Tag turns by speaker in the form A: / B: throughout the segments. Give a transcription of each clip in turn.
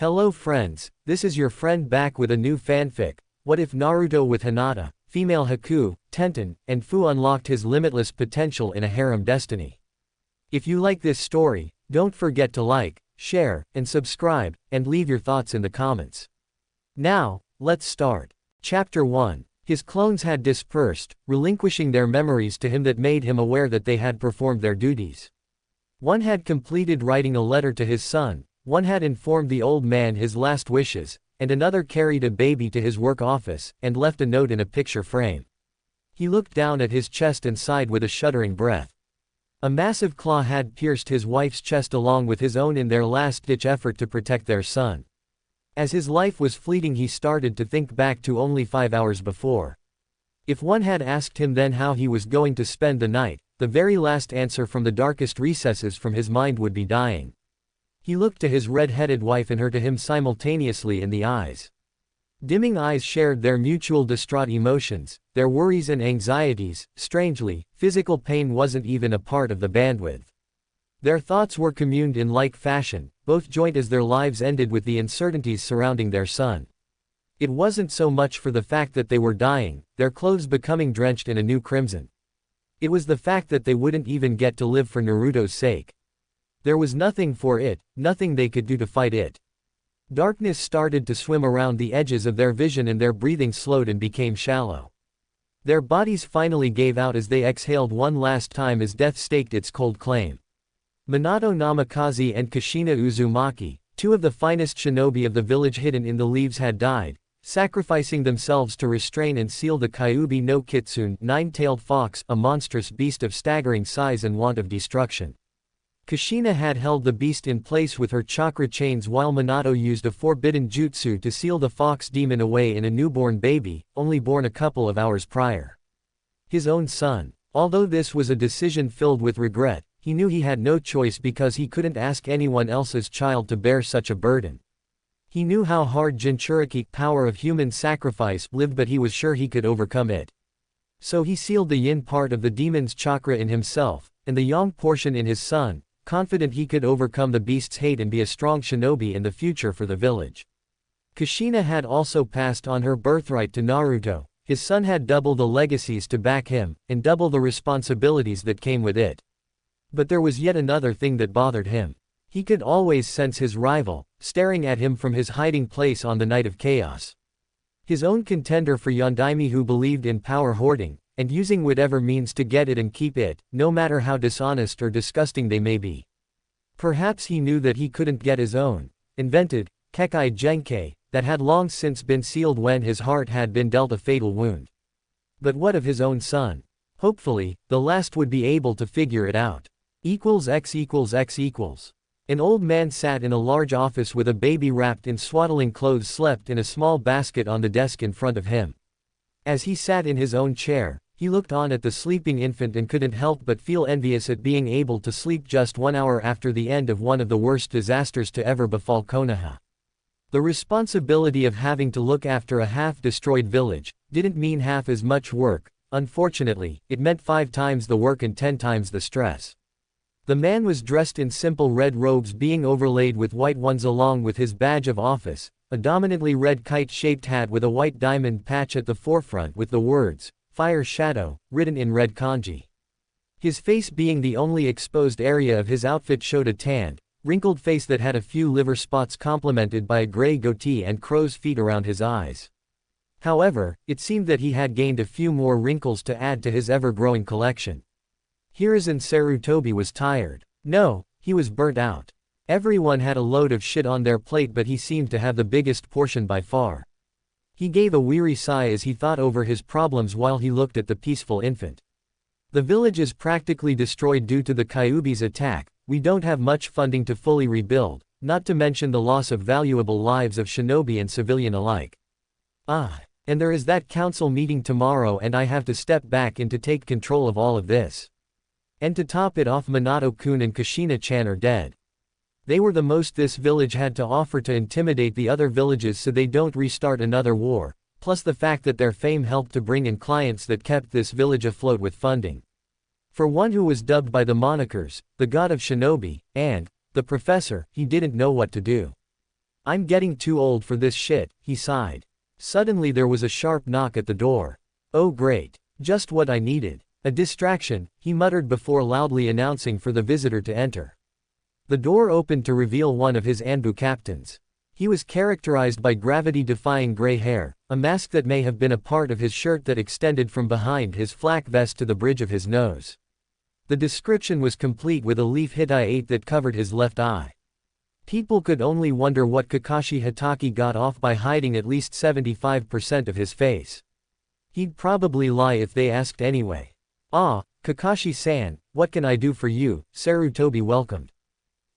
A: Hello friends, this is your friend back with a new fanfic. What if Naruto with Hinata, female Haku, Tenten, and Fu unlocked his limitless potential in a harem destiny? If you like this story, don't forget to like, share, and subscribe, and leave your thoughts in the comments. Now, let's start. Chapter 1. His clones had dispersed, relinquishing their memories to him that made him aware that they had performed their duties. One had completed writing a letter to his son, one had informed the old man his last wishes, and another carried a baby to his work office, and left a note in a picture frame. He looked down at his chest and sighed with a shuddering breath. A massive claw had pierced his wife's chest along with his own in their last-ditch effort to protect their son. As his life was fleeting, he started to think back to only 5 hours before. If one had asked him then how he was going to spend the night, the very last answer from the darkest recesses from his mind would be dying. He looked to his red-headed wife and her to him simultaneously in the eyes. Dimming eyes shared their mutual distraught emotions, their worries and anxieties. Strangely, physical pain wasn't even a part of the bandwidth. Their thoughts were communed in like fashion, both joint as their lives ended with the uncertainties surrounding their son. It wasn't so much for the fact that they were dying, their clothes becoming drenched in a new crimson. It was the fact that they wouldn't even get to live for Naruto's sake. There was nothing for it, nothing they could do to fight it. Darkness started to swim around the edges of their vision and their breathing slowed and became shallow. Their bodies finally gave out as they exhaled one last time as death staked its cold claim. Minato Namikaze and Kushina Uzumaki, two of the finest shinobi of the village hidden in the leaves, had died, sacrificing themselves to restrain and seal the Kyuubi no Kitsune, nine-tailed fox, a monstrous beast of staggering size and want of destruction. Kushina had held the beast in place with her chakra chains while Minato used a forbidden jutsu to seal the fox demon away in a newborn baby, only born a couple of hours prior. His own son. Although this was a decision filled with regret, he knew he had no choice because he couldn't ask anyone else's child to bear such a burden. He knew how hard Jinchuriki, power of human sacrifice, lived, but he was sure he could overcome it. So he sealed the yin part of the demon's chakra in himself, and the yang portion in his son, confident he could overcome the beast's hate and be a strong shinobi in the future for the village. Kushina had also passed on her birthright to Naruto. His son had double the legacies to back him, and double the responsibilities that came with it. But there was yet another thing that bothered him. He could always sense his rival, staring at him from his hiding place on the night of chaos. His own contender for Yondaime, who believed in power hoarding, and using whatever means to get it and keep it, no matter how dishonest or disgusting they may be. Perhaps he knew that he couldn't get his own, invented, Kekkei Genkei, that had long since been sealed when his heart had been dealt a fatal wound. But what of his own son? Hopefully, the last would be able to figure it out. X=X=. An old man sat in a large office with a baby wrapped in swaddling clothes slept in a small basket on the desk in front of him. As he sat in his own chair, he looked on at the sleeping infant and couldn't help but feel envious at being able to sleep just 1 hour after the end of one of the worst disasters to ever befall Konoha. The responsibility of having to look after a half-destroyed village didn't mean half as much work. Unfortunately, it meant 5 times the work and 10 times the stress. The man was dressed in simple red robes being overlaid with white ones along with his badge of office, a dominantly red kite-shaped hat with a white diamond patch at the forefront with the words, Fire Shadow, written in red kanji. His face, being the only exposed area of his outfit, showed a tanned, wrinkled face that had a few liver spots complemented by a gray goatee and crow's feet around his eyes. However, it seemed that he had gained a few more wrinkles to add to his ever-growing collection. Hiruzen Sarutobi was tired. No, he was burnt out. Everyone had a load of shit on their plate, but he seemed to have the biggest portion by far. He gave a weary sigh as he thought over his problems while he looked at the peaceful infant. The village is practically destroyed due to the Kyuubi's attack. We don't have much funding to fully rebuild, not to mention the loss of valuable lives of shinobi and civilian alike. And there is that council meeting tomorrow and I have to step back in to take control of all of this. And to top it off, Minato-kun and Kushina-chan are dead. They were the most this village had to offer to intimidate the other villages so they don't restart another war, plus the fact that their fame helped to bring in clients that kept this village afloat with funding. For one who was dubbed by the monikers, the god of shinobi, and the professor, he didn't know what to do. I'm getting too old for this shit, he sighed. Suddenly there was a sharp knock at the door. Oh great. Just what I needed. A distraction, he muttered before loudly announcing for the visitor to enter. The door opened to reveal one of his Anbu captains. He was characterized by gravity-defying gray hair, a mask that may have been a part of his shirt that extended from behind his flak vest to the bridge of his nose. The description was complete with a leaf Hittite that covered his left eye. People could only wonder what Kakashi Hatake got off by hiding at least 75% of his face. He'd probably lie if they asked anyway. Ah, Kakashi-san, what can I do for you? Sarutobi welcomed.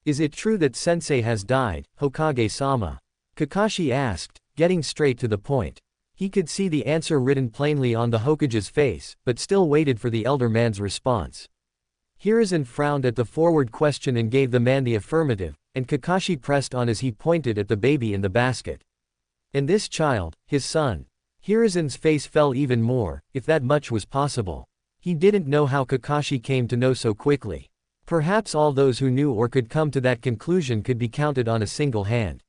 A: Is it true that sensei has died, Hokage-sama? Kakashi asked, getting straight to the point. He could see the answer written plainly on the Hokage's face, but still waited for the elder man's response. Hiruzen frowned at the forward question and gave the man the affirmative, and Kakashi pressed on as he pointed at the baby in the basket. And this child, his son. Hiruzen's face fell even more, if that much was possible. He didn't know how Kakashi came to know so quickly. Perhaps all those who knew or could come to that conclusion could be counted on a single hand.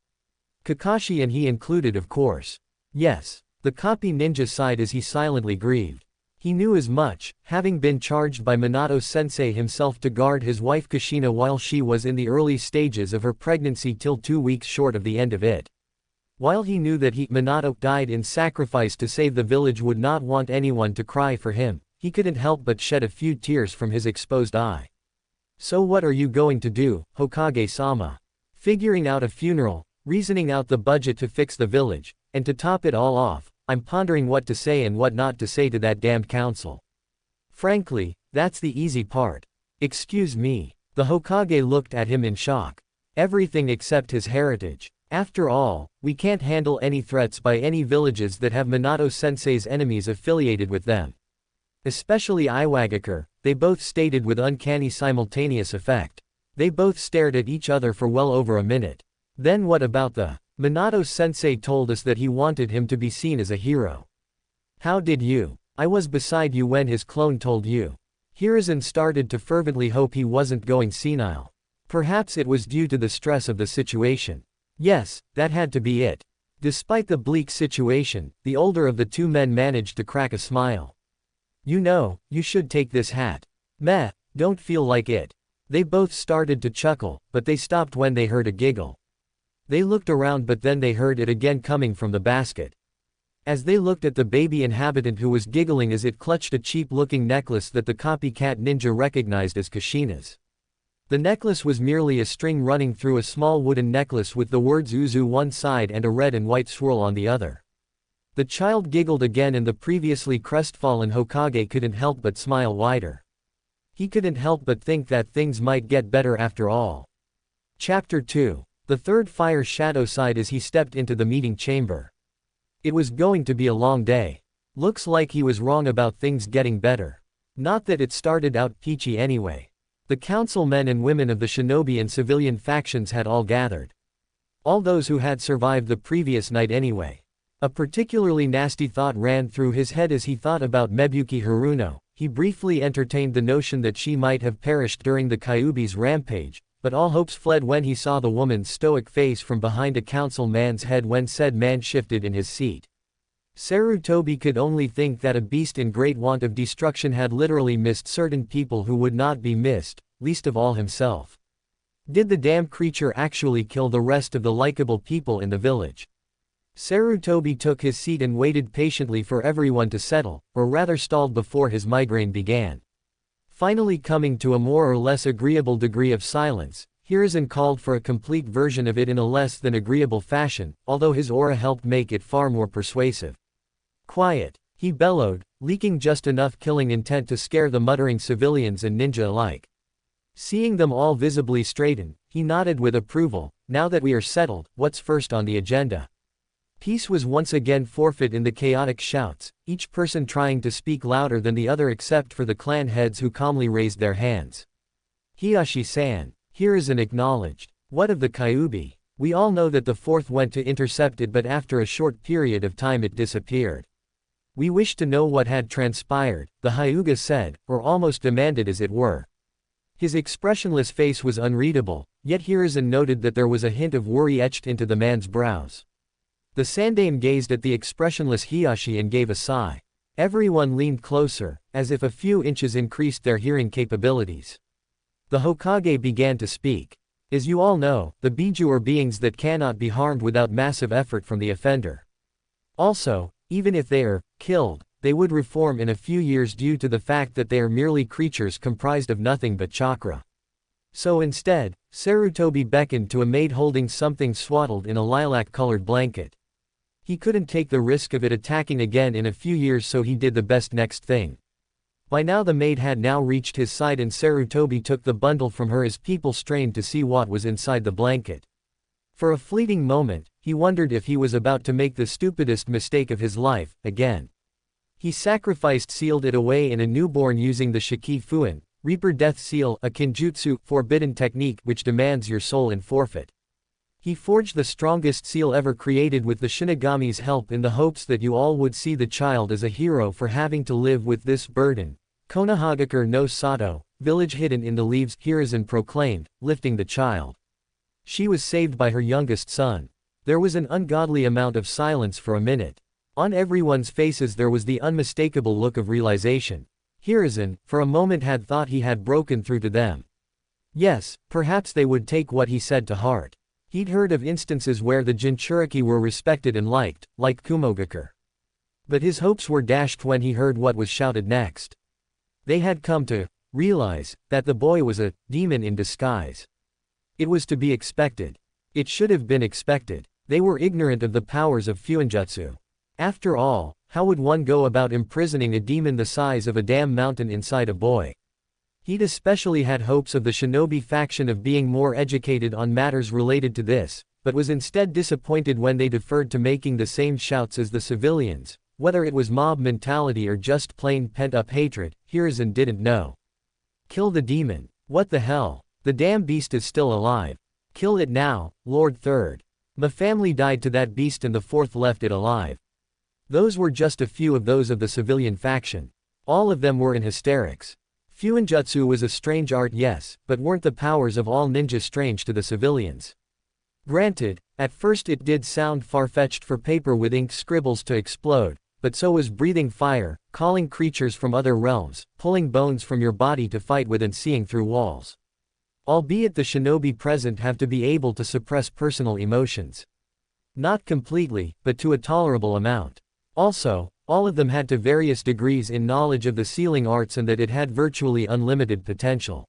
A: Kakashi and he included, of course. Yes. The copy ninja sighed as he silently grieved. He knew as much, having been charged by Minato-sensei himself to guard his wife Kushina while she was in the early stages of her pregnancy till 2 weeks short of the end of it. While he knew that Minato died in sacrifice to save the village would not want anyone to cry for him, he couldn't help but shed a few tears from his exposed eye. So what are you going to do, Hokage-sama? Figuring out a funeral, reasoning out the budget to fix the village, and to top it all off, I'm pondering what to say and what not to say to that damned council. Frankly, that's the easy part. Excuse me. The Hokage looked at him in shock. Everything except his heritage. After all, we can't handle any threats by any villages that have Minato-sensei's enemies affiliated with them. Especially Iwagakure, they both stated with uncanny simultaneous effect. They both stared at each other for well over a minute. Then what about the Minato-sensei told us that he wanted him to be seen as a hero. How did you? I was beside you when his clone told you. Hiruzen started to fervently hope he wasn't going senile. Perhaps it was due to the stress of the situation. Yes, that had to be it. Despite the bleak situation, the older of the two men managed to crack a smile. You know, you should take this hat. Meh, don't feel like it. They both started to chuckle, but they stopped when they heard a giggle. They looked around but then they heard it again coming from the basket. As they looked at the baby inhabitant who was giggling as it clutched a cheap-looking necklace that the copycat ninja recognized as Kushina's. The necklace was merely a string running through a small wooden necklace with the words Uzu one side and a red and white swirl on the other. The child giggled again and the previously crestfallen Hokage couldn't help but smile wider. He couldn't help but think that things might get better after all. Chapter 2. The third fire shadow sighed as he stepped into the meeting chamber. It was going to be a long day. Looks like he was wrong about things getting better. Not that it started out peachy anyway. The council men and women of the shinobi and civilian factions had all gathered. All those who had survived the previous night anyway. A particularly nasty thought ran through his head as he thought about Mebuki Haruno. He briefly entertained the notion that she might have perished during the Kyuubi's rampage, but all hopes fled when he saw the woman's stoic face from behind a council man's head when said man shifted in his seat. Sarutobi could only think that a beast in great want of destruction had literally missed certain people who would not be missed, least of all himself. Did the damn creature actually kill the rest of the likable people in the village? Sarutobi took his seat and waited patiently for everyone to settle, or rather stalled before his migraine began. Finally coming to a more or less agreeable degree of silence, Hiruzen called for a complete version of it in a less than agreeable fashion, although his aura helped make it far more persuasive. Quiet, he bellowed, leaking just enough killing intent to scare the muttering civilians and ninja alike. Seeing them all visibly straighten, he nodded with approval. Now that we are settled, what's first on the agenda? Peace was once again forfeit in the chaotic shouts, each person trying to speak louder than the other except for the clan heads who calmly raised their hands. Hiyashi-san, Hiruzen acknowledged. What of the Kyuubi? We all know that the fourth went to intercept it, but after a short period of time it disappeared. We wish to know what had transpired, the Hyuga said, or almost demanded as it were. His expressionless face was unreadable, yet Hiruzen noted that there was a hint of worry etched into the man's brows. The Sandaime gazed at the expressionless Hiyashi and gave a sigh. Everyone leaned closer, as if a few inches increased their hearing capabilities. The Hokage began to speak. As you all know, the Biju are beings that cannot be harmed without massive effort from the offender. Also, even if they are killed, they would reform in a few years due to the fact that they are merely creatures comprised of nothing but chakra. So instead, Sarutobi beckoned to a maid holding something swaddled in a lilac-colored blanket. He couldn't take the risk of it attacking again in a few years, so he did the best next thing. By now the maid had now reached his side and Sarutobi took the bundle from her as people strained to see what was inside the blanket. For a fleeting moment, he wondered if he was about to make the stupidest mistake of his life, again. He sealed it away in a newborn using the Shiki Fuin, Reaper Death Seal, a Kinjutsu, forbidden technique which demands your soul in forfeit. He forged the strongest seal ever created with the Shinigami's help in the hopes that you all would see the child as a hero for having to live with this burden. Konohagakure no Sato, village hidden in the leaves, Hiruzen proclaimed, lifting the child. She was saved by her youngest son. There was an ungodly amount of silence for a minute. On everyone's faces there was the unmistakable look of realization. Hiruzen, for a moment, had thought he had broken through to them. Yes, perhaps they would take what he said to heart. He'd heard of instances where the Jinchuriki were respected and liked, like Kumogakure. But his hopes were dashed when he heard what was shouted next. They had come to realize that the boy was a demon in disguise. It was to be expected. It should have been expected. They were ignorant of the powers of Fuinjutsu. After all, how would one go about imprisoning a demon the size of a damn mountain inside a boy? He'd especially had hopes of the shinobi faction of being more educated on matters related to this, but was instead disappointed when they deferred to making the same shouts as the civilians. Whether it was mob mentality or just plain pent-up hatred, Hiruzen didn't know. Kill the demon. What the hell? The damn beast is still alive. Kill it now, Lord Third. My family died to that beast and the fourth left it alive. Those were just a few of those of the civilian faction. All of them were in hysterics. Fuinjutsu was a strange art, yes, but weren't the powers of all ninja strange to the civilians? Granted, at first it did sound far-fetched for paper with ink scribbles to explode, but so was breathing fire, calling creatures from other realms, pulling bones from your body to fight with and seeing through walls. Albeit the shinobi present have to be able to suppress personal emotions. Not completely, but to a tolerable amount. Also, all of them had to various degrees in knowledge of the sealing arts and that it had virtually unlimited potential.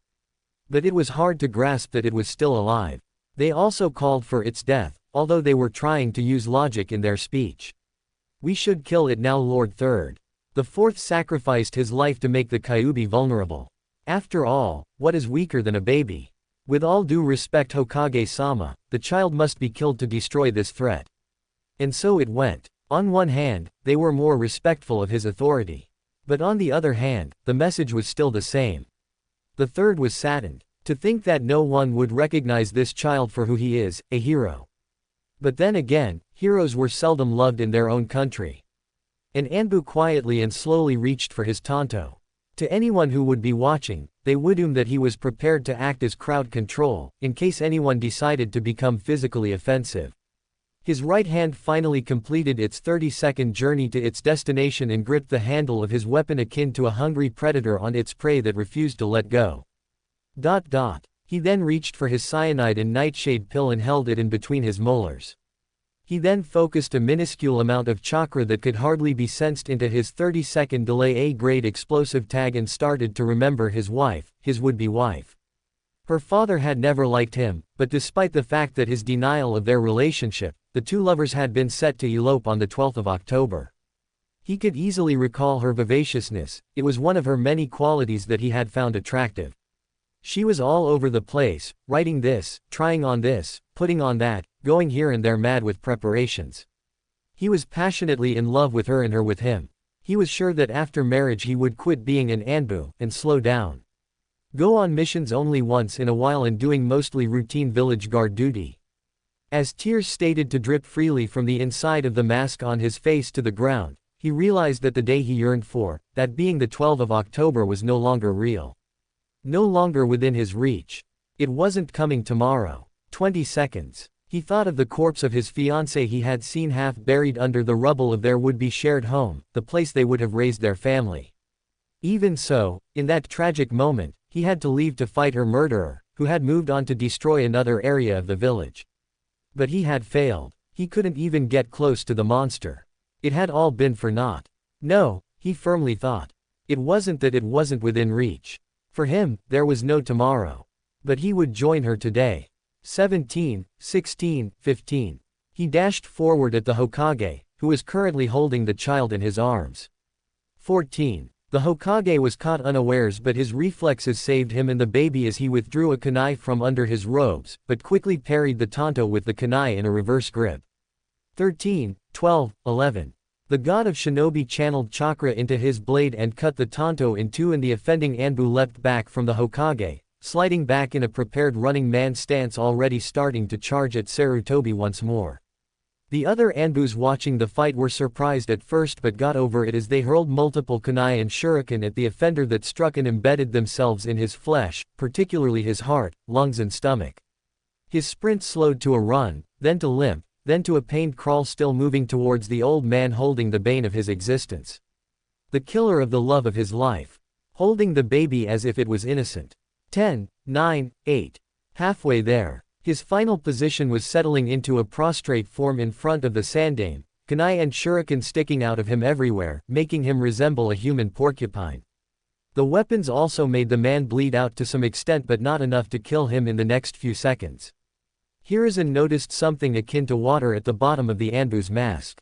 A: But it was hard to grasp that it was still alive. They also called for its death, although they were trying to use logic in their speech. We should kill it now, Lord Third. The fourth sacrificed his life to make the Kyuubi vulnerable. After all, what is weaker than a baby? With all due respect, Hokage-sama, the child must be killed to destroy this threat. And so it went. On one hand, they were more respectful of his authority. But on the other hand, the message was still the same. The third was saddened. To think that no one would recognize this child for who he is, a hero. But then again, heroes were seldom loved in their own country. And Anbu quietly and slowly reached for his tanto. To anyone who would be watching, they would assume that he was prepared to act as crowd control, in case anyone decided to become physically offensive. His right hand finally completed its 30-second journey to its destination and gripped the handle of his weapon akin to a hungry predator on its prey that refused to let go. He then reached for his cyanide and nightshade pill and held it in between his molars. He then focused a minuscule amount of chakra that could hardly be sensed into his 30-second delay A-grade explosive tag and started to remember his wife, his would-be wife. Her father had never liked him, but despite the fact that his denial of their relationship, the two lovers had been set to elope on the 12th of October. He could easily recall her vivaciousness. It was one of her many qualities that he had found attractive. She was all over the place, writing this, trying on this, putting on that, going here and there mad with preparations. He was passionately in love with her and her with him. He was sure that after marriage he would quit being an Anbu, and slow down. Go on missions only once in a while and doing mostly routine village guard duty. As tears started to drip freely from the inside of the mask on his face to the ground, he realized that the day he yearned for, that being the 12th of October, was no longer real. No longer within his reach. It wasn't coming tomorrow. 20 seconds. He thought of the corpse of his fiancée he had seen half buried under the rubble of their would-be shared home, the place they would have raised their family. Even so, in that tragic moment, he had to leave to fight her murderer, who had moved on to destroy another area of the village. But he had failed. He couldn't even get close to the monster. It had all been for naught. No, he firmly thought. It wasn't that it wasn't within reach. For him, there was no tomorrow. But he would join her today. 17, 16, 15. He dashed forward at the Hokage, who was currently holding the child in his arms. 14. The Hokage was caught unawares, but his reflexes saved him and the baby as he withdrew a kunai from under his robes, but quickly parried the tanto with the kunai in a reverse grip. 13, 12, 11. The god of shinobi channeled chakra into his blade and cut the tanto in two, and the offending Anbu leapt back from the Hokage, sliding back in a prepared running man stance, already starting to charge at Sarutobi once more. The other Anbus watching the fight were surprised at first but got over it as they hurled multiple kunai and shuriken at the offender that struck and embedded themselves in his flesh, particularly his heart, lungs and stomach. His sprint slowed to a run, then to limp, then to a pained crawl, still moving towards the old man holding the bane of his existence. The killer of the love of his life. Holding the baby as if it was innocent. 10, 9, 8. Halfway there. His final position was settling into a prostrate form in front of the sandame, kunai and shuriken sticking out of him everywhere, making him resemble a human porcupine. The weapons also made the man bleed out to some extent, but not enough to kill him in the next few seconds. Hiruzen noticed something akin to water at the bottom of the Anbu's mask.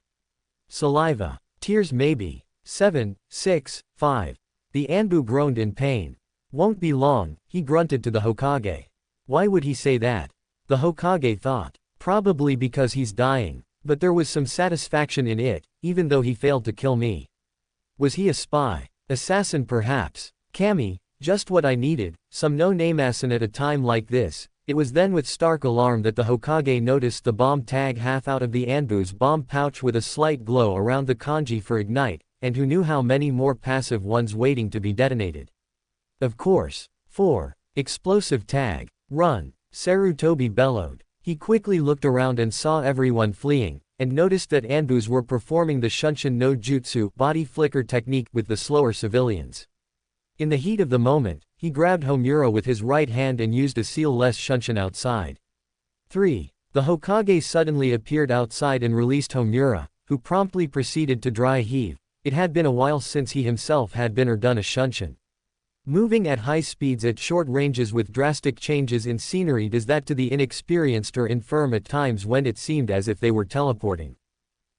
A: Saliva. Tears maybe. 7, 6, 5. The Anbu groaned in pain. Won't be long, he grunted to the Hokage. Why would he say that? The Hokage thought. Probably because he's dying, but there was some satisfaction in it, even though he failed to kill me. Was he a spy? Assassin perhaps? Kami, just what I needed, some no-name assassin at a time like this. It was then with stark alarm that the Hokage noticed the bomb tag half out of the Anbu's bomb pouch with a slight glow around the kanji for ignite, and who knew how many more passive ones waiting to be detonated. Of course. 4. Explosive tag. Run. Sarutobi bellowed. He quickly looked around and saw everyone fleeing, and noticed that Anbus were performing the Shunshin no Jutsu body flicker technique with the slower civilians. In the heat of the moment, he grabbed Homura with his right hand and used a seal-less Shunshin outside. 3. The Hokage suddenly appeared outside and released Homura, who promptly proceeded to dry heave. It had been a while since he himself had been or done a Shunshin. Moving at high speeds at short ranges with drastic changes in scenery does that to the inexperienced or infirm at times when it seemed as if they were teleporting.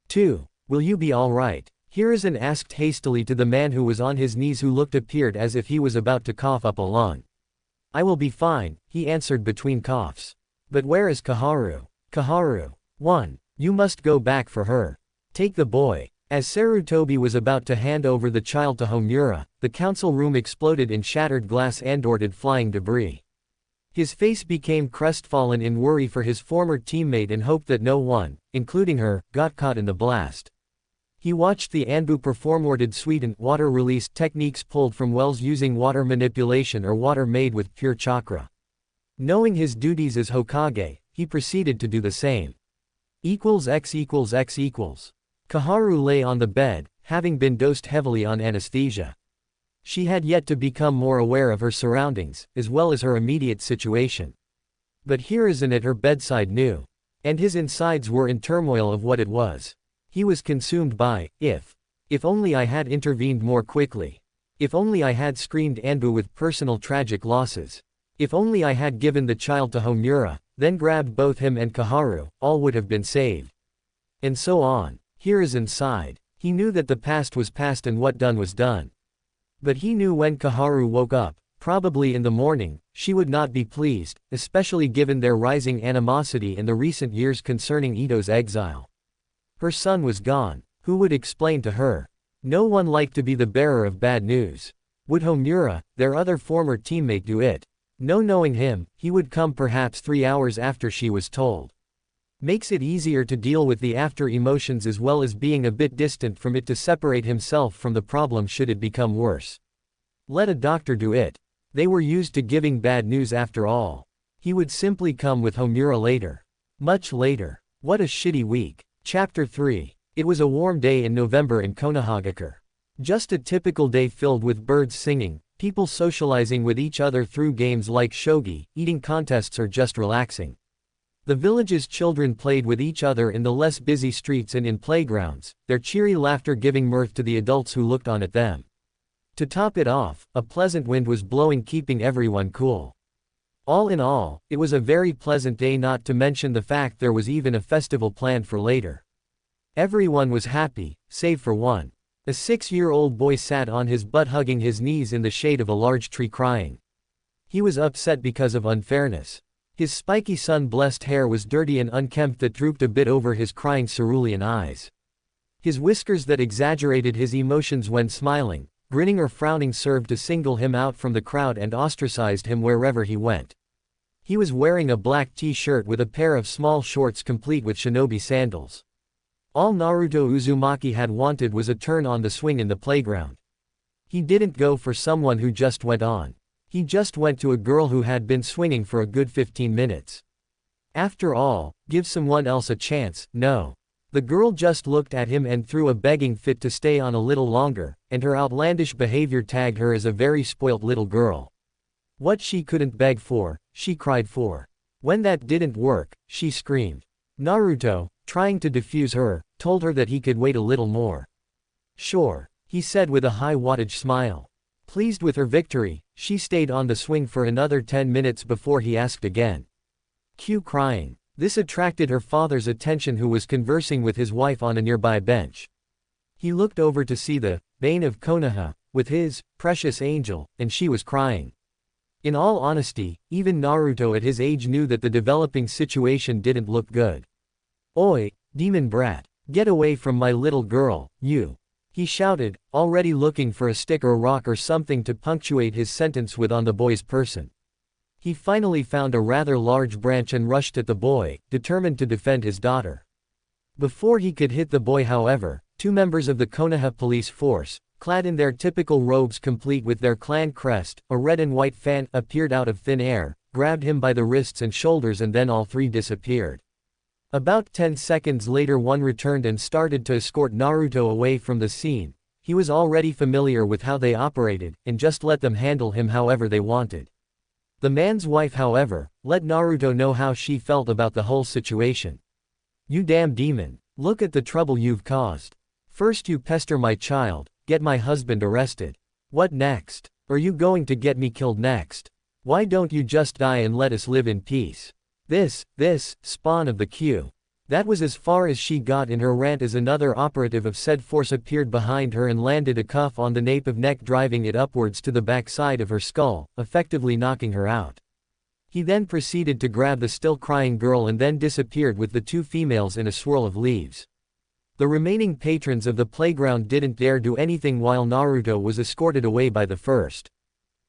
A: 2. Will you be alright? Hiruzen asked hastily to the man who was on his knees, who appeared as if he was about to cough up a lung. I will be fine, he answered between coughs. But where is Kaharu? Kaharu. 1. You must go back for her. Take the boy. As Sarutobi was about to hand over the child to Homura, the council room exploded in shattered glass and ordered flying debris. His face became crestfallen in worry for his former teammate and hoped that no one, including her, got caught in the blast. He watched the Anbu perform ordered sweetened water release techniques pulled from wells using water manipulation or water made with pure chakra. Knowing his duties as Hokage, he proceeded to do the same. X equals X equals. Kaharu lay on the bed, having been dosed heavily on anesthesia. She had yet to become more aware of her surroundings, as well as her immediate situation. But Hiruzen at her bedside knew. And his insides were in turmoil of what it was. He was consumed by, if only I had intervened more quickly. If only I had screened Anbu with personal tragic losses. If only I had given the child to Homura, then grabbed both him and Kaharu, all would have been saved. And so on. Hiruzen sighed. He knew that the past was past and what done was done. But he knew when Kaharu woke up, probably in the morning, she would not be pleased, especially given their rising animosity in the recent years concerning Ito's exile. Her son was gone. Who would explain to her? No one liked to be the bearer of bad news. Would Homura, their other former teammate, do it? No, knowing him, he would come perhaps 3 hours after she was told. Makes it easier to deal with the after emotions as well as being a bit distant from it to separate himself from the problem should it become worse. Let a doctor do it. They were used to giving bad news after all. He would simply come with Homura later. Much later. What a shitty week. Chapter 3. It was a warm day in November in Konohagakure. Just a typical day filled with birds singing, people socializing with each other through games like shogi, eating contests or just relaxing. The village's children played with each other in the less busy streets and in playgrounds, their cheery laughter giving mirth to the adults who looked on at them. To top it off, a pleasant wind was blowing, keeping everyone cool. All in all, it was a very pleasant day, not to mention the fact there was even a festival planned for later. Everyone was happy, save for one. A 6-year-old boy sat on his butt hugging his knees in the shade of a large tree crying. He was upset because of unfairness. His spiky sun-blessed hair was dirty and unkempt that drooped a bit over his crying cerulean eyes. His whiskers that exaggerated his emotions when smiling, grinning or frowning served to single him out from the crowd and ostracized him wherever he went. He was wearing a black t-shirt with a pair of small shorts complete with shinobi sandals. All Naruto Uzumaki had wanted was a turn on the swing in the playground. He didn't go for someone who just went on. He just went to a girl who had been swinging for a good 15 minutes. After all, give someone else a chance. No. The girl just looked at him and threw a begging fit to stay on a little longer, and her outlandish behavior tagged her as a very spoilt little girl. What she couldn't beg for, she cried for. When that didn't work, she screamed. Naruto, trying to defuse her, told her that he could wait a little more. Sure, he said with a high-wattage smile. Pleased with her victory, she stayed on the swing for another 10 minutes before he asked again. Cue crying. This attracted her father's attention, who was conversing with his wife on a nearby bench. He looked over to see the bane of Konoha, with his precious angel, and she was crying. In all honesty, even Naruto at his age knew that the developing situation didn't look good. Oi, demon brat, get away from my little girl, you! He shouted, already looking for a stick or rock or something to punctuate his sentence with on the boy's person. He finally found a rather large branch and rushed at the boy, determined to defend his daughter. Before he could hit the boy, however, 2 members of the Konoha police force, clad in their typical robes complete with their clan crest, a red and white fan, appeared out of thin air, grabbed him by the wrists and shoulders, and then all 3 disappeared. About 10 seconds later one returned and started to escort Naruto away from the scene. He was already familiar with how they operated, and just let them handle him however they wanted. The man's wife, however, let Naruto know how she felt about the whole situation. You damn demon, look at the trouble you've caused. First you pester my child, get my husband arrested. What next? Are you going to get me killed next? Why don't you just die and let us live in peace? This, spawn of the Q. That was as far as she got in her rant as another operative of said force appeared behind her and landed a cuff on the nape of neck, driving it upwards to the backside of her skull, effectively knocking her out. He then proceeded to grab the still crying girl and then disappeared with the 2 females in a swirl of leaves. The remaining patrons of the playground didn't dare do anything while Naruto was escorted away by the first.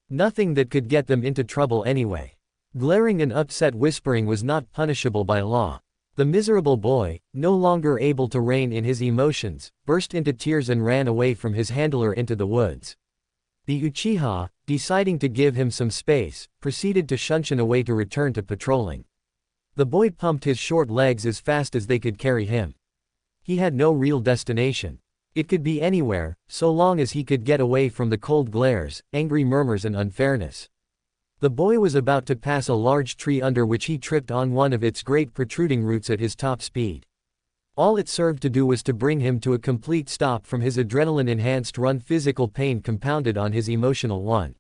A: Nothing that could get them into trouble anyway. Glaring and upset whispering was not punishable by law. The miserable boy, no longer able to rein in his emotions, burst into tears and ran away from his handler into the woods. The Uchiha, deciding to give him some space, proceeded to shunshin away to return to patrolling. The boy pumped his short legs as fast as they could carry him. He had no real destination. It could be anywhere, so long as he could get away from the cold glares, angry murmurs and unfairness. The boy was about to pass a large tree under which he tripped on one of its great protruding roots at his top speed. All it served to do was to bring him to a complete stop from his adrenaline-enhanced run, physical pain compounded on his emotional one.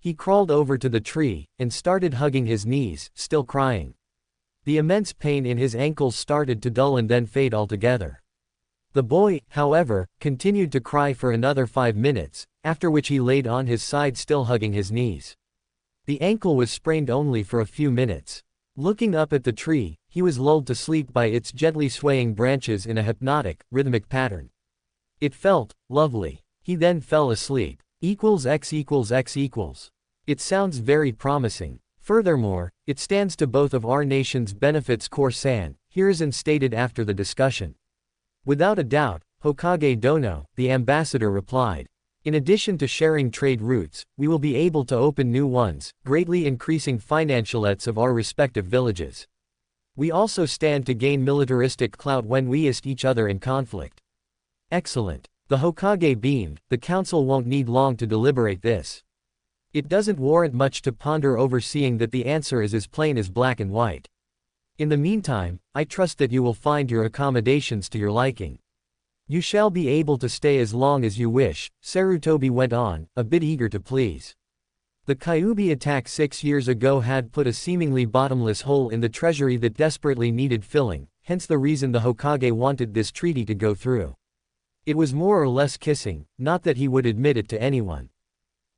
A: He crawled over to the tree, and started hugging his knees, still crying. The immense pain in his ankles started to dull and then fade altogether. The boy, however, continued to cry for another 5 minutes, after which he laid on his side still hugging his knees. The ankle was sprained only for a few minutes. Looking up at the tree, he was lulled to sleep by its gently swaying branches in a hypnotic, rhythmic pattern. It felt lovely. He then fell asleep. X equals X equals. It sounds very promising. Furthermore, it stands to both of our nation's benefits. Core-san, Hiruzen stated after the discussion. Without a doubt, Hokage Dono, the ambassador replied. In addition to sharing trade routes, we will be able to open new ones, greatly increasing financialettes of our respective villages. We also stand to gain militaristic clout when we assist each other in conflict. Excellent. The Hokage beamed. The council won't need long to deliberate this. It doesn't warrant much to ponder over, seeing that the answer is as plain as black and white. In the meantime, I trust that you will find your accommodations to your liking. You shall be able to stay as long as you wish, Sarutobi went on, a bit eager to please. The Kyuubi attack 6 years ago had put a seemingly bottomless hole in the treasury that desperately needed filling, hence the reason the Hokage wanted this treaty to go through. It was more or less kissing, not that he would admit it to anyone.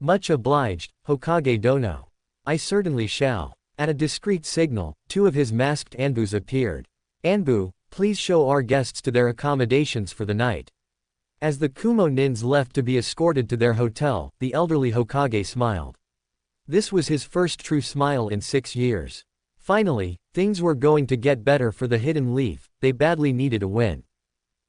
A: Much obliged, Hokage Dono. I certainly shall. At a discreet signal, 2 of his masked Anbus appeared. Anbu, please show our guests to their accommodations for the night. As the Kumo nins left to be escorted to their hotel, the elderly Hokage smiled. This was his first true smile in 6 years. Finally, things were going to get better for the Hidden Leaf. They badly needed a win.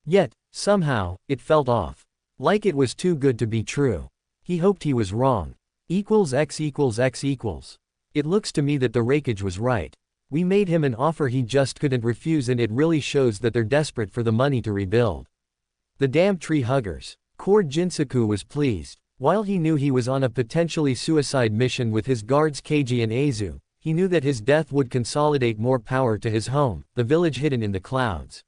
A: Yet, somehow, it felt off. Like it was too good to be true. He hoped he was wrong. X equals X equals. It looks to me that the Raikage was right. We made him an offer he just couldn't refuse, and it really shows that they're desperate for the money to rebuild. The damn tree huggers. Core Jinsaku was pleased. While he knew he was on a potentially suicide mission with his guards Keiji and Aizu, he knew that his death would consolidate more power to his home, the village hidden in the clouds.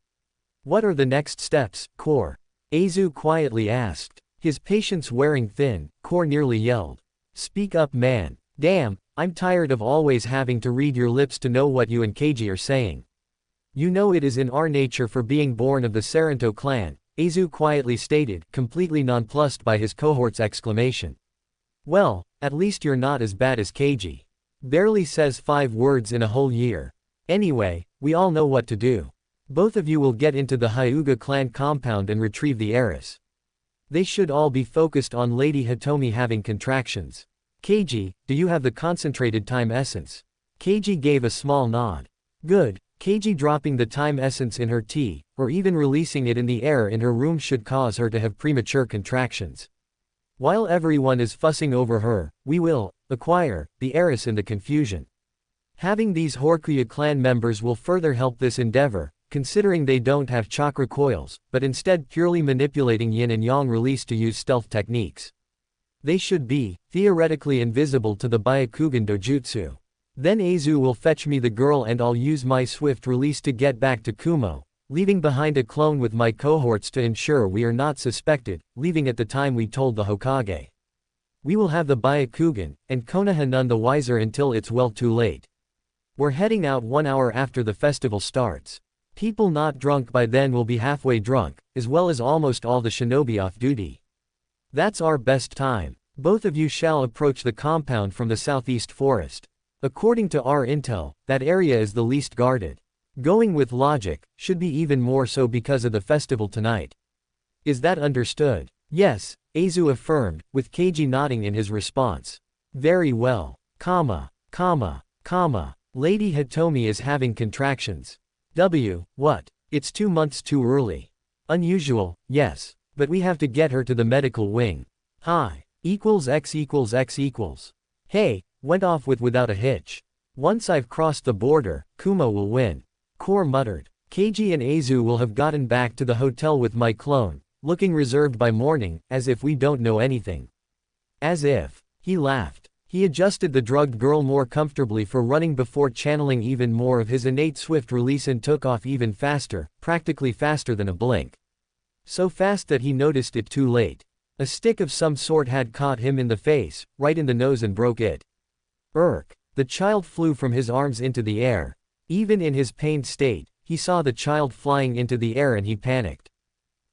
A: What are the next steps, Core? Aizu quietly asked. His patience wearing thin, Core nearly yelled. Speak up, man. Damn, I'm tired of always having to read your lips to know what you and Keiji are saying. You know it is in our nature for being born of the Saranto clan, Aizu quietly stated, completely nonplussed by his cohort's exclamation. Well, at least you're not as bad as Keiji. Barely says 5 words in a whole year. Anyway, we all know what to do. Both of you will get into the Hyuga clan compound and retrieve the heiress. They should all be focused on Lady Hitomi having contractions. Keiji, do you have the concentrated time essence? Keiji gave a small nod. Good. Keiji dropping the time essence in her tea, or even releasing it in the air in her room should cause her to have premature contractions. While everyone is fussing over her, we will acquire the heiress in the confusion. Having these Horikuya clan members will further help this endeavor, considering they don't have chakra coils, but instead purely manipulating yin and yang release to use stealth techniques. They should be, theoretically, invisible to the Byakugan dojutsu. Then Aizu will fetch me the girl and I'll use my swift release to get back to Kumo, leaving behind a clone with my cohorts to ensure we are not suspected, leaving at the time we told the Hokage. We will have the Byakugan, and Konoha none the wiser until it's well too late. We're heading out 1 hour after the festival starts. People not drunk by then will be halfway drunk, as well as almost all the shinobi off duty. That's our best time. Both of you shall approach the compound from the southeast forest. According to our intel, that area is the least guarded. Going with logic, should be even more so because of the festival tonight. Is that understood? Yes, Aizu affirmed, with Keiji nodding in his response. Very well. Lady Hitomi is having contractions. What? It's 2 months too early. Unusual, yes. But we have to get her to the medical wing. X equals X equals. Hey, went off without a hitch. Once I've crossed the border, Kumo will win. Core muttered. Keiji and Aizu will have gotten back to the hotel with my clone, looking reserved by morning, as if we don't know anything. As if. He laughed. He adjusted the drugged girl more comfortably for running before channeling even more of his innate swift release and took off even faster, practically faster than a blink. So fast that he noticed it too late. A stick of some sort had caught him in the face, right in the nose, and broke it. The child flew from his arms into the air. Even in his pained state, he saw the child flying into the air and he panicked.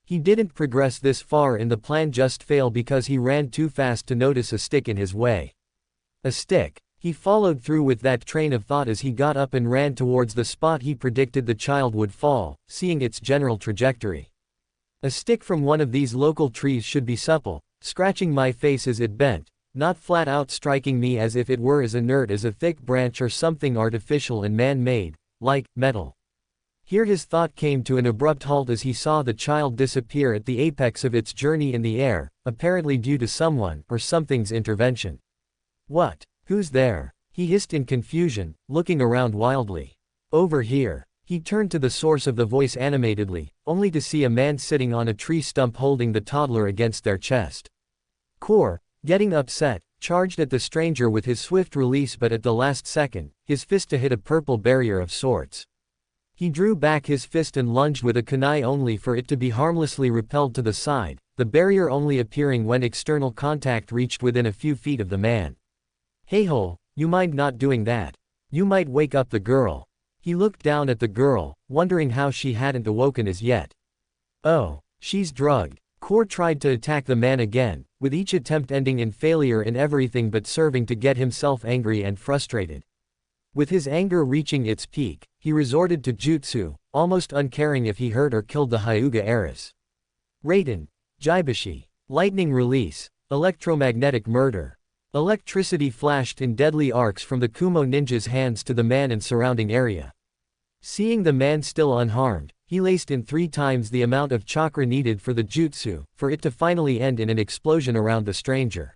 A: He didn't progress this far in the plan, just fail because he ran too fast to notice a stick in his way. A stick. He followed through with that train of thought as he got up and ran towards the spot he predicted the child would fall, seeing its general trajectory. A stick from one of these local trees should be supple, scratching my face as it bent, not flat out striking me as if it were as inert as a thick branch or something artificial and man-made, like metal. Here his thought came to an abrupt halt as he saw the child disappear at the apex of its journey in the air, apparently due to someone or something's intervention. What? Who's there? He hissed in confusion, looking around wildly. Over here. He turned to the source of the voice animatedly, only to see a man sitting on a tree stump holding the toddler against their chest. Kor, getting upset, charged at the stranger with his swift release, but at the last second, his fist hit a purple barrier of sorts. He drew back his fist and lunged with a kunai only for it to be harmlessly repelled to the side, the barrier only appearing when external contact reached within a few feet of the man. Hey-ho, you mind not doing that? You might wake up the girl. He looked down at the girl, wondering how she hadn't awoken as yet. Oh, she's drugged. Kor tried to attack the man again, with each attempt ending in failure in everything but serving to get himself angry and frustrated. With his anger reaching its peak, he resorted to jutsu, almost uncaring if he hurt or killed the Hyuga heiress. Raiden. Jaibashi. Lightning release. Electromagnetic murder. Electricity flashed in deadly arcs from the Kumo ninja's hands to the man and surrounding area. Seeing the man still unharmed, he laced in 3 times the amount of chakra needed for the jutsu, for it to finally end in an explosion around the stranger.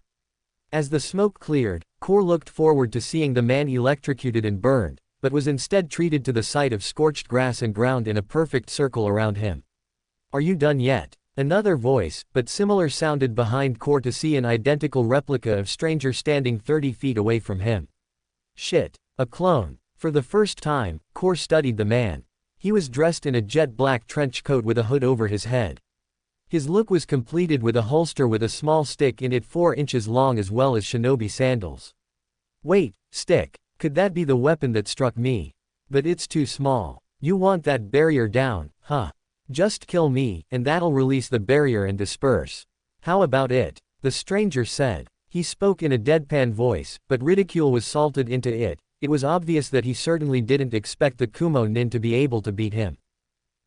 A: As the smoke cleared, Kor looked forward to seeing the man electrocuted and burned, but was instead treated to the sight of scorched grass and ground in a perfect circle around him. Are you done yet? Another voice, but similar, sounded behind Kor to see an identical replica of stranger standing 30 feet away from him. Shit. A clone. For the first time, Kor studied the man. He was dressed in a jet black trench coat with a hood over his head. His look was completed with a holster with a small stick in it 4 inches long as well as shinobi sandals. Wait, stick. Could that be the weapon that struck me? But it's too small. You want that barrier down, huh? Just kill me, and that'll release the barrier and disperse. How about it? The stranger said. He spoke in a deadpan voice, but ridicule was salted into it. It was obvious that he certainly didn't expect the Kumo nin to be able to beat him.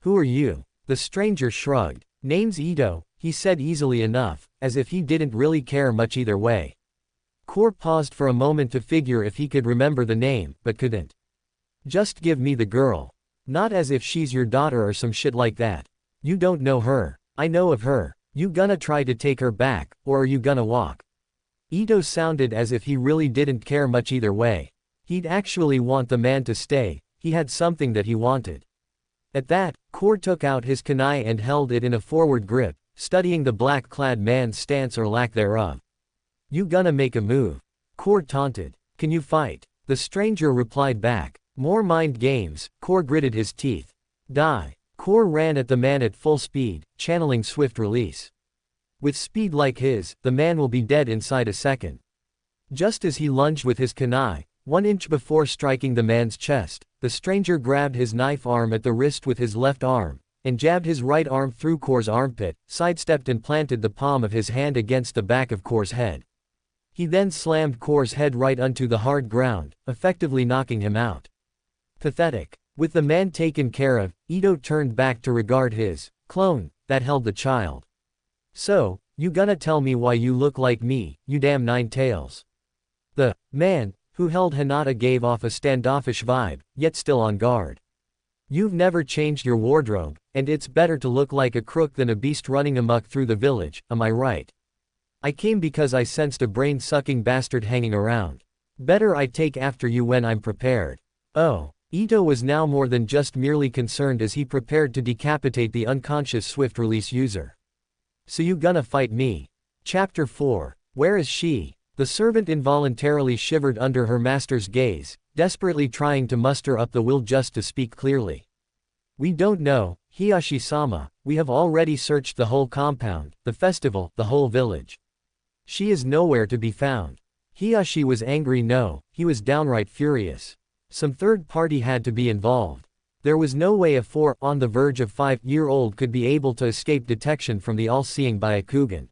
A: Who are you? The stranger shrugged. Name's Ito, he said easily enough, as if he didn't really care much either way. Kor paused for a moment to figure if he could remember the name, but couldn't. Just give me the girl. Not as if she's your daughter or some shit like that. You don't know her. I know of her. You gonna try to take her back, or are you gonna walk? Ito sounded as if he really didn't care much either way. He'd actually want the man to stay, he had something that he wanted. At that, Kor took out his kunai and held it in a forward grip, studying the black-clad man's stance or lack thereof. You gonna make a move? Kor taunted. Can you fight? The stranger replied back. More mind games. Kor gritted his teeth. Die. Kor ran at the man at full speed, channeling swift release. With speed like his, the man will be dead inside a second. Just as he lunged with his kunai, 1 inch before striking the man's chest, the stranger grabbed his knife arm at the wrist with his left arm, and jabbed his right arm through Kor's armpit, sidestepped and planted the palm of his hand against the back of Kor's head. He then slammed Kor's head right onto the hard ground, effectively knocking him out. Pathetic. With the man taken care of, Ito turned back to regard his clone that held the child. So, you gonna tell me why you look like me, you damn 9 tails? The man who held Hinata gave off a standoffish vibe, yet still on guard. You've never changed your wardrobe, and it's better to look like a crook than a beast running amok through the village, am I right? I came because I sensed a brain-sucking bastard hanging around. Better I take after you when I'm prepared. Oh. Ito was now more than just merely concerned as he prepared to decapitate the unconscious swift-release user. So you gonna fight me? Chapter 4. Where is she? The servant involuntarily shivered under her master's gaze, desperately trying to muster up the will just to speak clearly. We don't know, Hiyashi-sama, we have already searched the whole compound, the festival, the whole village. She is nowhere to be found. Hiyashi was angry. No, he was downright furious. Some third party had to be involved. There was no way a 4 on the verge of 5-year-old could be able to escape detection from the all-seeing Byakugan.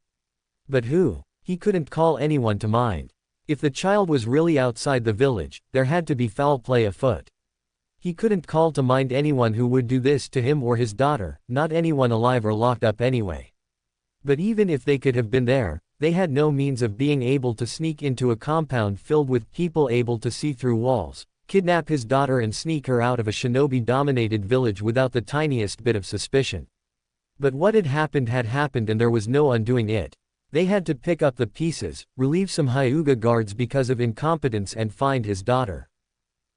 A: But who? He couldn't call anyone to mind. If the child was really outside the village, there had to be foul play afoot. He couldn't call to mind anyone who would do this to him or his daughter, not anyone alive or locked up anyway. But even if they could have been there, they had no means of being able to sneak into a compound filled with people able to see through walls, kidnap his daughter and sneak her out of a shinobi-dominated village without the tiniest bit of suspicion. But what had happened and there was no undoing it. They had to pick up the pieces, relieve some Hyuga guards because of incompetence and find his daughter.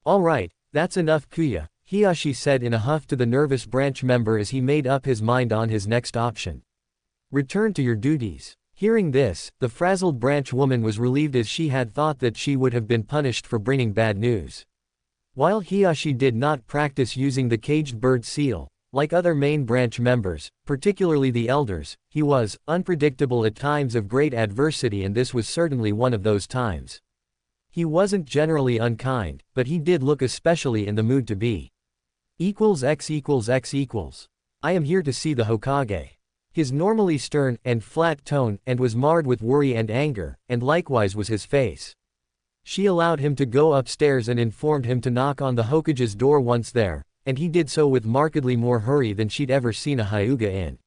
A: Alright, that's enough Kuya, Hiyashi said in a huff to the nervous branch member as he made up his mind on his next option. Return to your duties. Hearing this, the frazzled branch woman was relieved as she had thought that she would have been punished for bringing bad news. While Hiyashi did not practice using the caged bird seal, like other main branch members, particularly the elders, he was unpredictable at times of great adversity, and this was certainly one of those times. He wasn't generally unkind, but he did look especially in the mood to be. X =X. I am here to see the Hokage. His normally stern and flat tone and was marred with worry and anger, and likewise was his face. She allowed him to go upstairs and informed him to knock on the Hokage's door once there, and he did so with markedly more hurry than she'd ever seen a Hyuga in.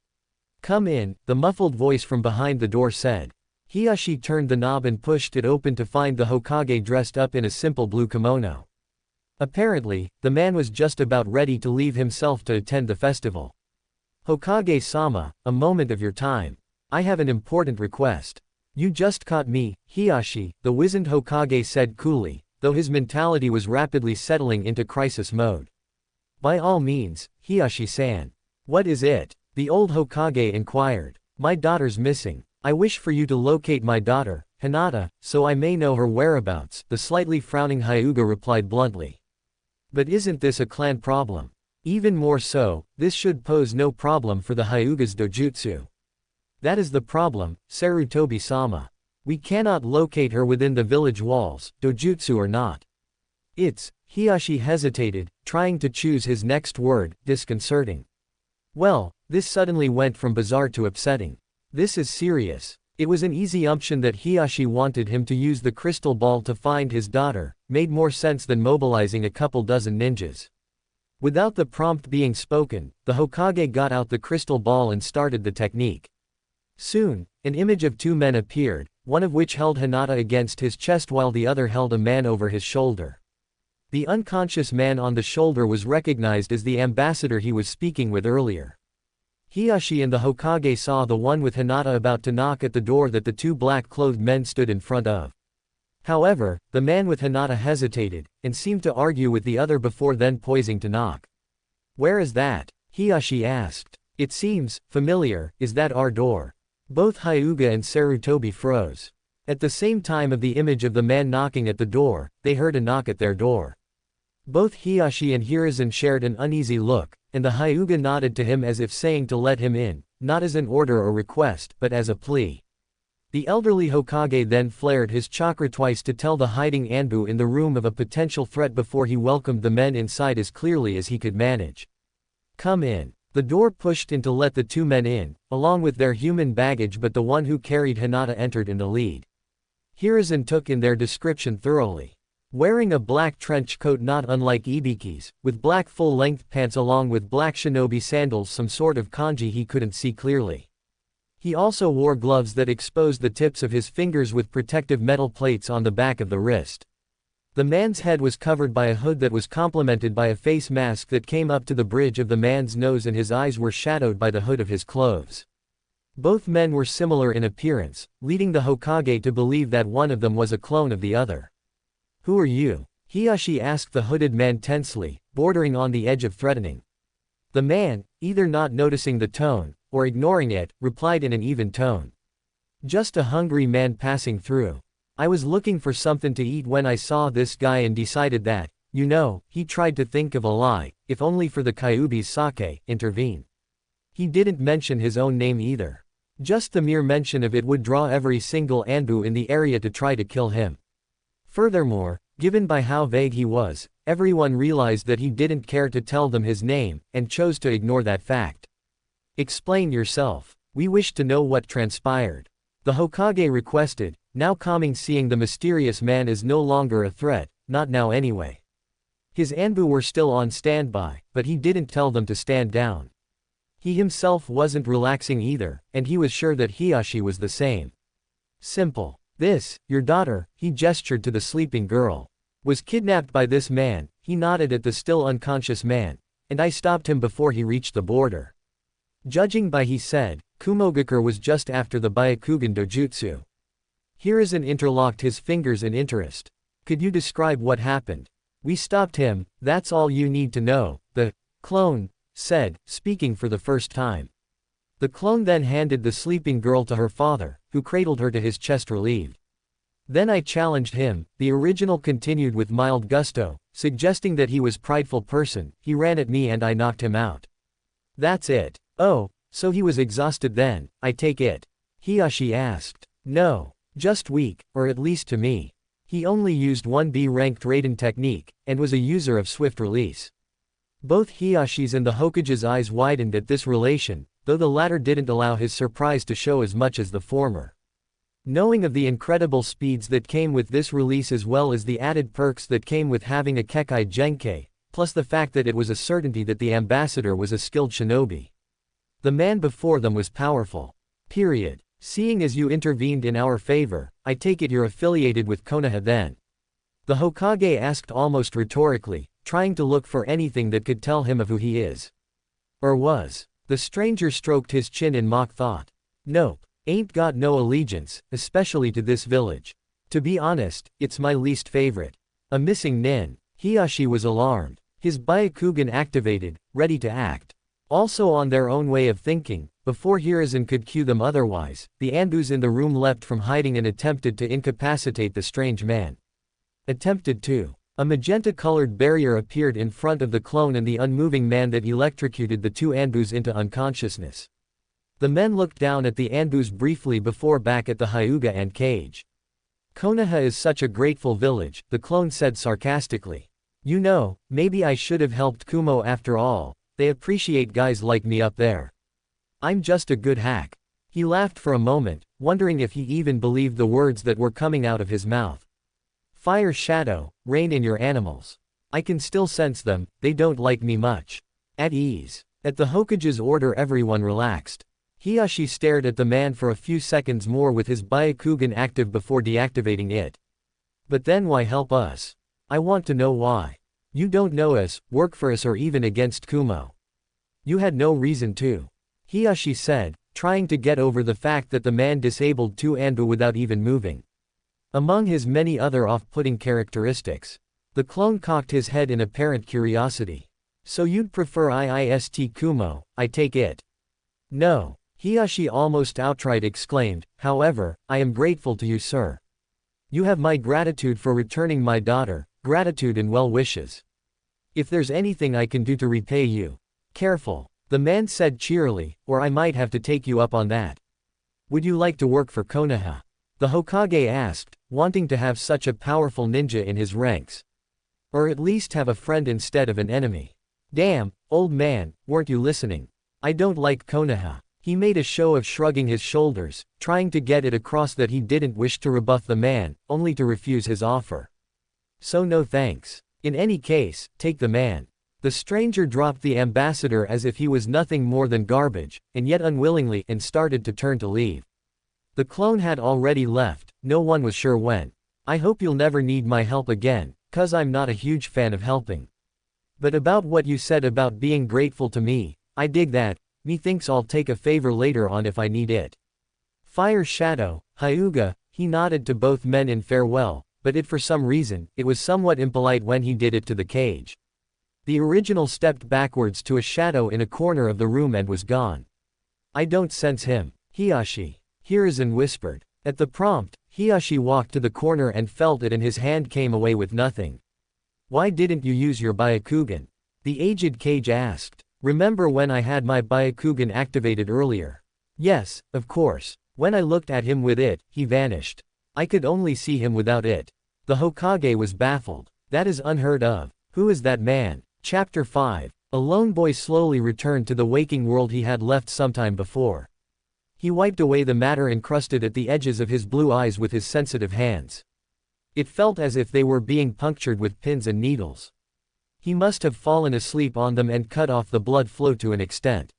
A: Come in, the muffled voice from behind the door said. Hiyashi turned the knob and pushed it open to find the Hokage dressed up in a simple blue kimono. Apparently, the man was just about ready to leave himself to attend the festival. Hokage-sama, a moment of your time. I have an important request. You just caught me, Hiyashi, the wizened Hokage said coolly, though his mentality was rapidly settling into crisis mode. By all means, Hiyashi-san. What is it? The old Hokage inquired. My daughter's missing. I wish for you to locate my daughter, Hinata, so I may know her whereabouts, the slightly frowning Hyuga replied bluntly. But isn't this a clan problem? Even more so, this should pose no problem for the Hyuga's dojutsu. That is the problem, Sarutobi-sama. We cannot locate her within the village walls, dojutsu or not. Hiyashi hesitated, trying to choose his next word, disconcerting. Well, this suddenly went from bizarre to upsetting. This is serious. It was an easy assumption that Hiyashi wanted him to use the crystal ball to find his daughter, made more sense than mobilizing a couple dozen ninjas. Without the prompt being spoken, the Hokage got out the crystal ball and started the technique. Soon, an image of two men appeared, one of which held Hinata against his chest while the other held a man over his shoulder. The unconscious man on the shoulder was recognized as the ambassador he was speaking with earlier. Hiyashi and the Hokage saw the one with Hinata about to knock at the door that the two black-clothed men stood in front of. However, the man with Hinata hesitated, and seemed to argue with the other before then poising to knock. Where is that? Hiyashi asked. It seems familiar, is that our door? Both Hyuga and Sarutobi froze. At the same time of the image of the man knocking at the door, they heard a knock at their door. Both Hiyashi and Hiruzen shared an uneasy look, and the Hyuga nodded to him as if saying to let him in, not as an order or request, but as a plea. The elderly Hokage then flared his chakra twice to tell the hiding Anbu in the room of a potential threat before he welcomed the men inside as clearly as he could manage. Come in. The door pushed in to let the two men in, along with their human baggage, but the one who carried Hinata entered in the lead. Hiruzen took in their description thoroughly. Wearing a black trench coat not unlike Ibiki's, with black full-length pants along with black shinobi sandals, some sort of kanji he couldn't see clearly. He also wore gloves that exposed the tips of his fingers with protective metal plates on the back of the wrist. The man's head was covered by a hood that was complemented by a face mask that came up to the bridge of the man's nose, and his eyes were shadowed by the hood of his clothes. Both men were similar in appearance, leading the Hokage to believe that one of them was a clone of the other. Who are you? Hiyashi asked the hooded man tensely, bordering on the edge of threatening. The man, either not noticing the tone, or ignoring it, replied in an even tone. Just a hungry man passing through. I was looking for something to eat when I saw this guy and decided that, he tried to think of a lie, if only for the Kyuubi's sake, intervene. He didn't mention his own name either. Just the mere mention of it would draw every single Anbu in the area to try to kill him. Furthermore, given by how vague he was, everyone realized that he didn't care to tell them his name, and chose to ignore that fact. Explain yourself. We wish to know what transpired. The Hokage requested, now calming, seeing the mysterious man is no longer a threat, not now anyway. His Anbu were still on standby, but he didn't tell them to stand down. He himself wasn't relaxing either, and he was sure that Hiyashi was the same. Simple. This, your daughter, he gestured to the sleeping girl. Was kidnapped by this man. He nodded at the still unconscious man, and I stopped him before he reached the border. Judging by he said, Kumogakure was just after the Byakugan dojutsu. Hiruzen interlocked his fingers in interest. Could you describe what happened? We stopped him, that's all you need to know, the clone said, speaking for the first time. The clone then handed the sleeping girl to her father, who cradled her to his chest relieved. Then I challenged him, the original continued with mild gusto, suggesting that he was prideful person. He ran at me and I knocked him out. That's it. Oh, so he was exhausted then, I take it? Hiashi asked. No. Just weak, or at least to me. He only used 1B ranked Raiden technique, and was a user of swift release. Both Hiashi's and the Hokage's eyes widened at this relation, though the latter didn't allow his surprise to show as much as the former. Knowing of the incredible speeds that came with this release as well as the added perks that came with having a Kekai Genkei, plus the fact that it was a certainty that the ambassador was a skilled shinobi. The man before them was powerful. Period. Seeing as you intervened in our favor, I take it you're affiliated with Konoha then? The Hokage asked almost rhetorically, trying to look for anything that could tell him of who he is. Or was. The stranger stroked his chin in mock thought. Nope. Ain't got no allegiance, especially to this village. To be honest, it's my least favorite. A missing nin. Hiashi was alarmed. His Byakugan activated, ready to act. Also on their own way of thinking, before Hiruzen could cue them otherwise, the Anbus in the room leapt from hiding and attempted to incapacitate the strange man. Attempted to. A magenta-colored barrier appeared in front of the clone and the unmoving man that electrocuted the two Anbus into unconsciousness. The men looked down at the Anbus briefly before back at the Hyuga and cage. Konoha is such a grateful village, the clone said sarcastically. You know, maybe I should have helped Kumo after all, they appreciate guys like me up there. I'm just a good hack. He laughed for a moment, wondering if he even believed the words that were coming out of his mouth. Fire shadow, rein in your animals. I can still sense them, they don't like me much. At ease. At the Hokage's order everyone relaxed. Hiashi stared at the man for a few seconds more with his Byakugan active before deactivating it. But then why help us? I want to know why. You don't know us, work for us or even against Kumo. You had no reason to. Hiashi said, trying to get over the fact that the man disabled two Anbu without even moving. Among his many other off-putting characteristics. The clone cocked his head in apparent curiosity. So you'd prefer IIST Kumo, I take it? No. Hiashi almost outright exclaimed, however, I am grateful to you sir. You have my gratitude for returning my daughter, gratitude and well wishes. If there's anything I can do to repay you. Careful, the man said cheerily, or I might have to take you up on that. Would you like to work for Konoha? The Hokage asked, wanting to have such a powerful ninja in his ranks. Or at least have a friend instead of an enemy. Damn, old man, weren't you listening? I don't like Konoha. He made a show of shrugging his shoulders, trying to get it across that he didn't wish to rebuff the man, only to refuse his offer. So no thanks. In any case, take the man. The stranger dropped the ambassador as if he was nothing more than garbage, and yet unwillingly, and started to turn to leave. The clone had already left, no one was sure when. I hope you'll never need my help again, 'cause I'm not a huge fan of helping. But about what you said about being grateful to me, I dig that. Methinks I'll take a favor later on if I need it. Fire shadow, Hyuga, he nodded to both men in farewell, but for some reason, it was somewhat impolite when he did it to the cage. The original stepped backwards to a shadow in a corner of the room and was gone. I don't sense him. Hiashi. Hiruzen whispered. At the prompt, Hiashi walked to the corner and felt it and his hand came away with nothing. Why didn't you use your Byakugan? The aged cage asked. Remember when I had my Byakugan activated earlier? Yes, of course. When I looked at him with it, he vanished. I could only see him without it. The Hokage was baffled. That is unheard of. Who is that man? Chapter 5. A lone boy slowly returned to the waking world he had left sometime before. He wiped away the matter encrusted at the edges of his blue eyes with his sensitive hands. It felt as if they were being punctured with pins and needles. He must have fallen asleep on them and cut off the blood flow to an extent.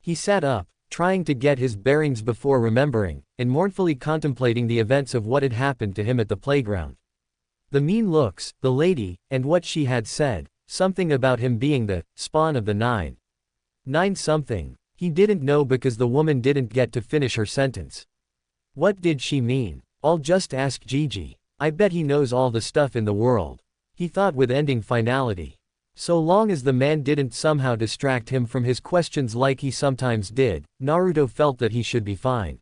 A: He sat up, trying to get his bearings before remembering, and mournfully contemplating the events of what had happened to him at the playground. The mean looks, the lady, and what she had said, something about him being the spawn of the nine. Nine something. He didn't know because the woman didn't get to finish her sentence. What did she mean? I'll just ask Gigi. I bet he knows all the stuff in the world. He thought with ending finality. So long as the man didn't somehow distract him from his questions like he sometimes did, Naruto felt that he should be fine.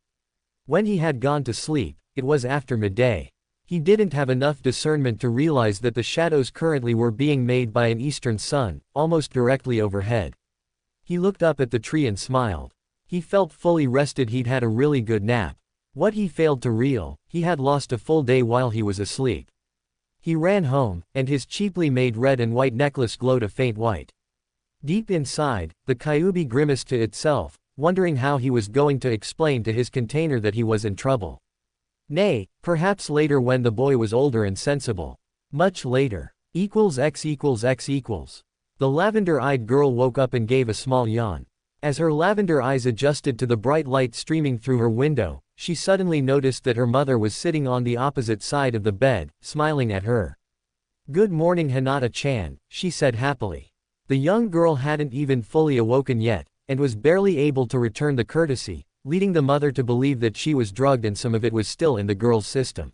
A: When he had gone to sleep, it was after midday. He didn't have enough discernment to realize that the shadows currently were being made by an eastern sun, almost directly overhead. He looked up at the tree and smiled. He felt fully rested. He'd had a really good nap. What he failed to realize, he had lost a full day while he was asleep. He ran home, and his cheaply made red and white necklace glowed a faint white. Deep inside, the Kyuubi grimaced to itself, wondering how he was going to explain to his container that he was in trouble. Nay, perhaps later when the boy was older and sensible. Much later. X equals X equals. The lavender-eyed girl woke up and gave a small yawn. As her lavender eyes adjusted to the bright light streaming through her window, she suddenly noticed that her mother was sitting on the opposite side of the bed, smiling at her. "Good morning, Hinata-chan," she said happily. The young girl hadn't even fully awoken yet, and was barely able to return the courtesy, leading the mother to believe that she was drugged and some of it was still in the girl's system.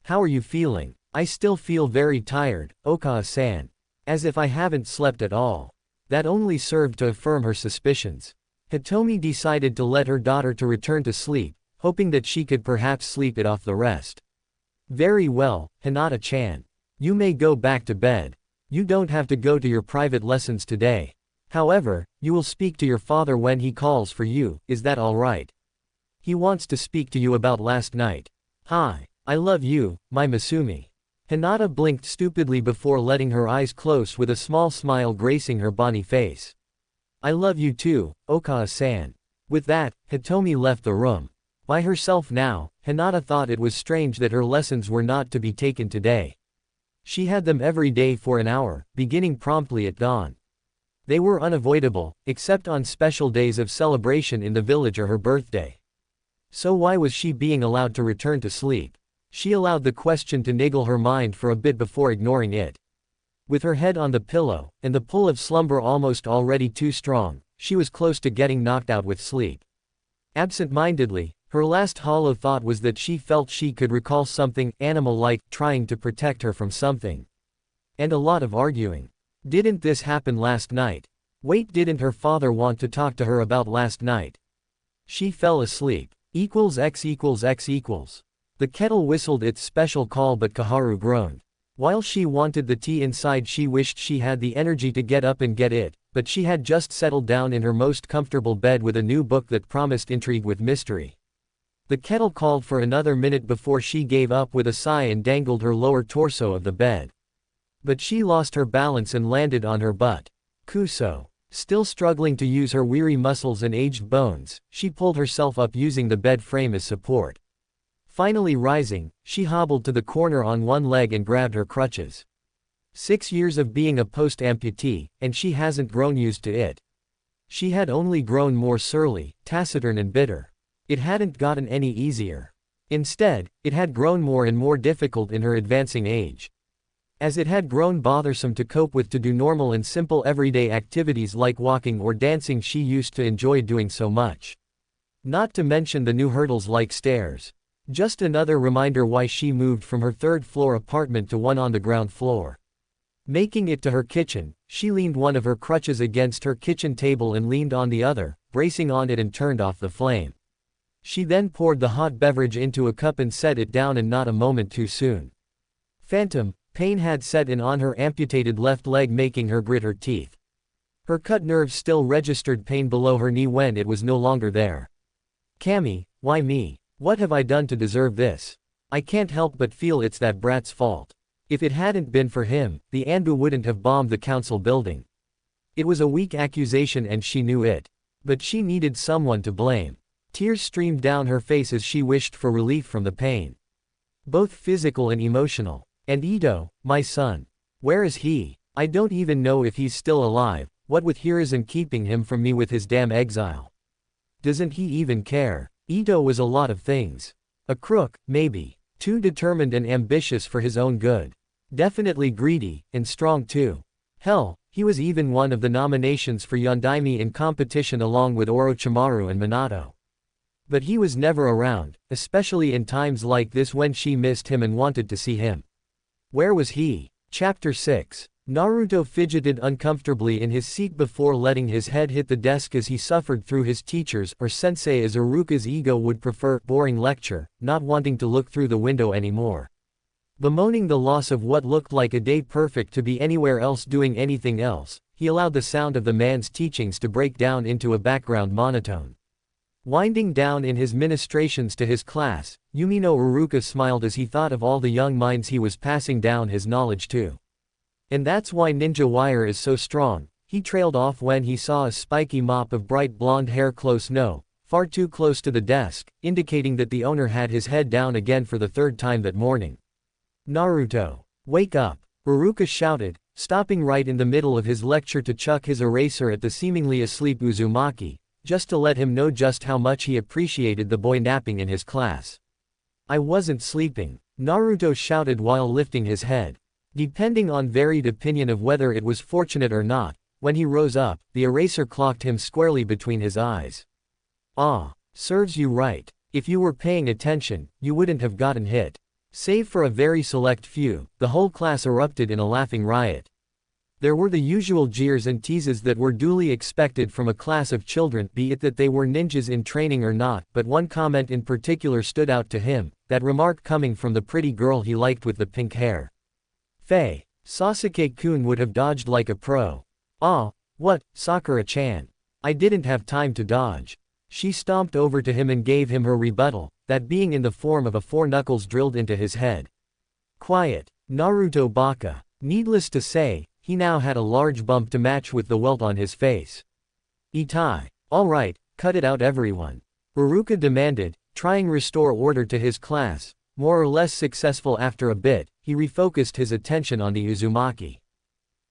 A: "How are you feeling?" "I still feel very tired, Okawa-san. As if I haven't slept at all." That only served to affirm her suspicions. Hitomi decided to let her daughter to return to sleep, hoping that she could perhaps sleep it off the rest. "Very well, Hinata-chan. You may go back to bed. You don't have to go to your private lessons today. However, you will speak to your father when he calls for you, is that all right? He wants to speak to you about last night." "Hi. I love you, my Masumi." Hinata blinked stupidly before letting her eyes close with a small smile gracing her bonny face. "I love you too, Okawa-san." With that, Hitomi left the room. By herself now, Hinata thought it was strange that her lessons were not to be taken today. She had them every day for an hour, beginning promptly at dawn. They were unavoidable, except on special days of celebration in the village or her birthday. So why was she being allowed to return to sleep? She allowed the question to niggle her mind for a bit before ignoring it. With her head on the pillow, and the pull of slumber almost already too strong, she was close to getting knocked out with sleep. Absent-mindedly, her last hollow thought was that she felt she could recall something animal-like trying to protect her from something. And a lot of arguing. Didn't this happen last night? Wait, didn't her father want to talk to her about last night? She fell asleep. X equals X equals. The kettle whistled its special call, but Kaharu groaned. While she wanted the tea inside, she wished she had the energy to get up and get it, but she had just settled down in her most comfortable bed with a new book that promised intrigue with mystery. The kettle called for another minute before she gave up with a sigh and dangled her lower torso of the bed. But she lost her balance and landed on her butt. Kuso. Still struggling to use her weary muscles and aged bones, she pulled herself up using the bed frame as support. Finally rising, she hobbled to the corner on one leg and grabbed her crutches. 6 years of being a post-amputee, and she hasn't grown used to it. She had only grown more surly, taciturn and bitter. It hadn't gotten any easier. Instead, it had grown more and more difficult in her advancing age. As it had grown bothersome to cope with to do normal and simple everyday activities like walking or dancing she used to enjoy doing so much. Not to mention the new hurdles like stairs. Just another reminder why she moved from her third-floor apartment to one on the ground floor. Making it to her kitchen, she leaned one of her crutches against her kitchen table and leaned on the other, bracing on it and turned off the flame. She then poured the hot beverage into a cup and set it down, and not a moment too soon. Phantom pain had set in on her amputated left leg, making her grit her teeth. Her cut nerves still registered pain below her knee when it was no longer there. "Cammy, why me? What have I done to deserve this? I can't help but feel it's that brat's fault. If it hadn't been for him, the Anbu wouldn't have bombed the council building." It was a weak accusation and she knew it. But she needed someone to blame. Tears streamed down her face as she wished for relief from the pain. Both physical and emotional. "And Ito, my son. Where is he? I don't even know if he's still alive, what with Hiruzen keeping him from me with his damn exile. Doesn't he even care?" Ito was a lot of things. A crook, maybe. Too determined and ambitious for his own good. Definitely greedy, and strong too. Hell, he was even one of the nominations for Yondaime in competition along with Orochimaru and Minato. But he was never around, especially in times like this when she missed him and wanted to see him. Where was he? Chapter 6. Naruto fidgeted uncomfortably in his seat before letting his head hit the desk as he suffered through his teacher's, or sensei as Iruka's ego would prefer, boring lecture, not wanting to look through the window anymore. Bemoaning the loss of what looked like a day perfect to be anywhere else doing anything else, he allowed the sound of the man's teachings to break down into a background monotone. Winding down in his ministrations to his class, Yumino Iruka smiled as he thought of all the young minds he was passing down his knowledge to. And that's why ninja wire is so strong, he trailed off when he saw a spiky mop of bright blonde hair far too close to the desk, indicating that the owner had his head down again for the third time that morning. Naruto, wake up! Iruka shouted, stopping right in the middle of his lecture to chuck his eraser at the seemingly asleep Uzumaki, just to let him know just how much he appreciated the boy napping in his class. I wasn't sleeping, Naruto shouted while lifting his head. Depending on varied opinion of whether it was fortunate or not, when he rose up, the eraser clocked him squarely between his eyes. Ah, serves you right. If you were paying attention, you wouldn't have gotten hit. Save for a very select few, the whole class erupted in a laughing riot. There were the usual jeers and teases that were duly expected from a class of children, be it that they were ninjas in training or not, but one comment in particular stood out to him, that remark coming from the pretty girl he liked with the pink hair. Faye, Sasuke-kun would have dodged like a pro. Ah, what, Sakura-chan. I didn't have time to dodge. She stomped over to him and gave him her rebuttal, that being in the form of a 4 knuckles drilled into his head. Quiet, Naruto baka. Needless to say, he now had a large bump to match with the welt on his face. Itai. Alright, cut it out everyone. Iruka demanded, trying restore order to his class. More or less successful after a bit, he refocused his attention on the Uzumaki.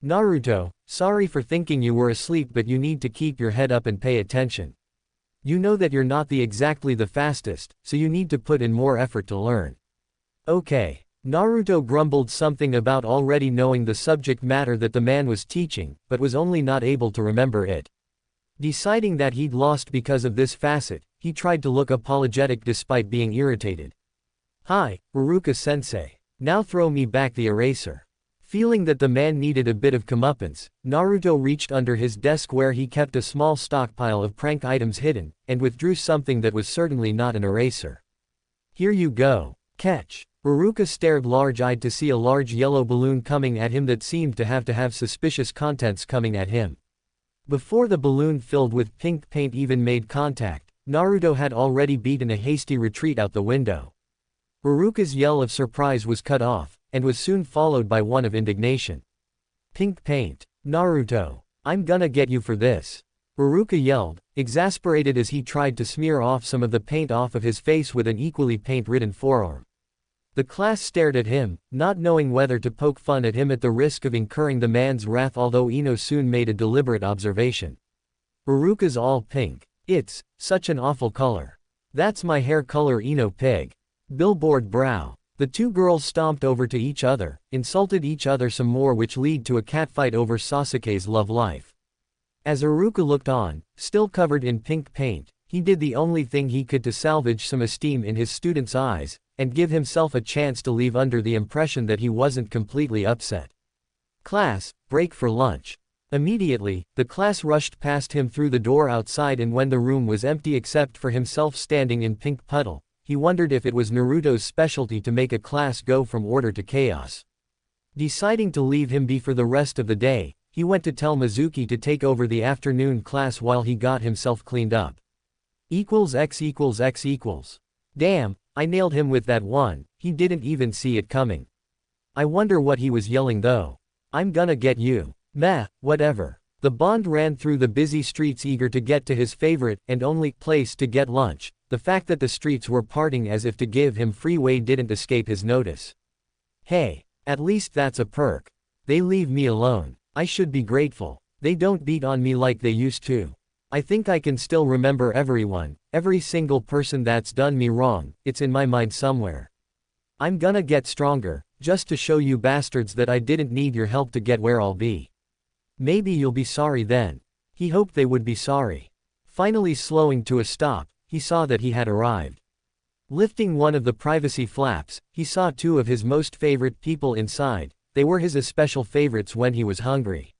A: Naruto, sorry for thinking you were asleep, but you need to keep your head up and pay attention. You know that you're not exactly the fastest, so you need to put in more effort to learn. Okay. Naruto grumbled something about already knowing the subject matter that the man was teaching, but was only not able to remember it. Deciding that he'd lost because of this facet, he tried to look apologetic despite being irritated. Hi, Iruka-sensei. Now throw me back the eraser. Feeling that the man needed a bit of comeuppance, Naruto reached under his desk where he kept a small stockpile of prank items hidden, and withdrew something that was certainly not an eraser. Here you go. Catch. Iruka stared large-eyed to see a large yellow balloon coming at him that seemed to have suspicious contents coming at him. Before the balloon filled with pink paint even made contact, Naruto had already beaten a hasty retreat out the window. Iruka's yell of surprise was cut off, and was soon followed by one of indignation. Pink paint. Naruto. I'm gonna get you for this. Iruka yelled, exasperated as he tried to smear off some of the paint off of his face with an equally paint-ridden forearm. The class stared at him, not knowing whether to poke fun at him at the risk of incurring the man's wrath, although Ino soon made a deliberate observation. Iruka's all pink. It's such an awful color. That's my hair color, Ino pig. Billboard brow. The two girls stomped over to each other, insulted each other some more, which led to a catfight over Sasuke's love life. As Iruka looked on, still covered in pink paint, he did the only thing he could to salvage some esteem in his students' eyes, and give himself a chance to leave under the impression that he wasn't completely upset. Class, break for lunch. Immediately, the class rushed past him through the door outside, and when the room was empty except for himself standing in pink puddle, he wondered if it was Naruto's specialty to make a class go from order to chaos. Deciding to leave him be for the rest of the day, he went to tell Mizuki to take over the afternoon class while he got himself cleaned up. X equals X equals. Damn, I nailed him with that one, he didn't even see it coming. I wonder what he was yelling though. I'm gonna get you. Meh, whatever. The Bond ran through the busy streets eager to get to his favorite and only place to get lunch. The fact that the streets were parting as if to give him free way didn't escape his notice. Hey, at least that's a perk. They leave me alone. I should be grateful. They don't beat on me like they used to. I think I can still remember everyone, every single person that's done me wrong, it's in my mind somewhere. I'm gonna get stronger, just to show you bastards that I didn't need your help to get where I'll be. Maybe you'll be sorry then. He hoped they would be sorry. Finally slowing to a stop, he saw that he had arrived. Lifting one of the privacy flaps, he saw two of his most favorite people inside. They were his especial favorites when he was hungry.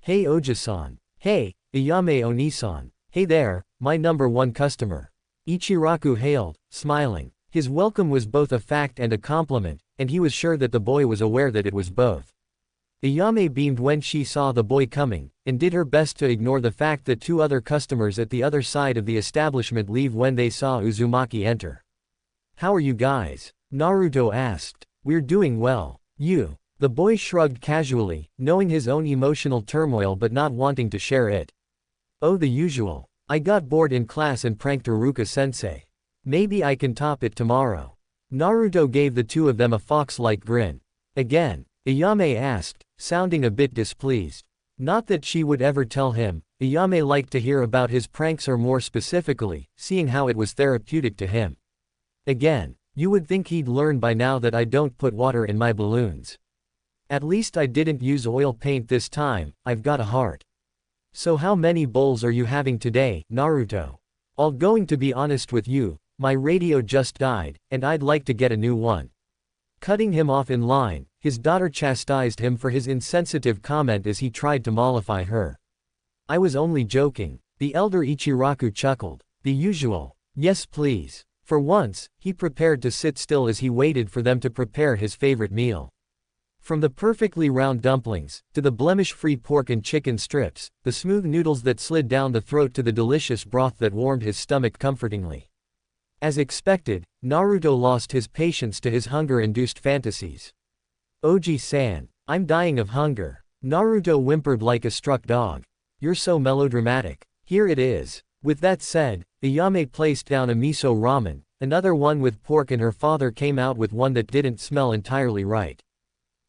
A: Hey Oji-san. Hey, Iyame Oni-san. Hey there, my #1 customer. Ichiraku hailed, smiling. His welcome was both a fact and a compliment, and he was sure that the boy was aware that it was both. Iyame beamed when she saw the boy coming, and did her best to ignore the fact that two other customers at the other side of the establishment leave when they saw Uzumaki enter. How are you guys? Naruto asked. We're doing well. You. The boy shrugged casually, knowing his own emotional turmoil but not wanting to share it. Oh, the usual. I got bored in class and pranked Iruka-sensei. Maybe I can top it tomorrow. Naruto gave the two of them a fox-like grin. Again, Iyame asked, sounding a bit displeased. Not that she would ever tell him. Iyame liked to hear about his pranks, or more specifically, seeing how it was therapeutic to him. Again, you would think he'd learn by now that I don't put water in my balloons. At least I didn't use oil paint this time. I've got a heart. So how many bowls are you having today, Naruto? I'll going to be honest with you, my radio just died, and I'd like to get a new one. Cutting him off in line, his daughter chastised him for his insensitive comment as he tried to mollify her. I was only joking. The elder Ichiraku chuckled. The usual. Yes please. For once, he prepared to sit still as he waited for them to prepare his favorite meal. From the perfectly round dumplings, to the blemish-free pork and chicken strips, the smooth noodles that slid down the throat to the delicious broth that warmed his stomach comfortingly. As expected, Naruto lost his patience to his hunger-induced fantasies. Oji-san, I'm dying of hunger. Naruto whimpered like a struck dog. You're so melodramatic. Here it is. With that said, Iyame placed down a miso ramen, another one with pork, and her father came out with one that didn't smell entirely right.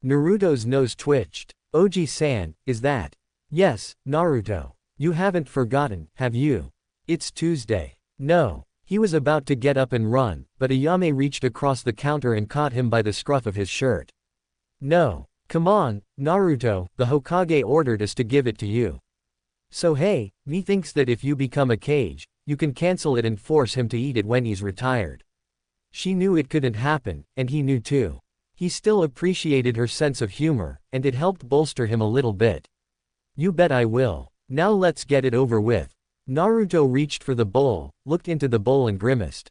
A: Naruto's nose twitched. Oji-san, is that? Yes, Naruto. You haven't forgotten, have you? It's Tuesday. No. He was about to get up and run, but Iyame reached across the counter and caught him by the scruff of his shirt. No. Come on, Naruto, the Hokage ordered us to give it to you. So hey, me thinks that if you become a Kage, you can cancel it and force him to eat it when he's retired. She knew it couldn't happen, and he knew too. He still appreciated her sense of humor, and it helped bolster him a little bit. You bet I will. Now let's get it over with. Naruto reached for the bowl, looked into the bowl and grimaced.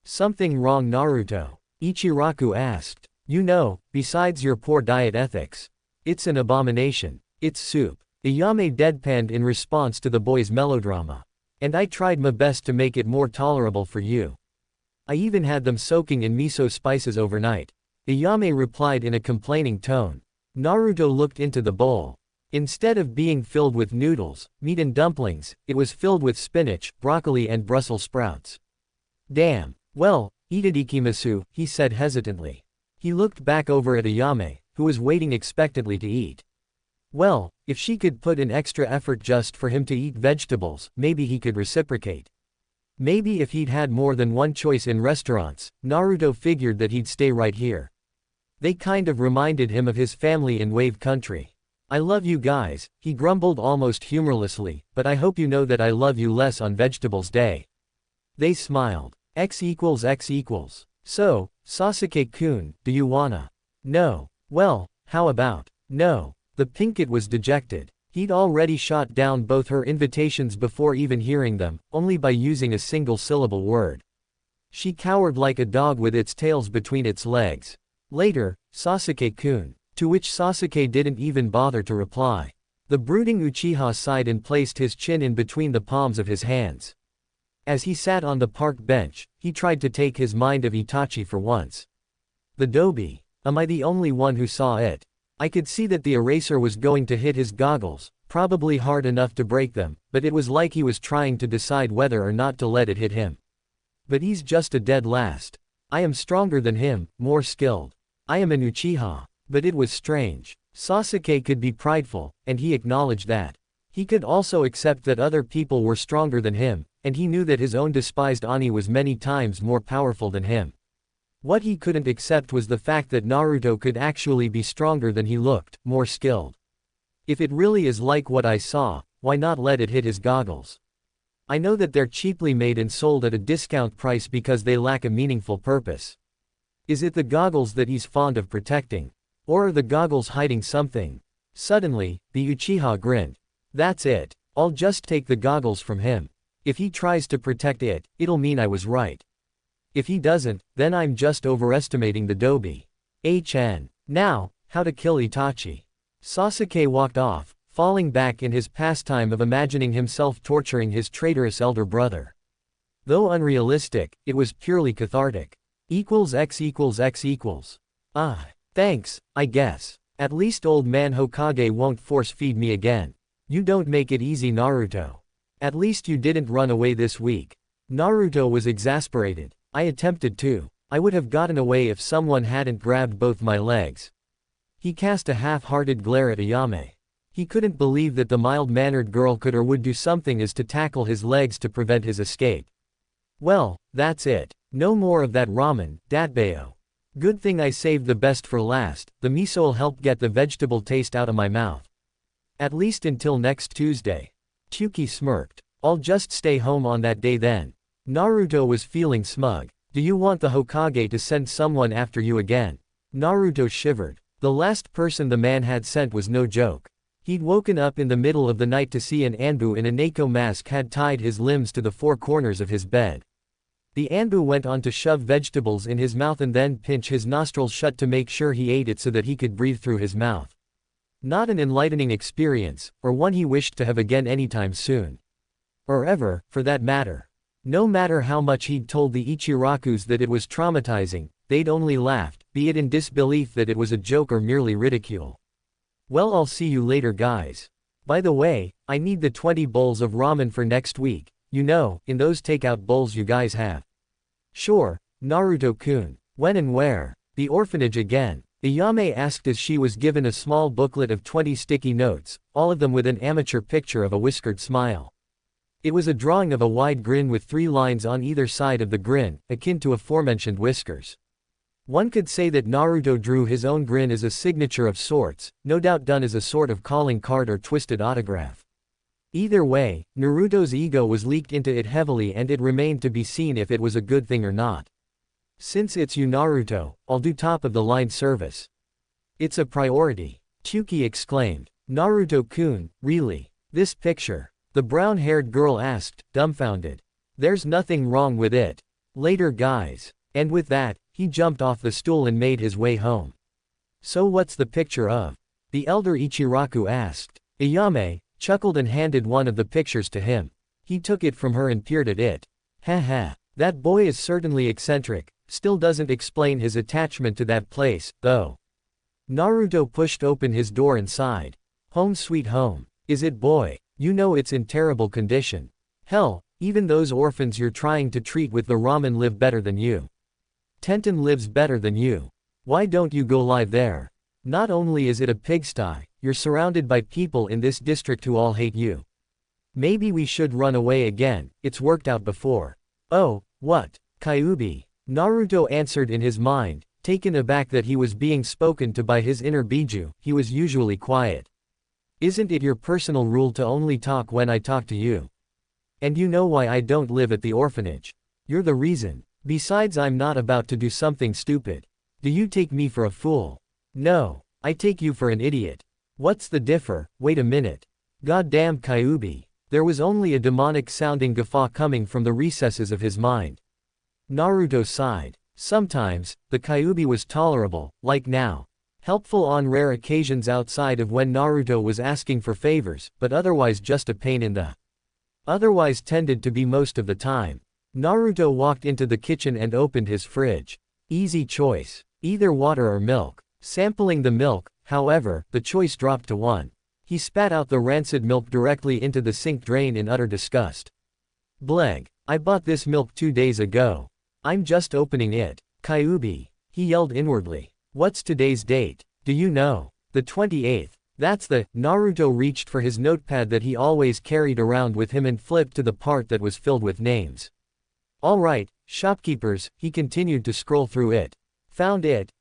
A: Something wrong, Naruto? Ichiraku asked. You know, besides your poor diet ethics. It's an abomination. It's soup. Iyame deadpanned in response to the boy's melodrama. And I tried my best to make it more tolerable for you. I even had them soaking in miso spices overnight. Iyame replied in a complaining tone. Naruto looked into the bowl. Instead of being filled with noodles, meat and dumplings, it was filled with spinach, broccoli and Brussels sprouts. Damn. Well, eat it ikimasu, he said hesitantly. He looked back over at Iyame, who was waiting expectantly to eat. Well, if she could put in extra effort just for him to eat vegetables, maybe he could reciprocate. Maybe if he'd had more than one choice in restaurants, Naruto figured that he'd stay right here. They kind of reminded him of his family in Wave Country. I love you guys, he grumbled almost humorlessly, but I hope you know that I love you less on Vegetables Day. They smiled. X equals X equals. So, Sasuke-kun, do you wanna? No. Well, how about? No. The Pinkett was dejected. He'd already shot down both her invitations before even hearing them, only by using a single-syllable word. She cowered like a dog with its tails between its legs. Later, Sasuke-kun. To which Sasuke didn't even bother to reply. The brooding Uchiha sighed and placed his chin in between the palms of his hands. As he sat on the park bench, he tried to take his mind of Itachi for once. The Dobi. Am I the only one who saw it? I could see that the eraser was going to hit his goggles, probably hard enough to break them, but it was like he was trying to decide whether or not to let it hit him. But he's just a dead last. I am stronger than him, more skilled. I am an Uchiha. But it was strange. Sasuke could be prideful, and he acknowledged that. He could also accept that other people were stronger than him, and he knew that his own despised Ani was many times more powerful than him. What he couldn't accept was the fact that Naruto could actually be stronger than he looked, more skilled. If it really is like what I saw, why not let it hit his goggles? I know that they're cheaply made and sold at a discount price because they lack a meaningful purpose. Is it the goggles that he's fond of protecting? Or are the goggles hiding something? Suddenly, the Uchiha grinned. That's it. I'll just take the goggles from him. If he tries to protect it, it'll mean I was right. If he doesn't, then I'm just overestimating the Dobi. Now, how to kill Itachi. Sasuke walked off, falling back in his pastime of imagining himself torturing his traitorous elder brother. Though unrealistic, it was purely cathartic. X=X=X=. Ah, thanks, I guess. At least old man Hokage won't force feed me again. You don't make it easy, Naruto. At least you didn't run away this week. Naruto was exasperated. I attempted to. I would have gotten away if someone hadn't grabbed both my legs. He cast a half-hearted glare at Ayame. He couldn't believe that the mild-mannered girl could or would do something as to tackle his legs to prevent his escape. Well, that's it. No more of that ramen, Datbeo. Good thing I saved the best for last. The miso'll help get the vegetable taste out of my mouth. At least until next Tuesday. Chuki smirked. I'll just stay home on that day then. Naruto was feeling smug. Do you want the Hokage to send someone after you again? Naruto shivered. The last person the man had sent was no joke. He'd woken up in the middle of the night to see an Anbu in a Neko mask had tied his limbs to the four corners of his bed. The Anbu went on to shove vegetables in his mouth and then pinch his nostrils shut to make sure he ate it so that he could breathe through his mouth. Not an enlightening experience, or one he wished to have again anytime soon. Or ever, for that matter. No matter how much he'd told the Ichirakus that it was traumatizing, they'd only laughed, be it in disbelief that it was a joke or merely ridicule. Well, I'll see you later, guys. By the way, I need the 20 bowls of ramen for next week, you know, in those takeout bowls you guys have. Sure, Naruto-kun. When and where? The orphanage again. Ayame asked as she was given a small booklet of 20 sticky notes, all of them with an amateur picture of a whiskered smile. It was a drawing of a wide grin with 3 lines on either side of the grin, akin to aforementioned whiskers. One could say that Naruto drew his own grin as a signature of sorts, no doubt done as a sort of calling card or twisted autograph. Either way, Naruto's ego was leaked into it heavily and it remained to be seen if it was a good thing or not. Since it's you, Naruto, I'll do top-of-the-line service. It's a priority. Chuki exclaimed. Naruto-kun, really? This picture? The brown-haired girl asked, dumbfounded. There's nothing wrong with it. Later, guys. And with that, he jumped off the stool and made his way home. So what's the picture of? The elder Ichiraku asked. Ayame chuckled and handed one of the pictures to him. He took it from her and peered at it. Ha, that boy is certainly eccentric, still doesn't explain his attachment to that place, though. Naruto pushed open his door and sighed. Home sweet home. Is it, boy? You know it's in terrible condition. Hell, even those orphans you're trying to treat with the ramen live better than you. Tenten lives better than you. Why don't you go live there? Not only is it a pigsty, you're surrounded by people in this district who all hate you. Maybe we should run away again, it's worked out before. Oh, what? Kyuubi. Naruto answered in his mind, taken aback that he was being spoken to by his inner Biju. He was usually quiet. Isn't it your personal rule to only talk when I talk to you? And you know why I don't live at the orphanage. You're the reason. Besides, I'm not about to do something stupid. Do you take me for a fool? No, I take you for an idiot. What's the differ? Wait a minute. Goddamn Kyuubi. There was only a demonic-sounding guffaw coming from the recesses of his mind. Naruto sighed. Sometimes, the Kyuubi was tolerable, like now. Helpful on rare occasions outside of when Naruto was asking for favors, but otherwise just a pain in the. Otherwise tended to be most of the time. Naruto walked into the kitchen and opened his fridge. Easy choice. Either water or milk. Sampling the milk, however, the choice dropped to 1. He spat out the rancid milk directly into the sink drain in utter disgust. Bleg. I bought this milk 2 days ago. I'm just opening it. Kyuubi. He yelled inwardly. What's today's date? Do you know? The 28th. That's the. Naruto reached for his notepad that he always carried around with him and flipped to the part that was filled with names. Alright, Shopkeepers, he continued to scroll through it. Found it,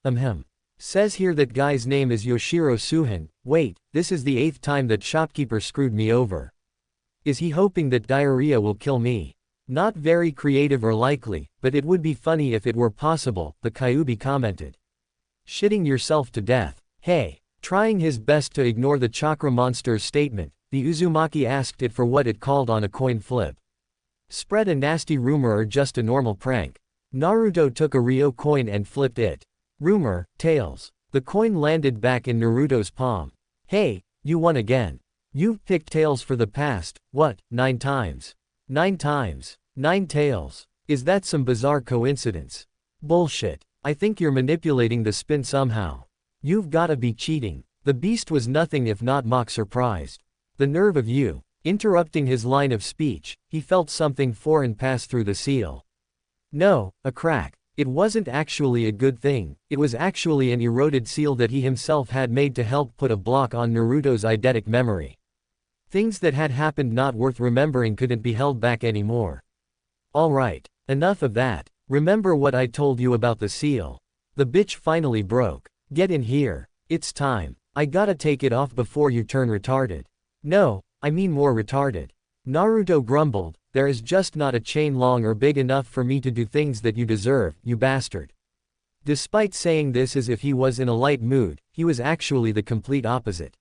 A: Says here that guy's name is Yoshiro Suhin. Wait, this is the 8th time that shopkeeper screwed me over. Is he hoping that diarrhea will kill me? Not very creative or likely, but it would be funny if it were possible, the Kyuubi commented. Shitting yourself to death. Hey. Trying his best to ignore the chakra monster's statement, the Uzumaki asked it for what it called on a coin flip. Spread a nasty rumor or just a normal prank? Naruto took a Ryo coin and flipped it. Rumor, tails. The coin landed back in Naruto's palm. Hey, you won again. You've picked tails for the past, what, 9 times? 9 times. 9 tails. Is that some bizarre coincidence? Bullshit. I think you're manipulating the spin somehow. You've gotta be cheating. The beast was nothing if not mock surprised. The nerve of you. Interrupting his line of speech, he felt something foreign pass through the seal. No, a crack. It wasn't actually a good thing, it was actually an eroded seal that he himself had made to help put a block on Naruto's eidetic memory. Things that had happened not worth remembering couldn't be held back anymore. Alright, enough of that. Remember what I told you about the seal. The bitch finally broke. Get in here. It's time. I gotta take it off before you turn retarded. No, I mean more retarded. Naruto grumbled, there is just not a chain long or big enough for me to do things that you deserve, you bastard. Despite saying this as if he was in a light mood, he was actually the complete opposite.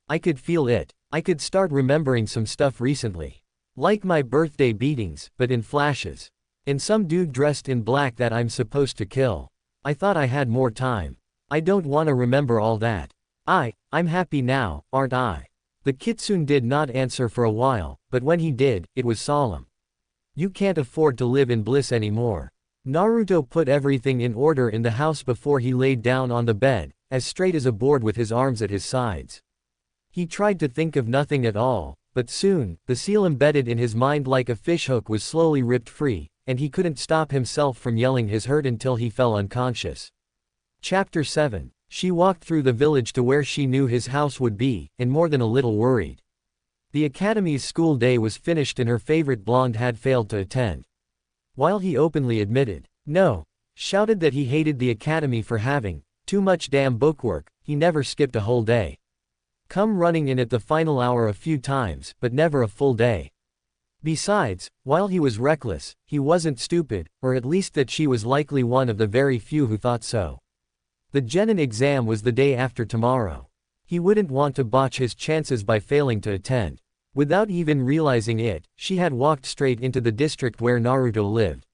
A: I could feel it. I could start remembering some stuff recently. Like my birthday beatings, but in flashes. And some dude dressed in black that I'm supposed to kill. I thought I had more time. I don't wanna remember all that. I'm happy now, aren't I? The kitsune did not answer for a while, but when he did, it was solemn. You can't afford to live in bliss anymore. Naruto put everything in order in the house before he laid down on the bed, as straight as a board with his arms at his sides. He tried to think of nothing at all, but soon, the seal embedded in his mind like a fishhook was slowly ripped free, and he couldn't stop himself from yelling his hurt until he fell unconscious. Chapter 7. She walked through the village to where she knew his house would be, and more than a little worried. The academy's school day was finished and her favorite blonde had failed to attend. While he openly admitted, no, shouted that he hated the academy for having too much damn bookwork, he never skipped a whole day. Come running in at the final hour a few times, but never a full day. Besides, while he was reckless, he wasn't stupid, or at least that she was likely one of the very few who thought so. The genin exam was the day after tomorrow. He wouldn't want to botch his chances by failing to attend. Without even realizing it, she had walked straight into the district where Naruto lived.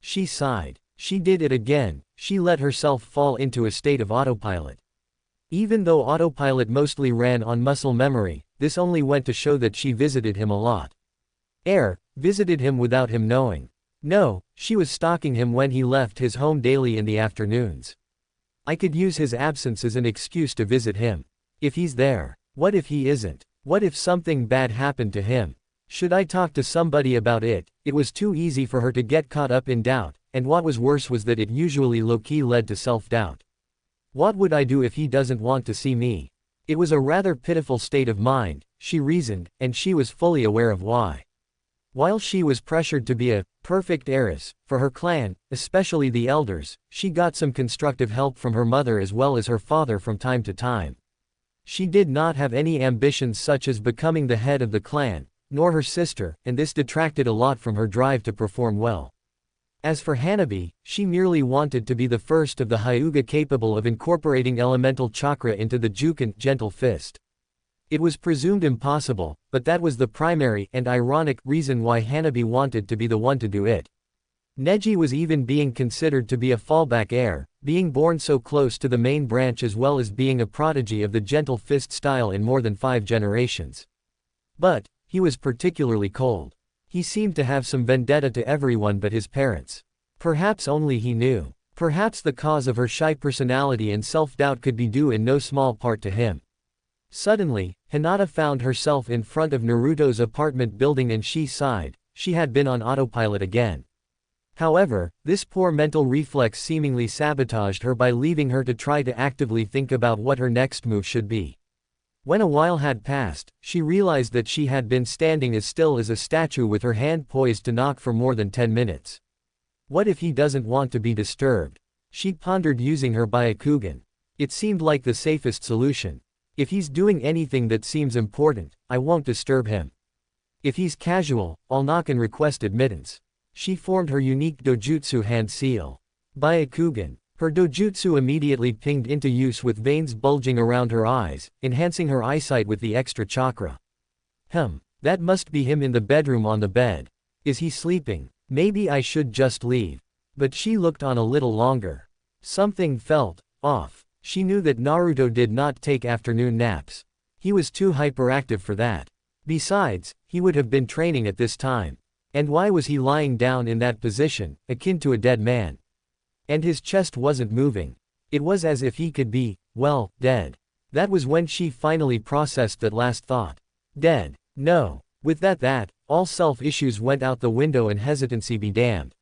A: She sighed. She did it again, she let herself fall into a state of autopilot. Even though autopilot mostly ran on muscle memory, this only went to show that she visited him a lot. Visited him without him knowing. No, she was stalking him when he left his home daily in the afternoons. I could use his absence as an excuse to visit him. If he's there. What if he isn't? What if something bad happened to him? Should I talk to somebody about it? It was too easy for her to get caught up in doubt, and what was worse was that it usually low-key led to self-doubt. What would I do if he doesn't want to see me? It was a rather pitiful state of mind, she reasoned, and she was fully aware of why. While she was pressured to be a perfect heiress for her clan, especially the elders, she got some constructive help from her mother as well as her father from time to time. She did not have any ambitions such as becoming the head of the clan, nor her sister, and this detracted a lot from her drive to perform well. As for Hanabi, she merely wanted to be the first of the Hyuga capable of incorporating elemental chakra into the Juken gentle fist. It was presumed impossible, but that was the primary and ironic reason why Hanabi wanted to be the one to do it. Neji was even being considered to be a fallback heir, being born so close to the main branch as well as being a prodigy of the gentle fist style in more than 5 generations. But he was particularly cold. He seemed to have some vendetta to everyone but his parents. Perhaps only he knew. Perhaps the cause of her shy personality and self-doubt could be due in no small part to him. Suddenly, Hinata found herself in front of Naruto's apartment building and she sighed. She had been on autopilot again. However, this poor mental reflex seemingly sabotaged her by leaving her to try to actively think about what her next move should be. When a while had passed, she realized that she had been standing as still as a statue with her hand poised to knock for more than 10 minutes. What if he doesn't want to be disturbed? She pondered using her Byakugan. It seemed like the safest solution. If he's doing anything that seems important, I won't disturb him. If he's casual, I'll knock and request admittance. She formed her unique dojutsu hand seal. Byakugan. Her dojutsu immediately pinged into use with veins bulging around her eyes, enhancing her eyesight with the extra chakra. That must be him in the bedroom on the bed. Is he sleeping? Maybe I should just leave. But she looked on a little longer. Something felt off. She knew that Naruto did not take afternoon naps. He was too hyperactive for that. Besides, he would have been training at this time. And why was he lying down in that position, akin to a dead man? And his chest wasn't moving. It was as if he could be, well, dead. That was when she finally processed that last thought. Dead. No. With that, all self-issues went out the window and hesitancy be damned.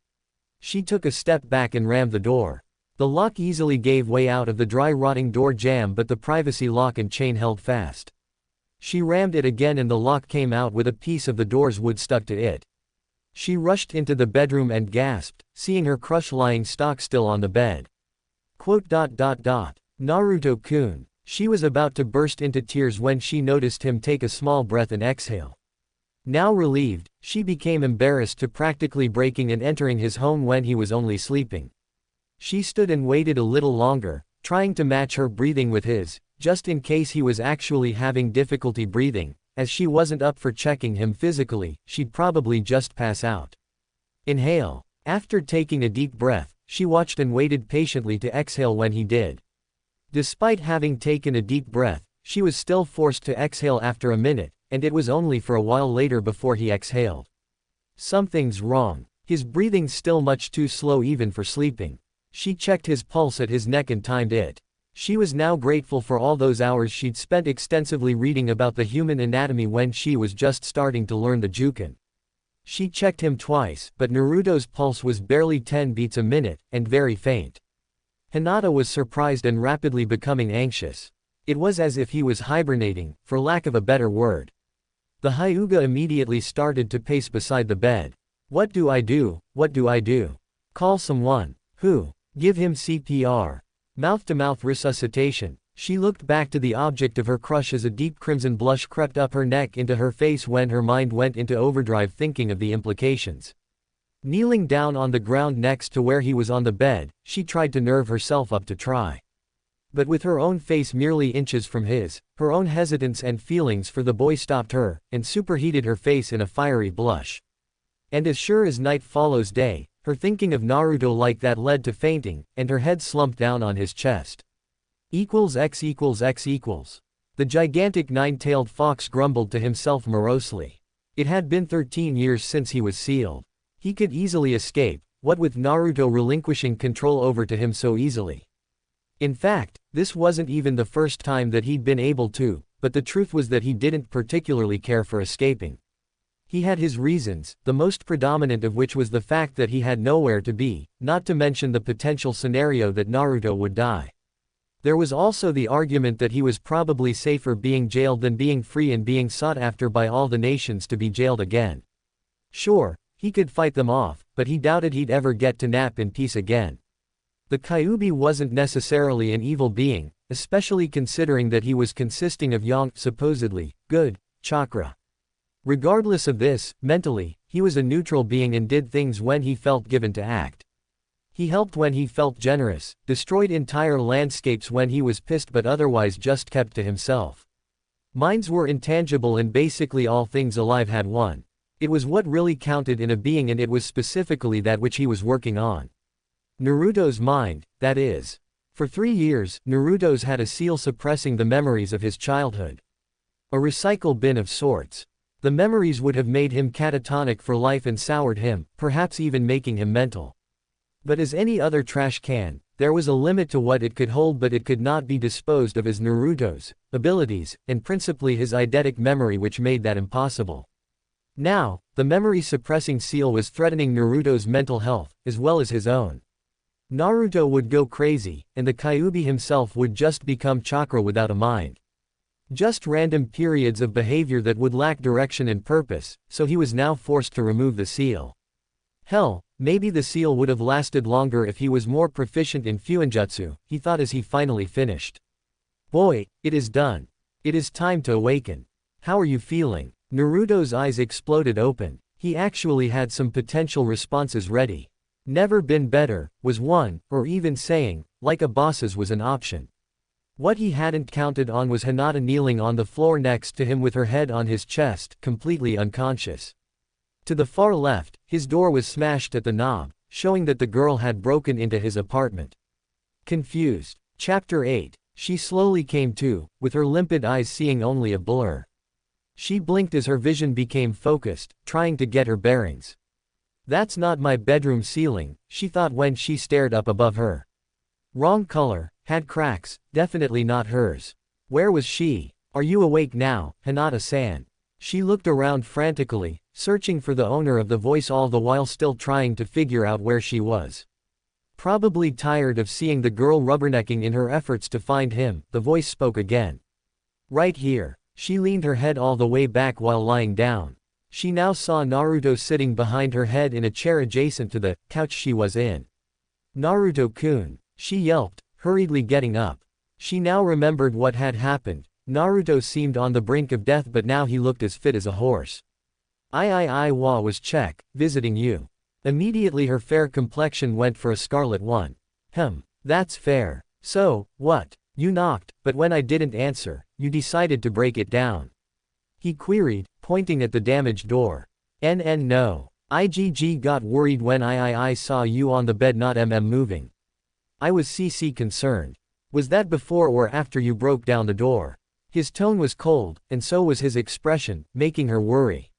A: She took a step back and rammed the door. The lock easily gave way out of the dry rotting door jamb, but the privacy lock and chain held fast. She rammed it again and the lock came out with a piece of the door's wood stuck to it. She rushed into the bedroom and gasped, seeing her crush lying stock still on the bed. Naruto-kun. She was about to burst into tears when she noticed him take a small breath and exhale. Now relieved, she became embarrassed to practically breaking and entering his home when he was only sleeping. She stood and waited a little longer, trying to match her breathing with his, just in case he was actually having difficulty breathing. As she wasn't up for checking him physically, she'd probably just pass out. Inhale. After taking a deep breath, she watched and waited patiently to exhale when he did. Despite having taken a deep breath, she was still forced to exhale after a minute, and it was only for a while later before he exhaled. Something's wrong. His breathing's still much too slow even for sleeping. She checked his pulse at his neck and timed it. She was now grateful for all those hours she'd spent extensively reading about the human anatomy when she was just starting to learn the Juken. She checked him twice, but Naruto's pulse was barely 10 beats a minute, and very faint. Hinata was surprised and rapidly becoming anxious. It was as if he was hibernating, for lack of a better word. The Hyuga immediately started to pace beside the bed. What do I do? What do I do? Call someone. Who? Give him CPR. Mouth-to-mouth resuscitation. She looked back to the object of her crush as a deep crimson blush crept up her neck into her face when her mind went into overdrive thinking of the implications. Kneeling down on the ground next to where he was on the bed, she tried to nerve herself up to try. But with her own face merely inches from his, her own hesitance and feelings for the boy stopped her, and superheated her face in a fiery blush. And as sure as night follows day, her thinking of Naruto like that led to fainting, and her head slumped down on his chest. X equals X equals. The gigantic nine-tailed fox grumbled to himself morosely. It had been 13 years since he was sealed. He could easily escape, what with Naruto relinquishing control over to him so easily. In fact, this wasn't even the first time that he'd been able to, but the truth was that he didn't particularly care for escaping. He had his reasons, the most predominant of which was the fact that he had nowhere to be, not to mention the potential scenario that Naruto would die. There was also the argument that he was probably safer being jailed than being free and being sought after by all the nations to be jailed again. Sure, he could fight them off, but he doubted he'd ever get to nap in peace again. The Kyuubi wasn't necessarily an evil being, especially considering that he was consisting of yang, supposedly, good, chakra. Regardless of this, mentally, he was a neutral being and did things when he felt given to act. He helped when he felt generous, destroyed entire landscapes when he was pissed but otherwise just kept to himself. Minds were intangible and basically all things alive had one. It was what really counted in a being and it was specifically that which he was working on. Naruto's mind, that is. For 3 years, Naruto's had a seal suppressing the memories of his childhood. A recycle bin of sorts. The memories would have made him catatonic for life and soured him, perhaps even making him mental. But as any other trash can, there was a limit to what it could hold, but it could not be disposed of as Naruto's abilities, and principally his eidetic memory, which made that impossible. Now, the memory-suppressing seal was threatening Naruto's mental health, as well as his own. Naruto would go crazy, and the Kyuubi himself would just become chakra without a mind. Just random periods of behavior that would lack direction and purpose, so he was now forced to remove the seal. Hell, maybe the seal would have lasted longer if he was more proficient in fuinjutsu, he thought as he finally finished. Boy, it is done. It is time to awaken. How are you feeling? Naruto's eyes exploded open. He actually had some potential responses ready. Never been better, was one, or even saying, like a boss's was an option. What he hadn't counted on was Hinata kneeling on the floor next to him with her head on his chest, completely unconscious. To the far left, his door was smashed at the knob, showing that the girl had broken into his apartment. Confused. Chapter 8. She slowly came to, with her limpid eyes seeing only a blur. She blinked as her vision became focused, trying to get her bearings. That's not my bedroom ceiling, she thought when she stared up above her. Wrong color, had cracks, definitely not hers. Where was she? Are you awake now, Hinata-san? She looked around frantically, searching for the owner of the voice all the while still trying to figure out where she was. Probably tired of seeing the girl rubbernecking in her efforts to find him, the voice spoke again. Right here. She leaned her head all the way back while lying down. She now saw Naruto sitting behind her head in a chair adjacent to the couch she was in. Naruto-kun, she yelped, hurriedly getting up. She now remembered what had happened. Naruto seemed on the brink of death but now he looked as fit as a horse. I was check, visiting you. Immediately her fair complexion went for a scarlet one. That's fair. So, what? You knocked, but when I didn't answer, you decided to break it down. He queried, pointing at the damaged door. No. IGG got worried when I saw you on the bed not moving. I was concerned. Was that before or after you broke down the door? His tone was cold, and so was his expression, making her worry.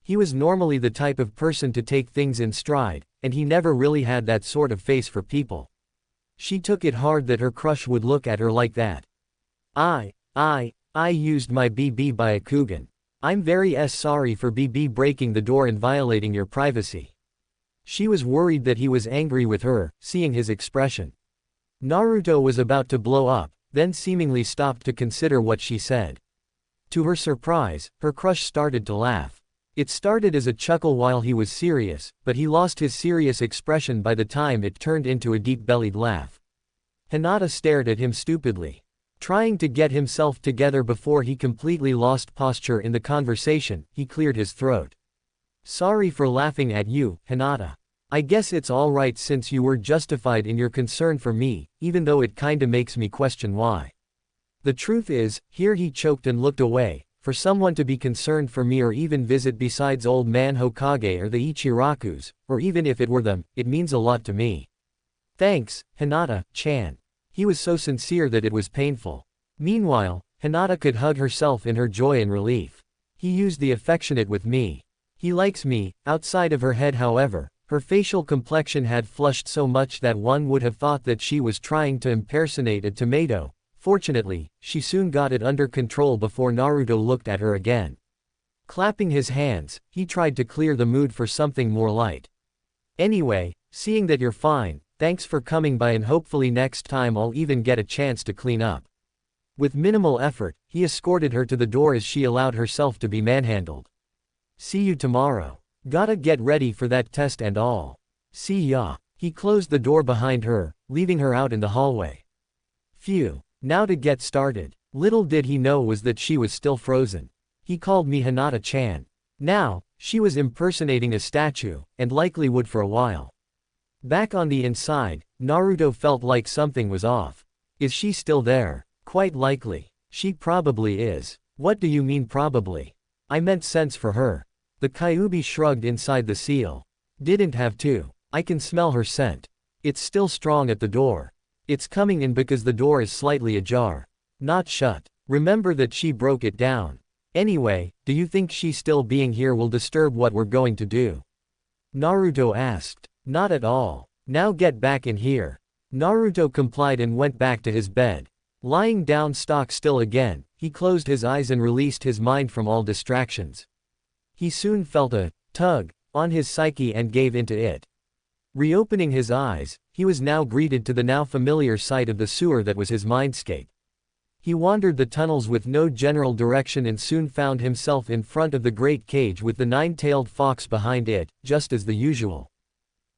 A: He was normally the type of person to take things in stride, and he never really had that sort of face for people. She took it hard that her crush would look at her like that. I used my BB Byakugan. I'm very sorry for BB breaking the door and violating your privacy. She was worried that he was angry with her, seeing his expression. Naruto was about to blow up, then seemingly stopped to consider what she said. To her surprise, her crush started to laugh. It started as a chuckle while he was serious, but he lost his serious expression by the time it turned into a deep-bellied laugh. Hinata stared at him stupidly. Trying to get himself together before he completely lost posture in the conversation, he cleared his throat. Sorry for laughing at you, Hinata. I guess it's alright since you were justified in your concern for me, even though it kinda makes me question why. The truth is, here he choked and looked away. For someone to be concerned for me or even visit besides old man Hokage or the Ichirakus, or even if it were them, it means a lot to me. Thanks, Hinata-chan. He was so sincere that it was painful. Meanwhile, Hinata could hug herself in her joy and relief. He used the affectionate with me. He likes me. Outside of her head however, her facial complexion had flushed so much that one would have thought that she was trying to impersonate a tomato. Fortunately, she soon got it under control before Naruto looked at her again. Clapping his hands, he tried to clear the mood for something more light. Anyway, seeing that you're fine, thanks for coming by and hopefully next time I'll even get a chance to clean up. With minimal effort, he escorted her to the door as she allowed herself to be manhandled. See you tomorrow. Gotta get ready for that test and all. See ya. He closed the door behind her, leaving her out in the hallway. Phew. Now to get started. Little did he know was that she was still frozen. He called me Hinata-chan. Now, she was impersonating a statue, and likely would for a while. Back on the inside, Naruto felt like something was off. Is she still there? Quite likely. She probably is. What do you mean probably? I meant sense for her. The Kyuubi shrugged inside the seal. Didn't have to. I can smell her scent. It's still strong at the door. It's coming in because the door is slightly ajar. Not shut. Remember that she broke it down. Anyway, do you think she still being here will disturb what we're going to do? Naruto asked. Not at all. Now get back in here. Naruto complied and went back to his bed. Lying down stock still again, he closed his eyes and released his mind from all distractions. He soon felt a tug on his psyche and gave into it. Reopening his eyes, he was now greeted to the now familiar sight of the sewer that was his mindscape. He wandered the tunnels with no general direction and soon found himself in front of the great cage with the nine-tailed fox behind it, just as the usual.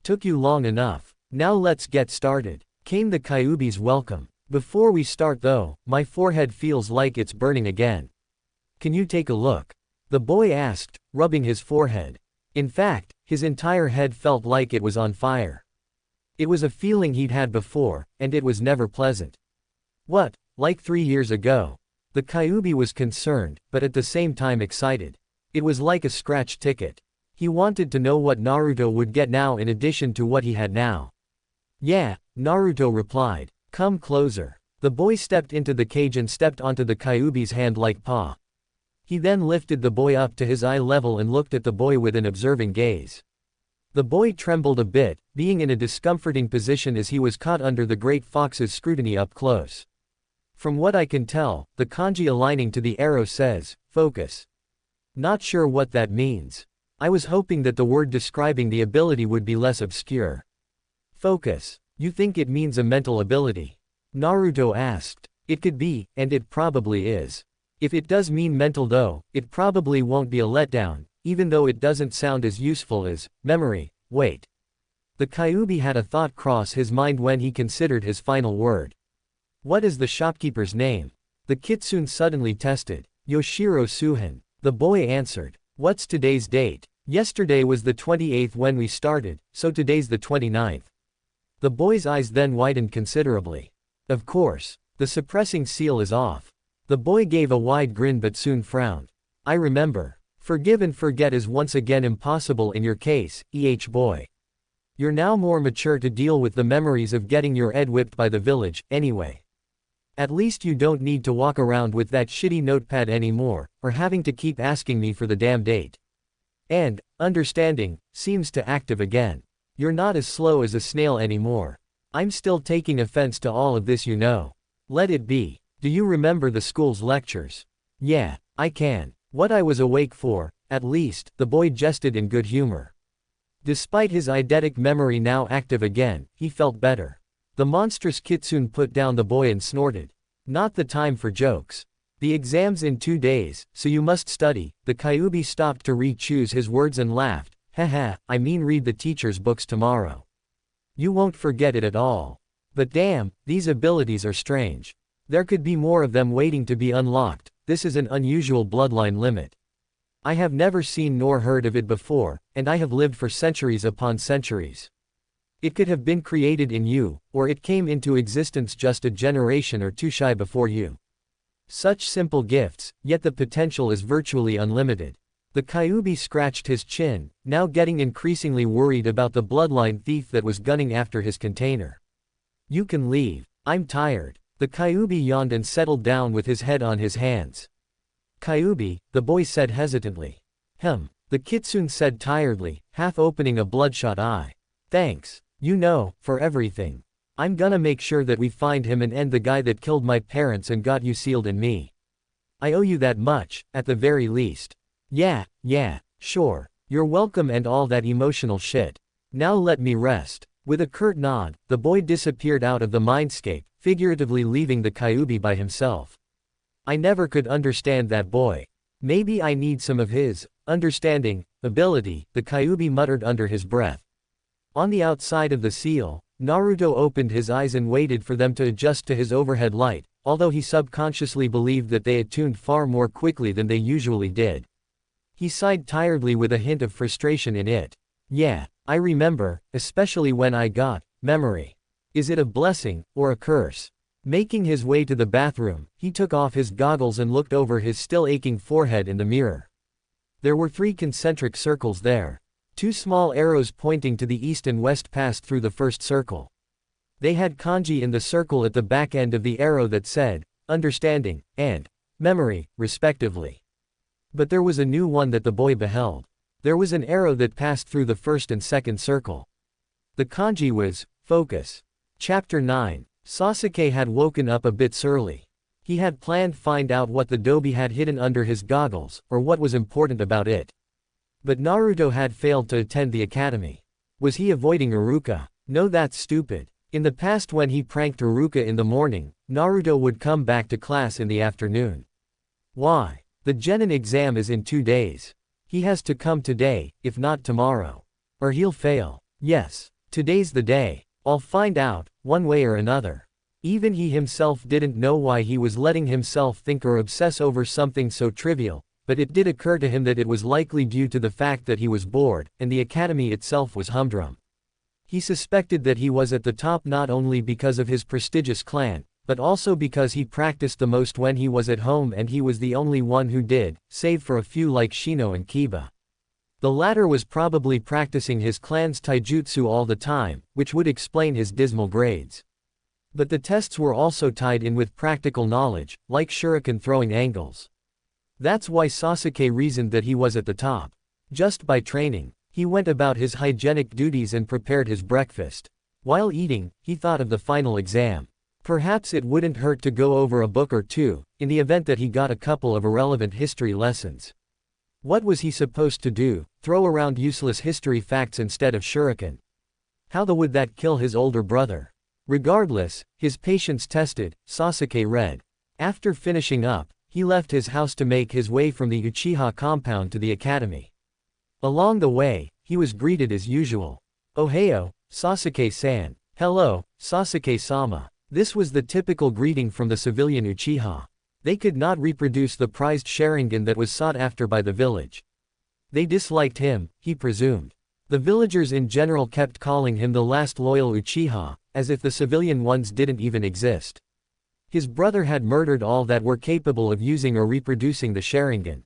A: Took you long enough. Now let's get started. Came the Kyuubi's welcome. Before we start though, my forehead feels like it's burning again. Can you take a look? The boy asked, rubbing his forehead. In fact, his entire head felt like it was on fire. It was a feeling he'd had before, and it was never pleasant. What, like 3 years ago? The Kyuubi was concerned, but at the same time excited. It was like a scratch ticket. He wanted to know what Naruto would get now in addition to what he had now. Yeah, Naruto replied. Come closer. The boy stepped into the cage and stepped onto the Kyuubi's hand-like paw. He then lifted the boy up to his eye level and looked at the boy with an observing gaze. The boy trembled a bit, being in a discomforting position as he was caught under the great fox's scrutiny up close. From what I can tell, the kanji aligning to the arrow says, focus. Not sure what that means. I was hoping that the word describing the ability would be less obscure. Focus. You think it means a mental ability? Naruto asked. It could be, and it probably is. If it does mean mental though, it probably won't be a letdown, even though it doesn't sound as useful as memory. Wait. The Kyuubi had a thought cross his mind when he considered his final word. What is the shopkeeper's name? The kitsune suddenly tested. Yoshiro Suhin. The boy answered. What's today's date? Yesterday was the 28th when we started, so today's the 29th. The boy's eyes then widened considerably. Of course. The suppressing seal is off. The boy gave a wide grin but soon frowned. I remember. Forgive and forget is once again impossible in your case, boy. You're now more mature to deal with the memories of getting your head whipped by the village, anyway. At least you don't need to walk around with that shitty notepad anymore, or having to keep asking me for the damn date. And, understanding, seems to active again. You're not as slow as a snail anymore. I'm still taking offense to all of this, you know. Let it be. Do you remember the school's lectures? Yeah, I can. What I was awake for, at least, the boy jested in good humor. Despite his eidetic memory now active again, he felt better. The monstrous kitsune put down the boy and snorted. Not the time for jokes. The exam's in 2 days, so you must study. The Kyuubi stopped to re-choose his words and laughed. Haha, I mean read the teacher's books tomorrow. You won't forget it at all. But damn, these abilities are strange. There could be more of them waiting to be unlocked. This is an unusual bloodline limit. I have never seen nor heard of it before, and I have lived for centuries upon centuries. It could have been created in you, or it came into existence just a generation or two shy before you. Such simple gifts, yet the potential is virtually unlimited. The Kyuubi scratched his chin, now getting increasingly worried about the bloodline thief that was gunning after his container. You can leave. I'm tired. The Kyuubi yawned and settled down with his head on his hands. Kyuubi, the boy said hesitantly. The kitsune said tiredly, half opening a bloodshot eye. Thanks. You know, for everything. I'm gonna make sure that we find him and end the guy that killed my parents and got you sealed in me. I owe you that much, at the very least. Yeah, sure. You're welcome and all that emotional shit. Now let me rest. With a curt nod, the boy disappeared out of the mindscape, figuratively leaving the Kyuubi by himself. I never could understand that boy. Maybe I need some of his understanding ability, the Kyuubi muttered under his breath. On the outside of the seal, Naruto opened his eyes and waited for them to adjust to his overhead light, although he subconsciously believed that they attuned far more quickly than they usually did. He sighed tiredly with a hint of frustration in it. Yeah, I remember, especially when I got memory. Is it a blessing, or a curse? Making his way to the bathroom, he took off his goggles and looked over his still aching forehead in the mirror. There were 3 concentric circles there. 2 small arrows pointing to the east and west passed through the first circle. They had kanji in the circle at the back end of the arrow that said, understanding, and memory, respectively. But there was a new one that the boy beheld. There was an arrow that passed through the first and second circle. The kanji was, focus. Chapter 9. Sasuke had woken up a bit surly. He had planned to find out what the dobi had hidden under his goggles, or what was important about it. But Naruto had failed to attend the academy. Was he avoiding Iruka? No, that's stupid. In the past when he pranked Iruka in the morning, Naruto would come back to class in the afternoon. Why? The genin exam is in 2 days. He has to come today, if not tomorrow. Or he'll fail. Yes. Today's the day. I'll find out, one way or another. Even he himself didn't know why he was letting himself think or obsess over something so trivial, but it did occur to him that it was likely due to the fact that he was bored, and the academy itself was humdrum. He suspected that he was at the top not only because of his prestigious clan, but also because he practiced the most when he was at home, and he was the only one who did, save for a few like Shino and Kiba. The latter was probably practicing his clan's taijutsu all the time, which would explain his dismal grades. But the tests were also tied in with practical knowledge, like shuriken throwing angles. That's why Sasuke reasoned that he was at the top. Just by training, he went about his hygienic duties and prepared his breakfast. While eating, he thought of the final exam. Perhaps it wouldn't hurt to go over a book or two, in the event that he got a couple of irrelevant history lessons. What was he supposed to do, throw around useless history facts instead of shuriken? How would that kill his older brother? Regardless, his patience tested, Sasuke read. After finishing up, he left his house to make his way from the Uchiha compound to the academy. Along the way, he was greeted as usual. Ohayo, Sasuke-san. Hello, Sasuke-sama. This was the typical greeting from the civilian Uchiha. They could not reproduce the prized Sharingan that was sought after by the village. They disliked him, he presumed. The villagers in general kept calling him the last loyal Uchiha, as if the civilian ones didn't even exist. His brother had murdered all that were capable of using or reproducing the Sharingan.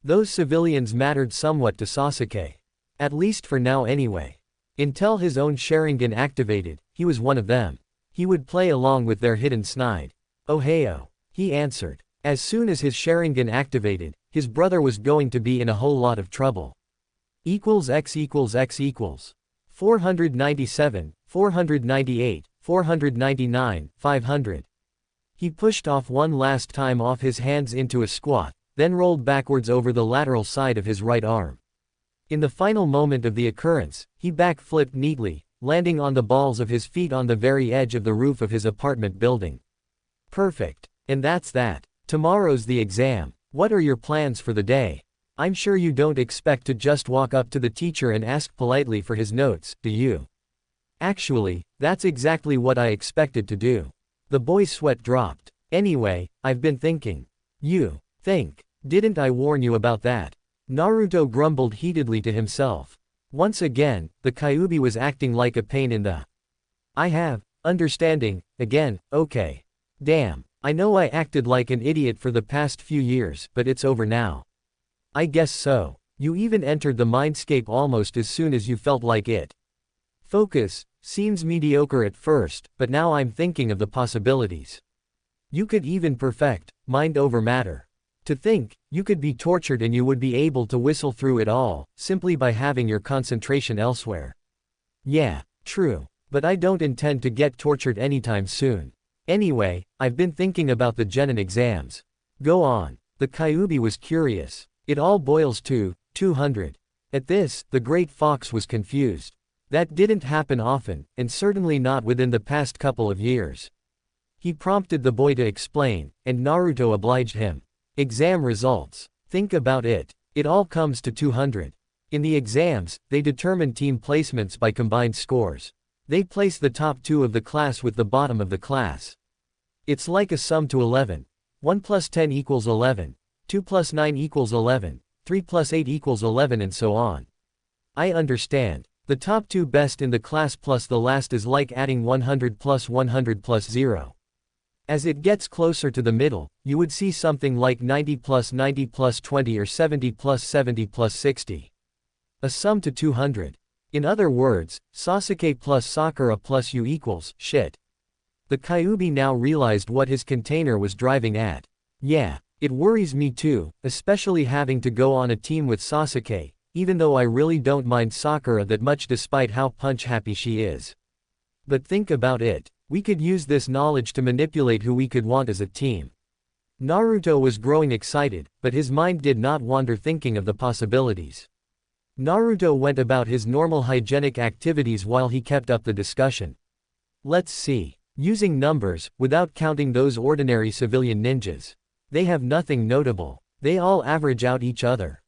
A: Those civilians mattered somewhat to Sasuke. At least for now anyway. Until his own Sharingan activated, he was one of them. He would play along with their hidden snide. Ohayo, he answered. As soon as his Sharingan activated, his brother was going to be in a whole lot of trouble. X equals 497, 498, 499, 500. He pushed off one last time off his hands into a squat, then rolled backwards over the lateral side of his right arm. In the final moment of the occurrence, he backflipped neatly, landing on the balls of his feet on the very edge of the roof of his apartment building. Perfect. And that's that. Tomorrow's the exam. What are your plans for the day? I'm sure you don't expect to just walk up to the teacher and ask politely for his notes, do you? Actually, that's exactly what I expected to do. The boy's sweat dropped. Anyway, I've been thinking. You think? Didn't I warn you about that? Naruto grumbled heatedly to himself. Once again, the Kyuubi was acting like a pain in the I have, understanding, again, okay. Damn, I know I acted like an idiot for the past few years, but it's over now. I guess so. You even entered the mindscape almost as soon as you felt like it. Focus, seems mediocre at first, but now I'm thinking of the possibilities. You could even perfect mind over matter. To think, you could be tortured and you would be able to whistle through it all, simply by having your concentration elsewhere. Yeah, true. But I don't intend to get tortured anytime soon. Anyway, I've been thinking about the genin exams. Go on. The Kyuubi was curious. It all boils to 200. At this, the Great Fox was confused. That didn't happen often, and certainly not within the past couple of years. He prompted the boy to explain, and Naruto obliged him. Exam results. Think about it. It all comes to 200. In the exams, they determine team placements by combined scores. They place the top 2 of the class with the bottom of the class. It's like a sum to 11. 1 plus 10 equals 11. 2 plus 9 equals 11. 3 plus 8 equals 11 and so on. I understand. The top 2 best in the class plus the last is like adding 100 plus 100 plus 0. As it gets closer to the middle, you would see something like 90 plus 90 plus 20 or 70 plus 70 plus 60. A sum to 200. In other words, Sasuke plus Sakura plus you equals shit. The Kyuubi now realized what his container was driving at. Yeah, it worries me too, especially having to go on a team with Sasuke, even though I really don't mind Sakura that much despite how punch-happy she is. But think about it. We could use this knowledge to manipulate who we could want as a team. Naruto was growing excited, but his mind did not wander thinking of the possibilities. Naruto went about his normal hygienic activities while he kept up the discussion. Let's see. Using numbers, without counting those ordinary civilian ninjas. They have nothing notable. They all average out each other.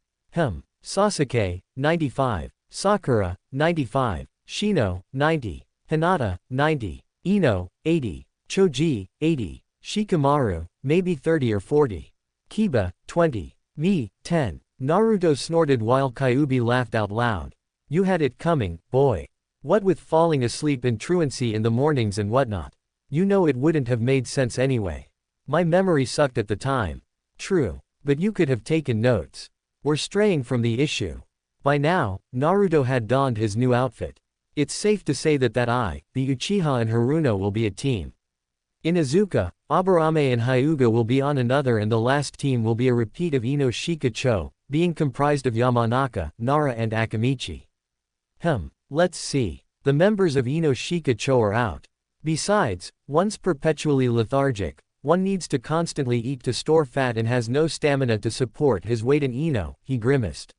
A: Sasuke, 95. Sakura, 95. Shino, 90. Hinata, 90. Ino, 80. Choji, 80. Shikamaru, maybe 30 or 40. Kiba, 20. Me, 10. Naruto snorted while Kyuubi laughed out loud. You had it coming, boy. What with falling asleep in truancy in the mornings and whatnot. You know it wouldn't have made sense anyway. My memory sucked at the time. True. But you could have taken notes. We're straying from the issue. By now, Naruto had donned his new outfit. It's safe to say that the Uchiha and Haruno will be a team. In Izuka, Aburame and Hyuga will be on another, and the last team will be a repeat of Ino Shikacho, being comprised of Yamanaka, Nara and Akamichi. Let's see. The members of Ino Shikacho are out. Besides, one's perpetually lethargic, one needs to constantly eat to store fat and has no stamina to support his weight in Ino, he grimaced.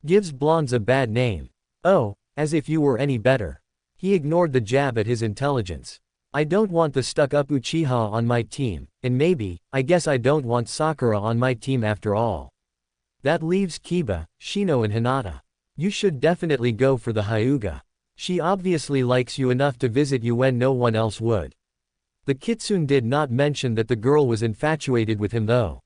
A: Gives blondes a bad name. Oh, as if you were any better. He ignored the jab at his intelligence. I don't want the stuck-up Uchiha on my team, and I guess I don't want Sakura on my team after all. That leaves Kiba, Shino and Hinata. You should definitely go for the Hyuga. She obviously likes you enough to visit you when no one else would. The Kitsune did not mention that the girl was infatuated with him though.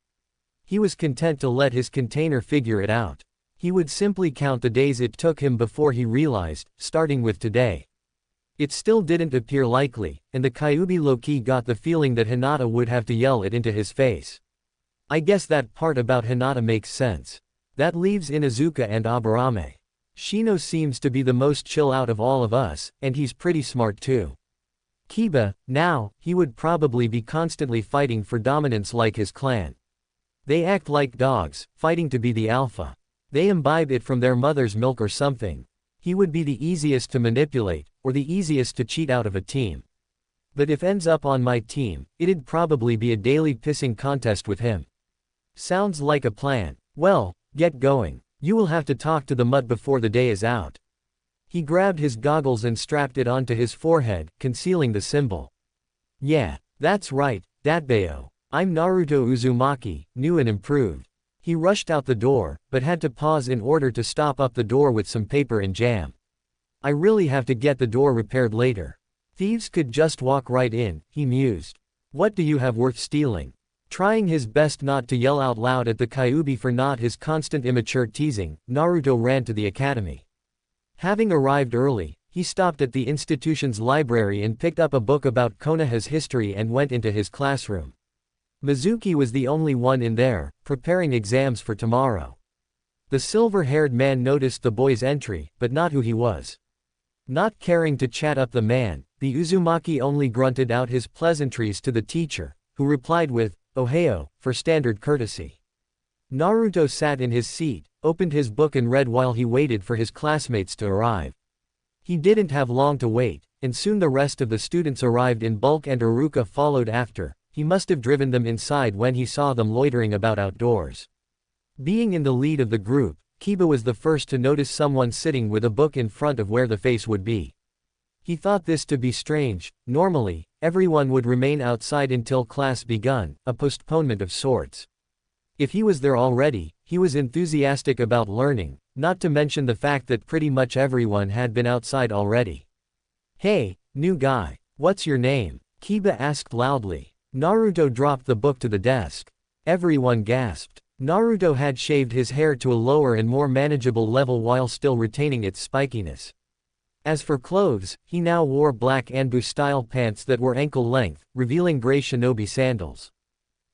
A: He was content to let his container figure it out. He would simply count the days it took him before he realized, starting with today. It still didn't appear likely, and the Kyuubi low-key got the feeling that Hinata would have to yell it into his face. I guess that part about Hinata makes sense. That leaves Inuzuka and Aburame. Shino seems to be the most chill out of all of us, and he's pretty smart too. Kiba, now, he would probably be constantly fighting for dominance like his clan. They act like dogs, fighting to be the alpha. They imbibe it from their mother's milk or something. He would be the easiest to manipulate, or the easiest to cheat out of a team. But if ends up on my team, it'd probably be a daily pissing contest with him. Sounds like a plan. Well, get going. You will have to talk to the mutt before the day is out. He grabbed his goggles and strapped it onto his forehead, concealing the symbol. Yeah, that's right, Datbeo. I'm Naruto Uzumaki, new and improved. He rushed out the door, but had to pause in order to stop up the door with some paper and jam. I really have to get the door repaired later. Thieves could just walk right in, he mused. What do you have worth stealing? Trying his best not to yell out loud at the Kyuubi for not his constant immature teasing, Naruto ran to the academy. Having arrived early, he stopped at the institution's library and picked up a book about Konoha's history and went into his classroom. Mizuki was the only one in there, preparing exams for tomorrow. The silver-haired man noticed the boy's entry, but not who he was. Not caring to chat up the man, the Uzumaki only grunted out his pleasantries to the teacher, who replied with, "Ohio," for standard courtesy. Naruto sat in his seat, opened his book and read while he waited for his classmates to arrive. He didn't have long to wait, and soon the rest of the students arrived in bulk and Iruka followed after. He must have driven them inside when he saw them loitering about outdoors. Being in the lead of the group, Kiba was the first to notice someone sitting with a book in front of where the face would be. He thought this to be strange. Normally, everyone would remain outside until class begun, a postponement of sorts. If he was there already, he was enthusiastic about learning, not to mention the fact that pretty much everyone had been outside already. "Hey, new guy, what's your name?" Kiba asked loudly. Naruto dropped the book to the desk. Everyone gasped. Naruto had shaved his hair to a lower and more manageable level while still retaining its spikiness. As for clothes, he now wore black Anbu-style pants that were ankle-length, revealing gray shinobi sandals.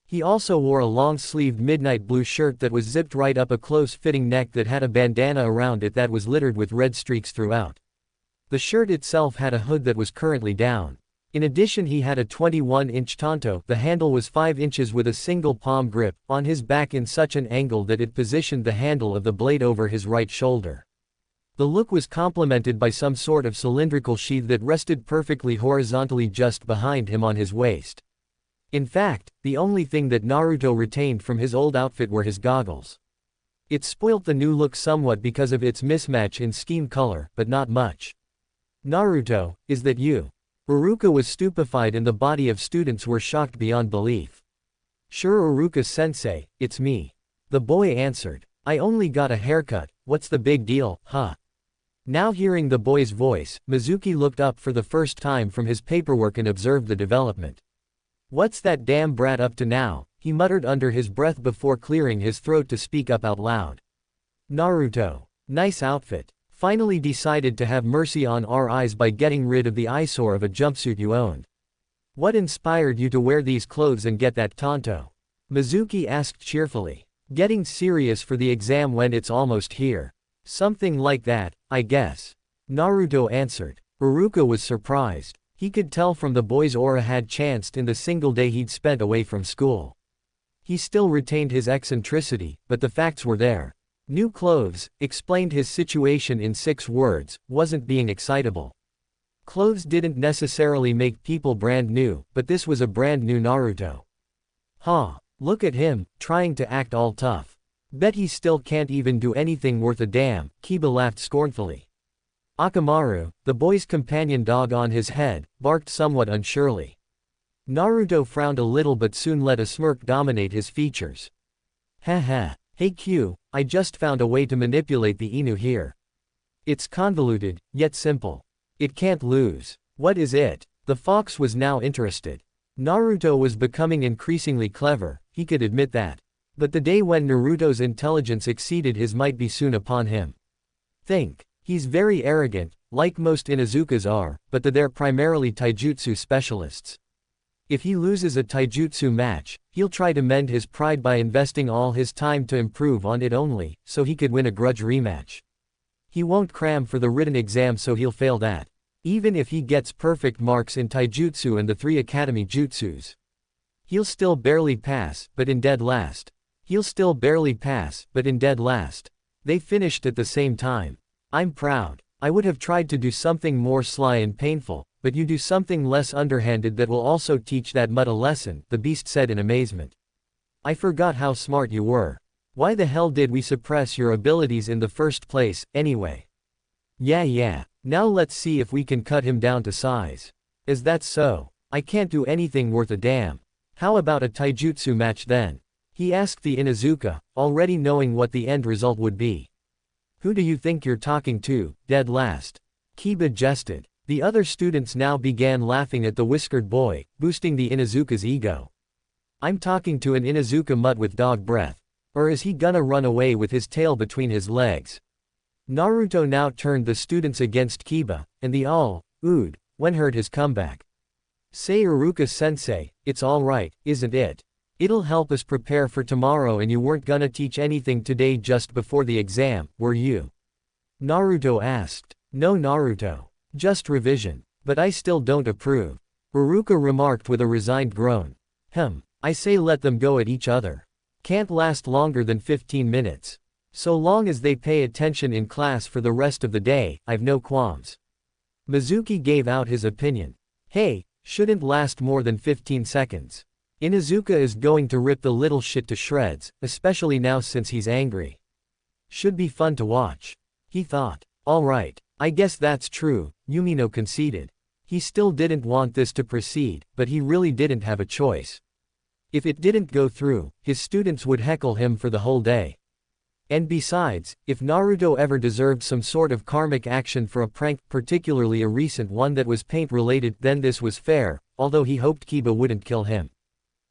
A: He also wore a long-sleeved midnight blue shirt that was zipped right up a close-fitting neck that had a bandana around it that was littered with red streaks throughout. The shirt itself had a hood that was currently down. In addition, he had a 21-inch tanto. The handle was 5 inches with a single palm grip, on his back in such an angle that it positioned the handle of the blade over his right shoulder. The look was complemented by some sort of cylindrical sheath that rested perfectly horizontally just behind him on his waist. In fact, the only thing that Naruto retained from his old outfit were his goggles. It spoilt the new look somewhat because of its mismatch in scheme color, but not much. "Naruto, is that you?" Iruka was stupefied and the body of students were shocked beyond belief. "Sure Iruka-sensei, it's me." The boy answered. "I only got a haircut, what's the big deal, huh?" Now hearing the boy's voice, Mizuki looked up for the first time from his paperwork and observed the development. "What's that damn brat up to now?" he muttered under his breath before clearing his throat to speak up out loud. "Naruto. Nice outfit. Finally decided to have mercy on our eyes by getting rid of the eyesore of a jumpsuit you owned. What inspired you to wear these clothes and get that tanto?" Mizuki asked cheerfully. "Getting serious for the exam when it's almost here. Something like that, I guess," Naruto answered. Iruka was surprised. He could tell from the boy's aura had changed in the single day he'd spent away from school. He still retained his eccentricity, but the facts were there. New clothes, explained his situation in 6 words, wasn't being excitable. Clothes didn't necessarily make people brand new, but this was a brand new Naruto. Huh, look at him, trying to act all tough. Bet he still can't even do anything worth a damn, Kiba laughed scornfully. Akamaru, the boy's companion dog on his head, barked somewhat unsurely. Naruto frowned a little but soon let a smirk dominate his features. Haha, hey Q, I just found a way to manipulate the Inu here. It's convoluted, yet simple. It can't lose. What is it? The fox was now interested. Naruto was becoming increasingly clever, he could admit that. But the day when Naruto's intelligence exceeded his might be soon upon him. Think. He's very arrogant, like most Inuzukas are, but they're primarily taijutsu specialists. If he loses a taijutsu match, he'll try to mend his pride by investing all his time to improve on it only, so he could win a grudge rematch. He won't cram for the written exam so he'll fail that. Even if he gets perfect marks in taijutsu and the 3 academy jutsus. He'll still barely pass, but in dead last. He'll still barely pass, but in dead last. They finished at the same time. I'm proud. I would have tried to do something more sly and painful, but you do something less underhanded that will also teach that mutt a lesson, the beast said in amazement. I forgot how smart you were. Why the hell did we suppress your abilities in the first place, anyway? Yeah, now let's see if we can cut him down to size. Is that so? I can't do anything worth a damn. How about a taijutsu match then? He asked the Inuzuka, already knowing what the end result would be. Who do you think you're talking to, dead last? Kiba jested. The other students now began laughing at the whiskered boy, boosting the Inuzuka's ego. I'm talking to an Inuzuka mutt with dog breath. Or is he gonna run away with his tail between his legs? Naruto now turned the students against Kiba, and they all, oohed, when heard his comeback. Say Iruka-sensei, it's alright, isn't it? It'll help us prepare for tomorrow and you weren't gonna teach anything today just before the exam, were you? Naruto asked. No Naruto. Just revision. But I still don't approve. Iruka remarked with a resigned groan. I say let them go at each other. Can't last longer than 15 minutes. So long as they pay attention in class for the rest of the day, I've no qualms. Mizuki gave out his opinion. Hey, shouldn't last more than 15 seconds. Inuzuka is going to rip the little shit to shreds, especially now since he's angry. Should be fun to watch. He thought. Alright, I guess that's true, Yumino conceded. He still didn't want this to proceed, but he really didn't have a choice. If it didn't go through, his students would heckle him for the whole day. And besides, if Naruto ever deserved some sort of karmic action for a prank, particularly a recent one that was paint-related, then this was fair, although he hoped Kiba wouldn't kill him.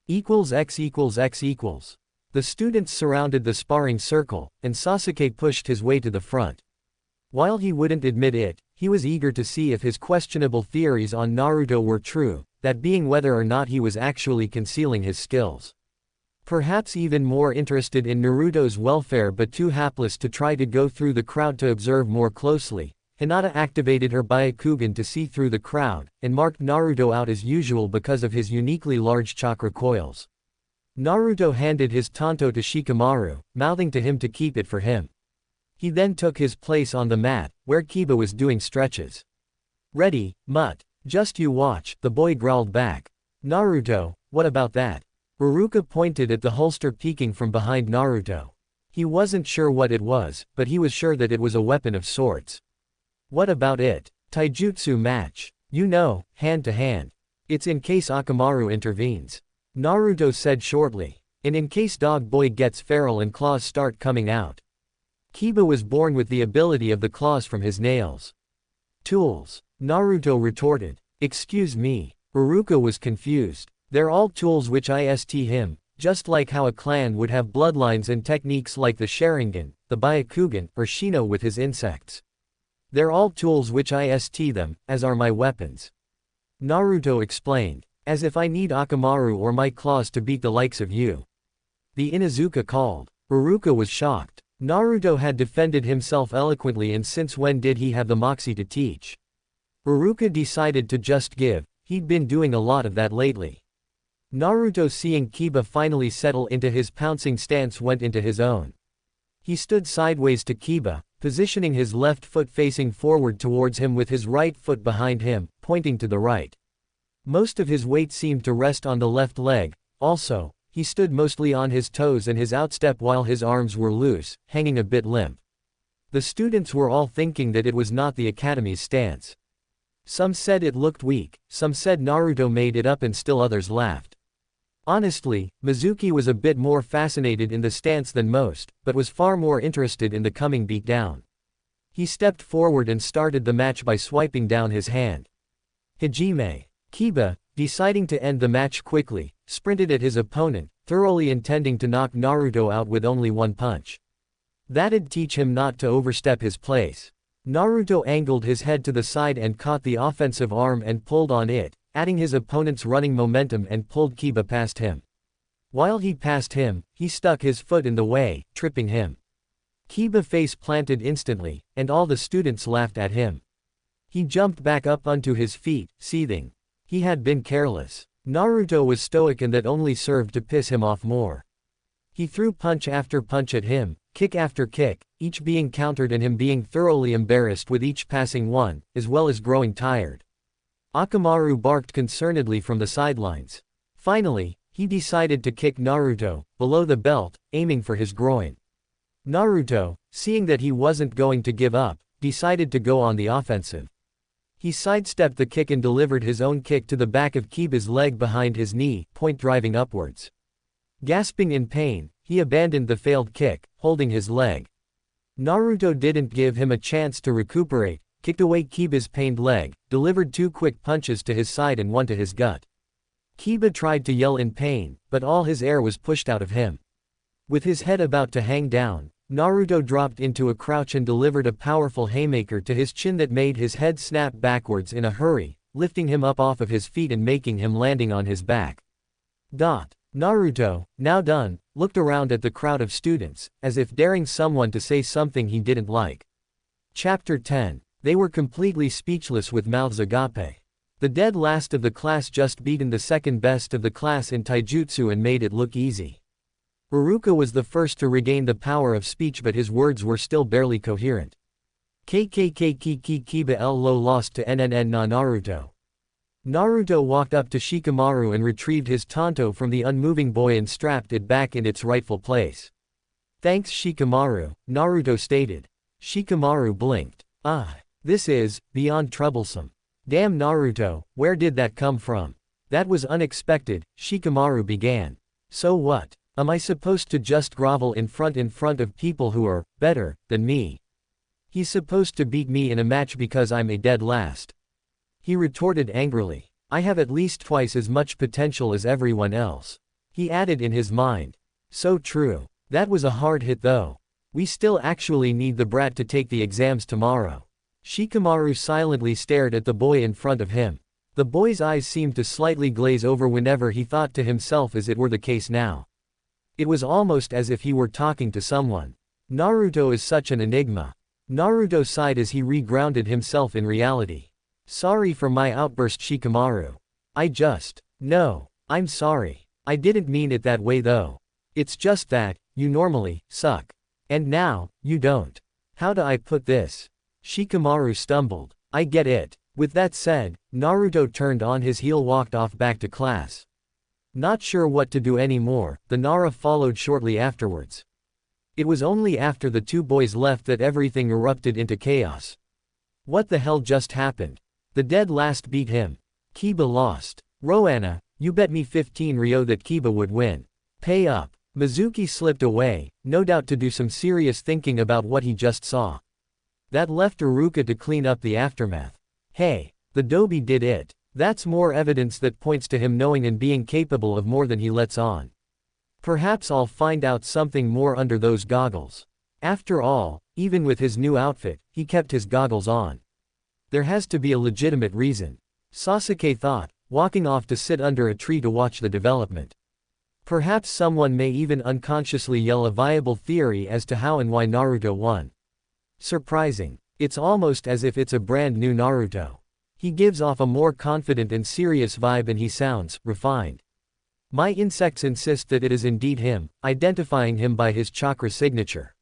A: X equals X equals. The students surrounded the sparring circle, and Sasuke pushed his way to the front. While he wouldn't admit it, he was eager to see if his questionable theories on Naruto were true, that being whether or not he was actually concealing his skills. Perhaps even more interested in Naruto's welfare but too hapless to try to go through the crowd to observe more closely, Hinata activated her Byakugan to see through the crowd, and marked Naruto out as usual because of his uniquely large chakra coils. Naruto handed his tanto to Shikamaru, mouthing to him to keep it for him. He then took his place on the mat, where Kiba was doing stretches. Ready, mutt. Just you watch, the boy growled back. Naruto, what about that? Iruka pointed at the holster peeking from behind Naruto. He wasn't sure what it was, but he was sure that it was a weapon of sorts. What about it? Taijutsu match. You know, hand to hand. It's in case Akamaru intervenes. Naruto said shortly. And in case Dog Boy gets feral and claws start coming out. Kiba was born with the ability of the claws from his nails. Tools. Naruto retorted. Excuse me. Iruka was confused. They're all tools which ist him, just like how a clan would have bloodlines and techniques like the Sharingan, the Byakugan, or Shino with his insects. They're all tools which ist them, as are my weapons. Naruto explained. As if I need Akamaru or my claws to beat the likes of you. The Inuzuka called. Iruka was shocked. Naruto had defended himself eloquently, and since when did he have the moxie to teach? Iruka decided to just give, he'd been doing a lot of that lately. Naruto, seeing Kiba finally settle into his pouncing stance, went into his own. He stood sideways to Kiba, positioning his left foot facing forward towards him with his right foot behind him, pointing to the right. Most of his weight seemed to rest on the left leg. Also, he stood mostly on his toes and his outstep while his arms were loose, hanging a bit limp. The students were all thinking that it was not the academy's stance. Some said it looked weak, some said Naruto made it up, and still others laughed. Honestly, Mizuki was a bit more fascinated in the stance than most, but was far more interested in the coming beatdown. He stepped forward and started the match by swiping down his hand. Hajime. Kiba, deciding to end the match quickly, sprinted at his opponent, thoroughly intending to knock Naruto out with only one punch. That'd teach him not to overstep his place. Naruto angled his head to the side and caught the offensive arm and pulled on it, adding his opponent's running momentum, and pulled Kiba past him. While he passed him, he stuck his foot in the way, tripping him. Kiba face planted instantly, and all the students laughed at him. He jumped back up onto his feet, seething. He had been careless. Naruto was stoic, and that only served to piss him off more. He threw punch after punch at him, kick after kick, each being countered and him being thoroughly embarrassed with each passing one, as well as growing tired. Akamaru barked concernedly from the sidelines. Finally, he decided to kick Naruto, below the belt, aiming for his groin. Naruto, seeing that he wasn't going to give up, decided to go on the offensive. He sidestepped the kick and delivered his own kick to the back of Kiba's leg behind his knee, point driving upwards. Gasping in pain, he abandoned the failed kick, holding his leg. Naruto didn't give him a chance to recuperate, kicked away Kiba's pained leg, delivered two quick punches to his side and one to his gut. Kiba tried to yell in pain, but all his air was pushed out of him. With his head about to hang down, Naruto dropped into a crouch and delivered a powerful haymaker to his chin that made his head snap backwards in a hurry, lifting him up off of his feet and making him landing on his back. Naruto, now done, looked around at the crowd of students, as if daring someone to say something he didn't like. Chapter 10. They were completely speechless with mouths agape. The dead last of the class just beaten the second best of the class in taijutsu and made it look easy. Iruka was the first to regain the power of speech, but his words were still barely coherent. Kiba lo lost to NNN na Naruto. Naruto walked up to Shikamaru and retrieved his tanto from the unmoving boy and strapped it back in its rightful place. Thanks Shikamaru, Naruto stated. Shikamaru blinked. This is beyond troublesome. Damn Naruto, where did that come from? That was unexpected, Shikamaru began. So what? Am I supposed to just grovel in front of people who are better than me? He's supposed to beat me in a match because I'm a dead last. He retorted angrily. I have at least twice as much potential as everyone else. He added in his mind. So true. That was a hard hit though. We still actually need the brat to take the exams tomorrow. Shikamaru silently stared at the boy in front of him. The boy's eyes seemed to slightly glaze over whenever he thought to himself, as it were the case now. It was almost as if he were talking to someone. Naruto is such an enigma. Naruto sighed as he re-grounded himself in reality. Sorry for my outburst Shikamaru. No, I'm sorry. I didn't mean it that way though. It's just that, you normally suck. And now, you don't. How do I put this? Shikamaru stumbled. I get it. With that said, Naruto turned on his heel, walked off back to class. Not sure what to do anymore, the Nara followed shortly afterwards. It was only after the two boys left that everything erupted into chaos. What the hell just happened? The dead last beat him. Kiba lost. Roanna, you bet me 15 Ryo that Kiba would win. Pay up. Mizuki slipped away, no doubt to do some serious thinking about what he just saw. That left Iruka to clean up the aftermath. Hey, the Dobi did it. That's more evidence that points to him knowing and being capable of more than he lets on. Perhaps I'll find out something more under those goggles. After all, even with his new outfit, he kept his goggles on. There has to be a legitimate reason. Sasuke thought, walking off to sit under a tree to watch the development. Perhaps someone may even unconsciously yell a viable theory as to how and why Naruto won. Surprising. It's almost as if it's a brand new Naruto. He gives off a more confident and serious vibe and he sounds refined. My insects insist that it is indeed him, identifying him by his chakra signature.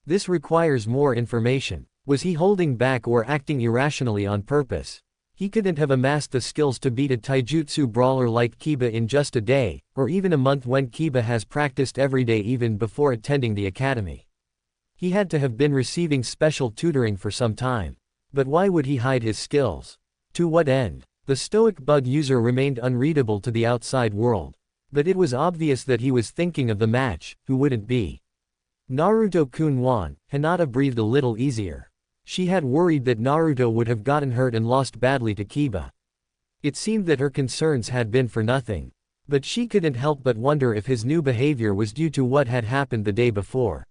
A: This requires more information. Was he holding back or acting irrationally on purpose? He couldn't have amassed the skills to beat a taijutsu brawler like Kiba in just a day, or even a month when Kiba has practiced every day even before attending the academy. He had to have been receiving special tutoring for some time. But why would he hide his skills? To what end? The stoic bug user remained unreadable to the outside world. But it was obvious that he was thinking of the match, who wouldn't be? Naruto-kun won. Hinata breathed a little easier. She had worried that Naruto would have gotten hurt and lost badly to Kiba. It seemed that her concerns had been for nothing. But she couldn't help but wonder if his new behavior was due to what had happened the day before.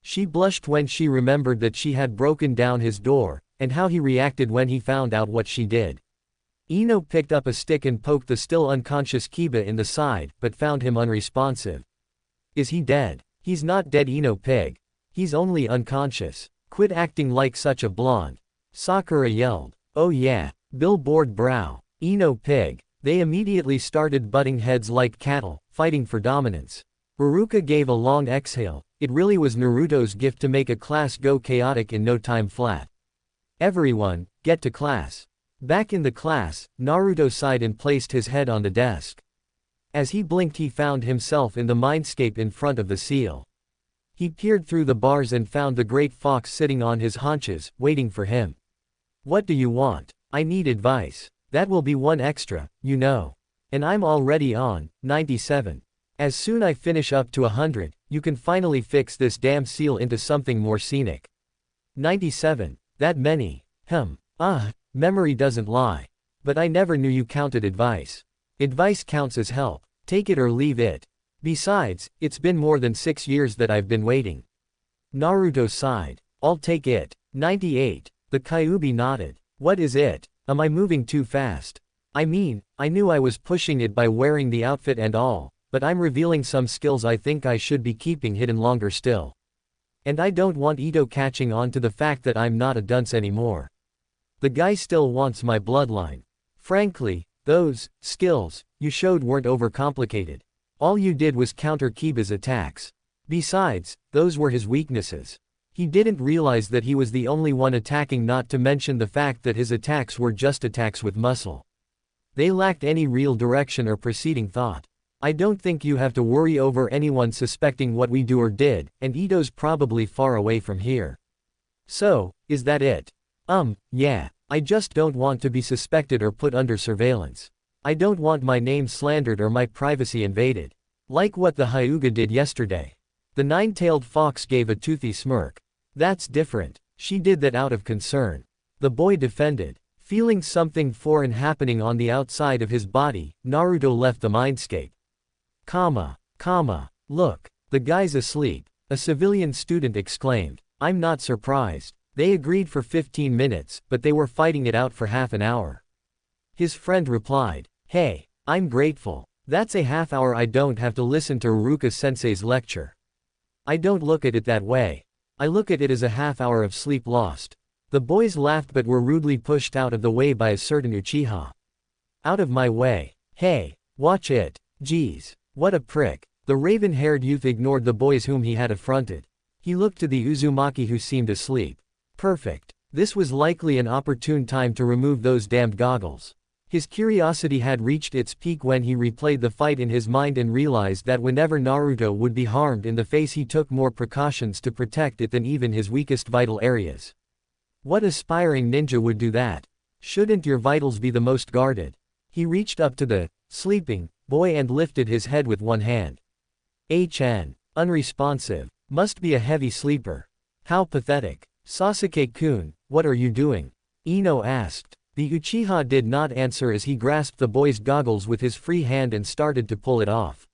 A: She blushed when she remembered that she had broken down his door, and how he reacted when he found out what she did. Ino picked up a stick and poked the still unconscious Kiba in the side, but found him unresponsive. Is he dead? He's not dead, Ino pig. He's only unconscious. Quit acting like such a blonde. Sakura yelled. Oh yeah, billboard brow. Ino pig. They immediately started butting heads like cattle, fighting for dominance. Iruka gave a long exhale. It really was Naruto's gift to make a class go chaotic in no time flat. Everyone, get to class. Back in the class, Naruto sighed and placed his head on the desk. As he blinked he found himself in the mindscape in front of the seal. He peered through the bars and found the great fox sitting on his haunches, waiting for him. What do you want? I need advice. That will be one extra, you know. And I'm already on 97. As soon I finish up to 100, you can finally fix this damn seal into something more scenic. 97. That many. Memory doesn't lie. But I never knew you counted advice. Advice counts as help. Take it or leave it. Besides, it's been more than 6 years that I've been waiting. Naruto sighed. I'll take it. 98. The Kyuubi nodded. What is it? Am I moving too fast? I mean, I knew I was pushing it by wearing the outfit and all, but I'm revealing some skills I think I should be keeping hidden longer still. And I don't want Ito catching on to the fact that I'm not a dunce anymore. The guy still wants my bloodline. Frankly, those skills you showed weren't overcomplicated. All you did was counter Kiba's attacks. Besides, those were his weaknesses. He didn't realize that he was the only one attacking, not to mention the fact that his attacks were just attacks with muscle. They lacked any real direction or preceding thought. I don't think you have to worry over anyone suspecting what we do or did, and Ito's probably far away from here. So, is that it? Yeah. I just don't want to be suspected or put under surveillance. I don't want my name slandered or my privacy invaded. Like what the Hyuga did yesterday. The nine-tailed fox gave a toothy smirk. That's different. She did that out of concern. The boy defended. Feeling something foreign happening on the outside of his body, Naruto left the mindscape. Look, the guy's asleep, a civilian student exclaimed. I'm not surprised. They agreed for 15 minutes, but they were fighting it out for half an hour. His friend replied. Hey, I'm grateful. That's a half hour I don't have to listen to Iruka-sensei's lecture. I don't look at it that way. I look at it as a half hour of sleep lost. The boys laughed but were rudely pushed out of the way by a certain Uchiha. Out of my way. Hey, watch it. Geez, what a prick. The raven-haired youth ignored the boys whom he had affronted. He looked to the Uzumaki who seemed asleep. Perfect. This was likely an opportune time to remove those damned goggles. His curiosity had reached its peak when he replayed the fight in his mind and realized that whenever Naruto would be harmed in the face he took more precautions to protect it than even his weakest vital areas. What aspiring ninja would do that? Shouldn't your vitals be the most guarded? He reached up to the sleeping boy and lifted his head with one hand. Unresponsive. Must be a heavy sleeper. How pathetic. Sasuke-kun, what are you doing? Ino asked. The Uchiha did not answer as he grasped the boy's goggles with his free hand and started to pull it off.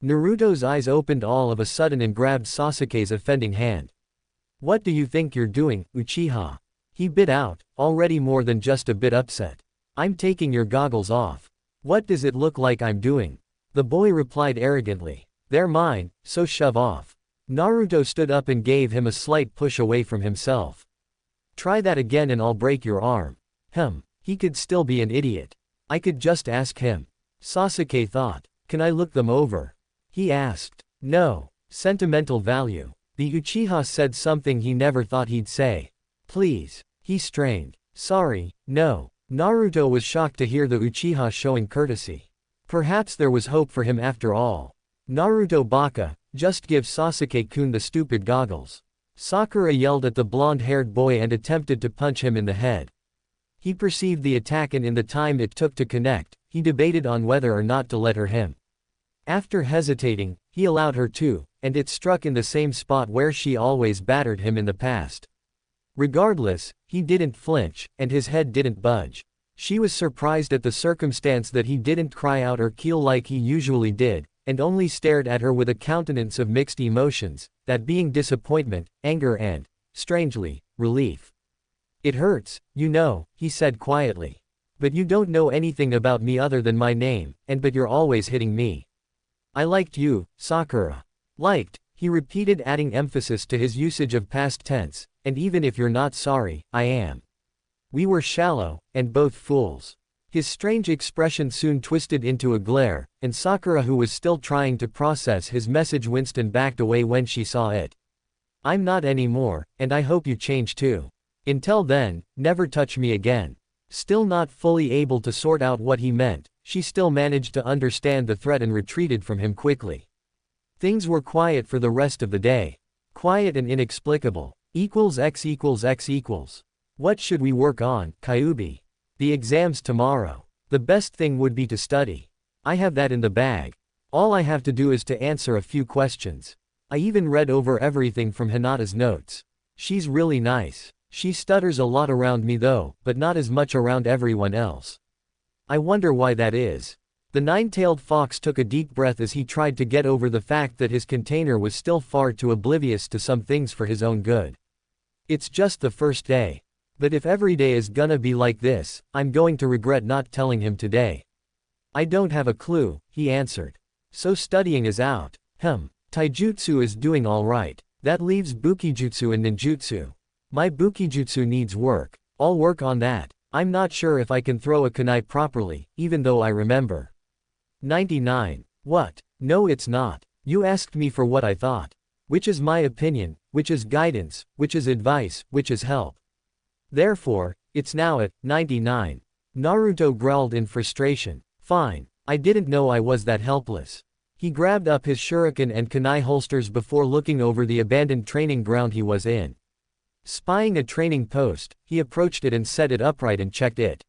A: Naruto's eyes opened all of a sudden and grabbed Sasuke's offending hand. What do you think you're doing, Uchiha? He bit out, already more than just a bit upset. I'm taking your goggles off. What does it look like I'm doing? The boy replied arrogantly. They're mine, so shove off. Naruto stood up and gave him a slight push away from himself. Try that again and I'll break your arm. He could still be an idiot. I could just ask him. Sasuke thought. Can I look them over? He asked. No. Sentimental value. The Uchiha said something he never thought he'd say. Please. He strained. Sorry, no. Naruto was shocked to hear the Uchiha showing courtesy. Perhaps there was hope for him after all. Naruto baka, just give Sasuke-kun the stupid goggles. Sakura yelled at the blonde-haired boy and attempted to punch him in the head. He perceived the attack and in the time it took to connect, he debated on whether or not to let her him. After hesitating, he allowed her to, and it struck in the same spot where she always battered him in the past. Regardless, he didn't flinch, and his head didn't budge. She was surprised at the circumstance that he didn't cry out or keel like he usually did, and only stared at her with a countenance of mixed emotions, that being disappointment, anger and, strangely, relief. It hurts, you know, he said quietly. But you don't know anything about me other than my name, but you're always hitting me. I liked you, Sakura. Liked, he repeated, adding emphasis to his usage of past tense, and even if you're not sorry, I am. We were shallow, and both fools. His strange expression soon twisted into a glare, and Sakura, who was still trying to process his message, winced and backed away when she saw it. I'm not anymore, and I hope you change too. Until then, never touch me again. Still not fully able to sort out what he meant, she still managed to understand the threat and retreated from him quickly. Things were quiet for the rest of the day. Quiet and inexplicable. X=X=X. What should we work on, Kyuubi? The exam's tomorrow. The best thing would be to study. I have that in the bag. All I have to do is to answer a few questions. I even read over everything from Hinata's notes. She's really nice. She stutters a lot around me though, but not as much around everyone else. I wonder why that is. The nine-tailed fox took a deep breath as he tried to get over the fact that his container was still far too oblivious to some things for his own good. It's just the first day. But if every day is gonna be like this, I'm going to regret not telling him today. I don't have a clue, he answered. So studying is out. Taijutsu is doing alright. That leaves Bukijutsu and Ninjutsu. My Bukijutsu needs work. I'll work on that. I'm not sure if I can throw a kunai properly, even though I remember. 99. What? No, it's not. You asked me for what I thought. Which is my opinion, which is guidance, which is advice, which is help. Therefore, it's now at 99. Naruto growled in frustration. Fine. I didn't know I was that helpless. He grabbed up his shuriken and kunai holsters before looking over the abandoned training ground he was in. Spying a training post, he approached it and set it upright and checked it.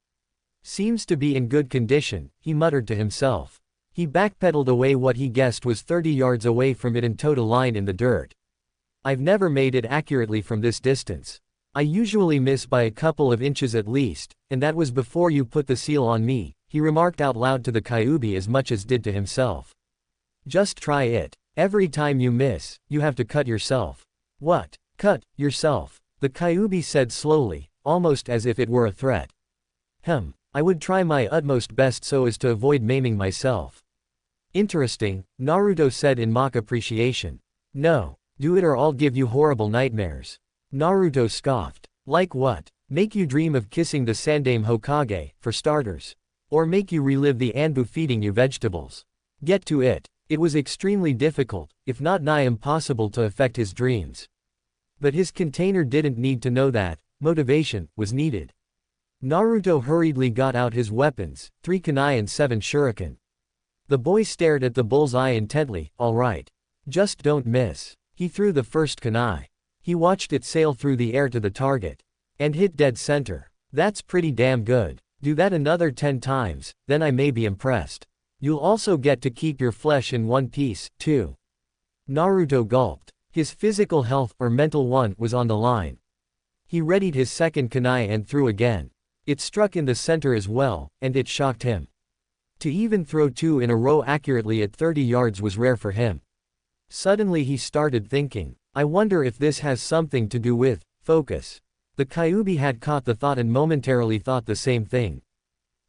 A: Seems to be in good condition, he muttered to himself. He backpedaled away what he guessed was 30 yards away from it and towed a line in the dirt. I've never made it accurately from this distance. I usually miss by a couple of inches at least, and that was before you put the seal on me, he remarked out loud to the Kyuubi as much as did to himself. Just try it. Every time you miss, you have to cut yourself. What? Cut yourself? The Kyuubi said slowly, almost as if it were a threat. I would try my utmost best so as to avoid maiming myself. Interesting, Naruto said in mock appreciation. No. Do it or I'll give you horrible nightmares. Naruto scoffed. Like what? Make you dream of kissing the Sandaime Hokage, for starters. Or make you relive the Anbu feeding you vegetables. Get to it. It was extremely difficult, if not nigh impossible to affect his dreams. But his container didn't need to know that, motivation was needed. Naruto hurriedly got out his weapons, 3 kunai and 7 shuriken. The boy stared at the bullseye intently. Alright. Just don't miss. He threw the first kunai. He watched it sail through the air to the target. And hit dead center. That's pretty damn good. Do that another 10 times, then I may be impressed. You'll also get to keep your flesh in one piece, too. Naruto gulped. His physical health, or mental one, was on the line. He readied his second kunai and threw again. It struck in the center as well, and it shocked him. To even throw 2 in a row accurately at 30 yards was rare for him. Suddenly he started thinking, I wonder if this has something to do with focus. The Kyuubi had caught the thought and momentarily thought the same thing.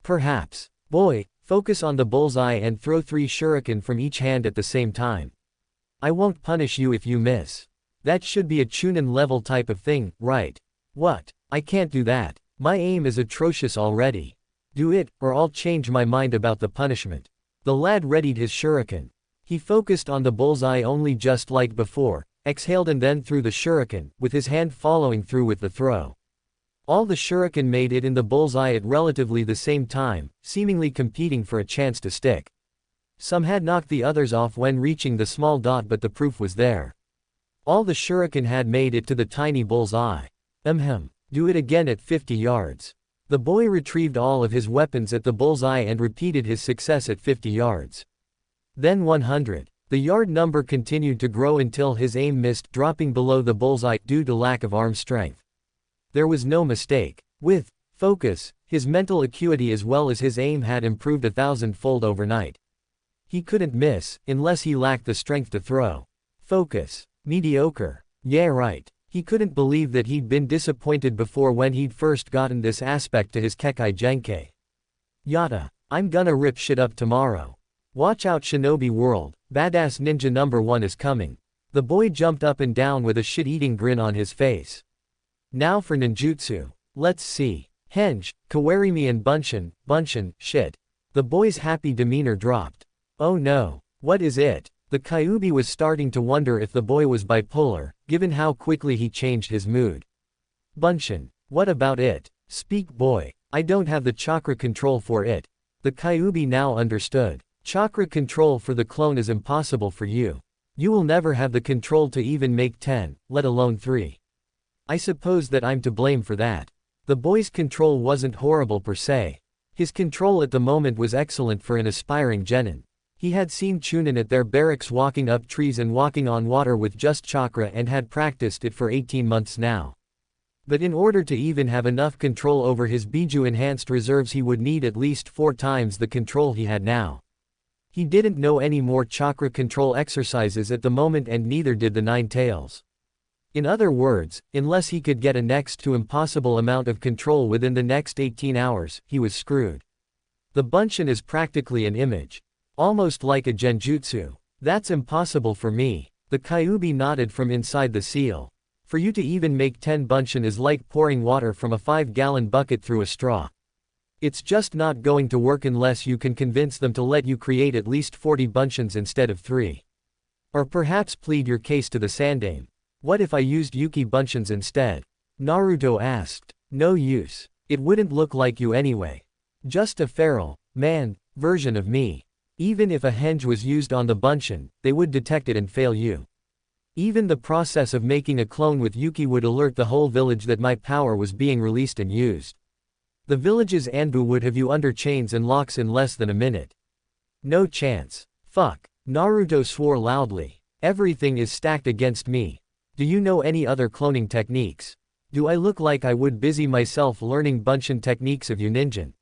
A: Perhaps. Boy, focus on the bullseye and throw 3 shuriken from each hand at the same time. I won't punish you if you miss. That should be a Chunin level type of thing, right? What? I can't do that. My aim is atrocious already. Do it, or I'll change my mind about the punishment. The lad readied his shuriken. He focused on the bullseye only just like before, exhaled and then threw the shuriken, with his hand following through with the throw. All the shuriken made it in the bullseye at relatively the same time, seemingly competing for a chance to stick. Some had knocked the others off when reaching the small dot, but the proof was there. All the shuriken had made it to the tiny bullseye. Do it again at 50 yards. The boy retrieved all of his weapons at the bullseye and repeated his success at 50 yards. Then 100. The yard number continued to grow until his aim missed, dropping below the bullseye due to lack of arm strength. There was no mistake. With focus, his mental acuity as well as his aim had improved 1,000-fold overnight. He couldn't miss, unless he lacked the strength to throw. Focus. Mediocre. Yeah, right. He couldn't believe that he'd been disappointed before when he'd first gotten this aspect to his Kekai Genkai. Yata. I'm gonna rip shit up tomorrow. Watch out, Shinobi World, badass ninja number 1 is coming. The boy jumped up and down with a shit-eating grin on his face. Now for ninjutsu. Let's see. Henge, Kawarimi and Bunshin, shit. The boy's happy demeanor dropped. Oh no. What is it? The Kyuubi was starting to wonder if the boy was bipolar, given how quickly he changed his mood. Bunshin. What about it? Speak, boy. I don't have the chakra control for it. The Kyuubi now understood. Chakra control for the clone is impossible for you. You will never have the control to even make 10, let alone 3. I suppose that I'm to blame for that. The boy's control wasn't horrible per se. His control at the moment was excellent for an aspiring genin. He had seen Chunin at their barracks walking up trees and walking on water with just chakra and had practiced it for 18 months now. But in order to even have enough control over his Biju enhanced reserves, he would need at least 4 times the control he had now. He didn't know any more chakra control exercises at the moment, and neither did the 9 tails. In other words, unless he could get a next to impossible amount of control within the next 18 hours, he was screwed. The Bunshin is practically an image. Almost like a genjutsu. That's impossible for me. The Kyuubi nodded from inside the seal. For you to even make 10 Bunshin is like pouring water from a 5-gallon bucket through a straw. It's just not going to work unless you can convince them to let you create at least 40 Bunshins instead of 3. Or perhaps plead your case to the Sandaime. What if I used Yuki Bunshins instead? Naruto asked. No use. It wouldn't look like you anyway. Just a feral, man, version of me. Even if a henge was used on the Bunshin, they would detect it and fail you. Even the process of making a clone with Yuki would alert the whole village that my power was being released and used. The village's Anbu would have you under chains and locks in less than a minute. No chance. Fuck. Naruto swore loudly. Everything is stacked against me. Do you know any other cloning techniques? Do I look like I would busy myself learning Bunshin techniques of Yuninjin?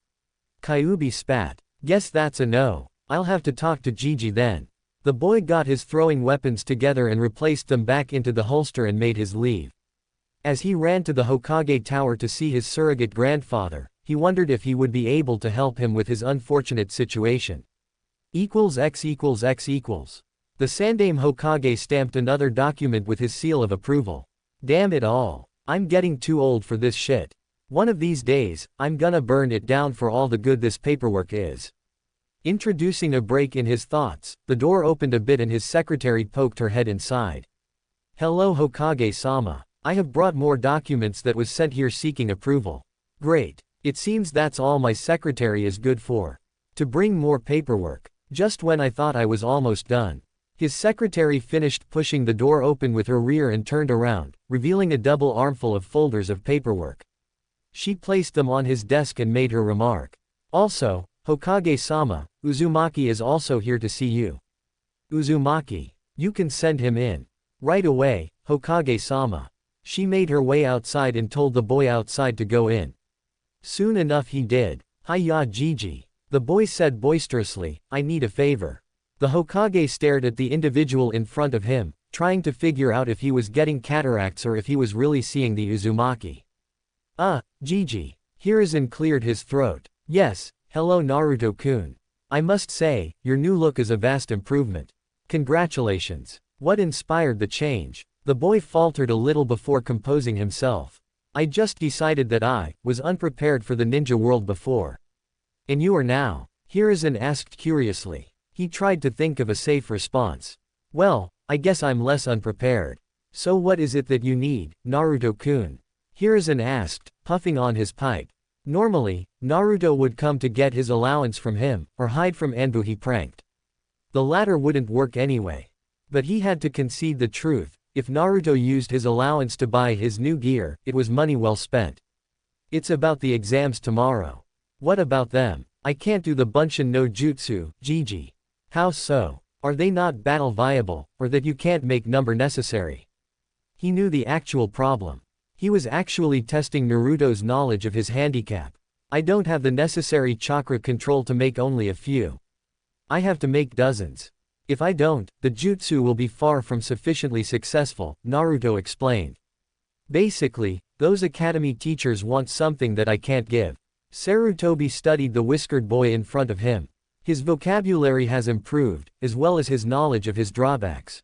A: Kyuubi spat. Guess that's a no. I'll have to talk to Gigi then. The boy got his throwing weapons together and replaced them back into the holster and made his leave. As he ran to the Hokage Tower to see his surrogate grandfather, he wondered if he would be able to help him with his unfortunate situation. =X==. The Sandaime Hokage stamped another document with his seal of approval. Damn it all. I'm getting too old for this shit. One of these days, I'm gonna burn it down for all the good this paperwork is. Introducing a break in his thoughts, the door opened a bit and his secretary poked her head inside. Hello Hokage-sama. I have brought more documents that was sent here seeking approval. Great. It seems that's all my secretary is good for. To bring more paperwork. Just when I thought I was almost done. His secretary finished pushing the door open with her rear and turned around, revealing a double armful of folders of paperwork. She placed them on his desk and made her remark. Also, Hokage-sama, Uzumaki is also here to see you. Uzumaki. You can send him in. Right away, Hokage-sama. She made her way outside and told the boy outside to go in. Soon enough he did. Hi-ya Gigi. The boy said boisterously, I need a favor. The Hokage stared at the individual in front of him, trying to figure out if he was getting cataracts or if he was really seeing the Uzumaki. Gigi. Hiruzen cleared his throat. Yes, hello Naruto-kun. I must say, your new look is a vast improvement. Congratulations. What inspired the change? The boy faltered a little before composing himself. I just decided that I was unprepared for the ninja world before. And you are now? Hiruzen asked curiously. He tried to think of a safe response. Well, I guess I'm less unprepared. So what is it that you need, Naruto-kun? Hiruzen asked, puffing on his pipe. Normally, Naruto would come to get his allowance from him, or hide from Anbu he pranked. The latter wouldn't work anyway. But he had to concede the truth. If Naruto used his allowance to buy his new gear, it was money well spent. It's about the exams tomorrow. What about them? I can't do the Bunshin no Jutsu, Gigi. How so? Are they not battle viable, or that you can't make number necessary? He knew the actual problem. He was actually testing Naruto's knowledge of his handicap. I don't have the necessary chakra control to make only a few. I have to make dozens. If I don't, the jutsu will be far from sufficiently successful, Naruto explained. Basically, those academy teachers want something that I can't give. Sarutobi studied the whiskered boy in front of him. His vocabulary has improved, as well as his knowledge of his drawbacks.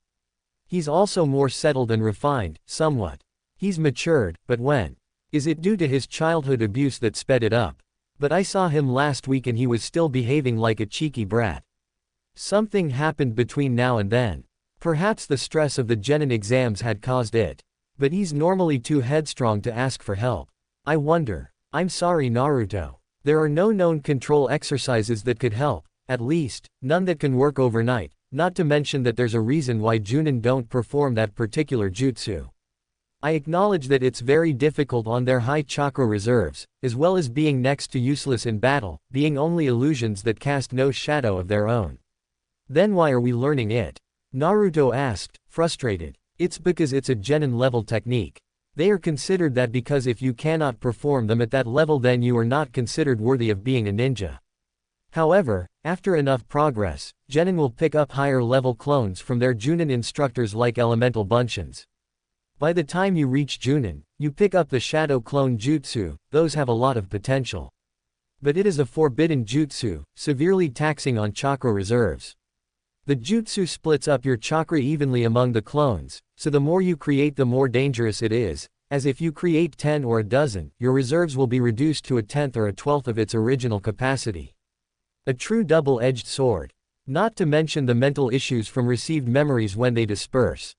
A: He's also more settled and refined, somewhat. He's matured, but when? Is it due to his childhood abuse that sped it up? But I saw him last week and he was still behaving like a cheeky brat. Something happened between now and then. Perhaps the stress of the genin exams had caused it. But he's normally too headstrong to ask for help. I wonder. I'm sorry Naruto. There are no known control exercises that could help, at least, none that can work overnight, not to mention that there's a reason why Junin don't perform that particular jutsu. I acknowledge that it's very difficult on their high chakra reserves, as well as being next to useless in battle, being only illusions that cast no shadow of their own. Then why are we learning it? Naruto asked, frustrated. It's because it's a genin level technique. They are considered that because if you cannot perform them at that level then you are not considered worthy of being a ninja. However, after enough progress, genin will pick up higher level clones from their Junin instructors like elemental bunshins. By the time you reach Junin, you pick up the shadow clone jutsu, those have a lot of potential. But it is a forbidden jutsu, severely taxing on chakra reserves. The jutsu splits up your chakra evenly among the clones, so the more you create the more dangerous it is, as if you create 10 or a dozen, your reserves will be reduced to a tenth or a twelfth of its original capacity. A true double-edged sword. Not to mention the mental issues from received memories when they disperse.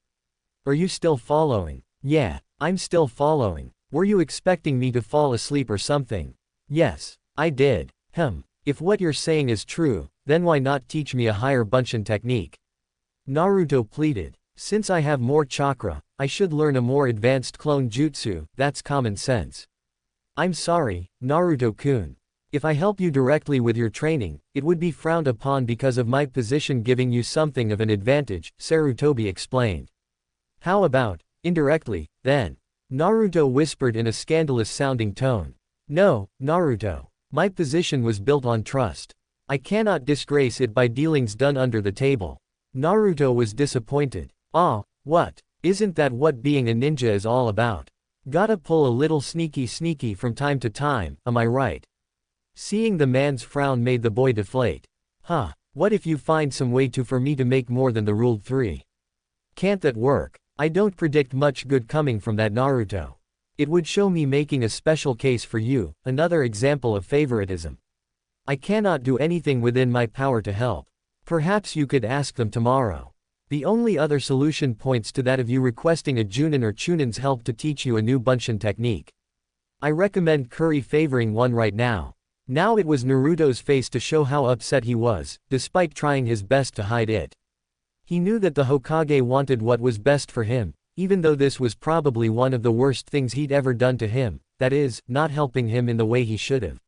A: Are you still following? Yeah, I'm still following. Were you expecting me to fall asleep or something? Yes, I did. If what you're saying is true, then why not teach me a higher Bunshin technique? Naruto pleaded. Since I have more chakra, I should learn a more advanced clone jutsu, that's common sense. I'm sorry, Naruto-kun. If I help you directly with your training, it would be frowned upon because of my position giving you something of an advantage, Sarutobi explained. How about, indirectly, then? Naruto whispered in a scandalous-sounding tone. No, Naruto. My position was built on trust. I cannot disgrace it by dealings done under the table. Naruto was disappointed. What? Isn't that what being a ninja is all about? Gotta pull a little sneaky from time to time, am I right? Seeing the man's frown made the boy deflate. What if you find some way for me to make more than the ruled 3? Can't that work? I don't predict much good coming from that Naruto. It would show me making a special case for you, another example of favoritism. I cannot do anything within my power to help. Perhaps you could ask them tomorrow. The only other solution points to that of you requesting a Junin or Chunin's help to teach you a new Bunshin technique. I recommend favoring one right now. Now it was Naruto's face to show how upset he was, despite trying his best to hide it. He knew that the Hokage wanted what was best for him, even though this was probably one of the worst things he'd ever done to him, that is, not helping him in the way he should've.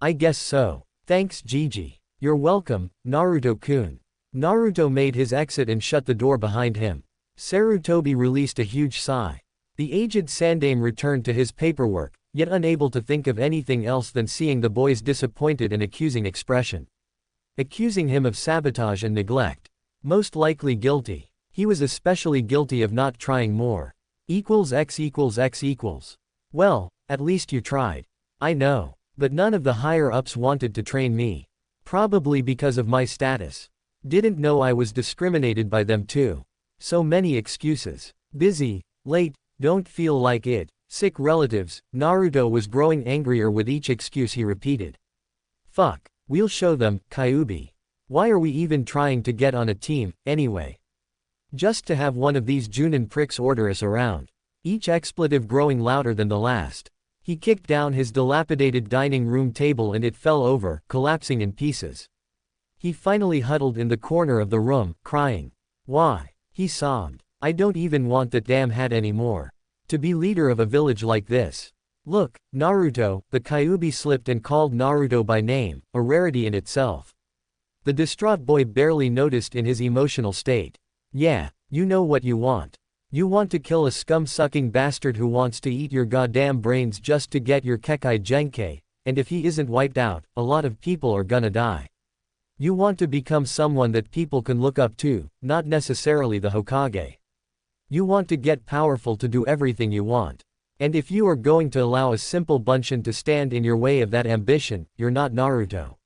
A: I guess so. Thanks Gigi. You're welcome, Naruto-kun. Naruto made his exit and shut the door behind him. Sarutobi released a huge sigh. The aged Sandame returned to his paperwork, yet unable to think of anything else than seeing the boy's disappointed and accusing expression. Accusing him of sabotage and neglect. Most likely guilty. He was especially guilty of not trying more. X equals X equals. Well, at least you tried. I know. But none of the higher-ups wanted to train me. Probably because of my status. Didn't know I was discriminated by them too. So many excuses. Busy, late, don't feel like it, sick relatives. Naruto was growing angrier with each excuse he repeated. Fuck, we'll show them, Kyuubi. Why are we even trying to get on a team, anyway? Just to have one of these Junin pricks order us around. Each expletive growing louder than the last. He kicked down his dilapidated dining room table and it fell over, collapsing in pieces. He finally huddled in the corner of the room, crying. Why? He sobbed. I don't even want that damn hat anymore. To be leader of a village like this. Look, Naruto. The Kyuubi slipped and called Naruto by name, a rarity in itself. The distraught boy barely noticed in his emotional state. Yeah, you know what you want. You want to kill a scum-sucking bastard who wants to eat your goddamn brains just to get your Kekkei Genkei, and if he isn't wiped out, a lot of people are gonna die. You want to become someone that people can look up to, not necessarily the Hokage. You want to get powerful to do everything you want. And if you are going to allow a simple bunshin to stand in your way of that ambition, you're not Naruto.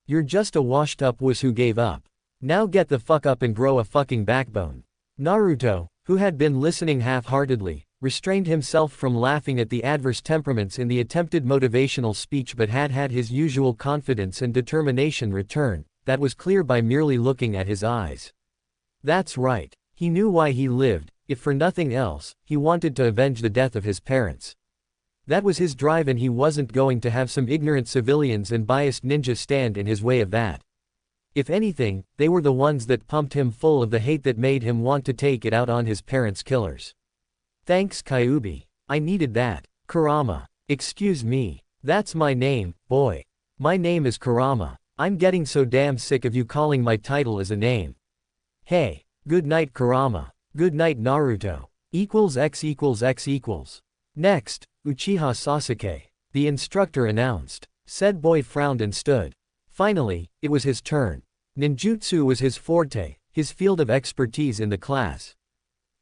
A: You're just a washed-up wuss who gave up. Now get the fuck up and grow a fucking backbone. Naruto, who had been listening half-heartedly, restrained himself from laughing at the adverse temperaments in the attempted motivational speech but had his usual confidence and determination return. That was clear by merely looking at his eyes. That's right. He knew why he lived, if for nothing else, he wanted to avenge the death of his parents. That was his drive and he wasn't going to have some ignorant civilians and biased ninjas stand in his way of that. If anything, they were the ones that pumped him full of the hate that made him want to take it out on his parents' killers. Thanks Kyuubi. I needed that. Kurama. Excuse me. That's my name, boy. My name is Kurama. I'm getting so damn sick of you calling my title as a name. Hey. Good night Kurama. Good night Naruto. X equals X equals. Next, Uchiha Sasuke. The instructor announced. Said boy frowned and stood. Finally, it was his turn. Ninjutsu was his forte, his field of expertise in the class.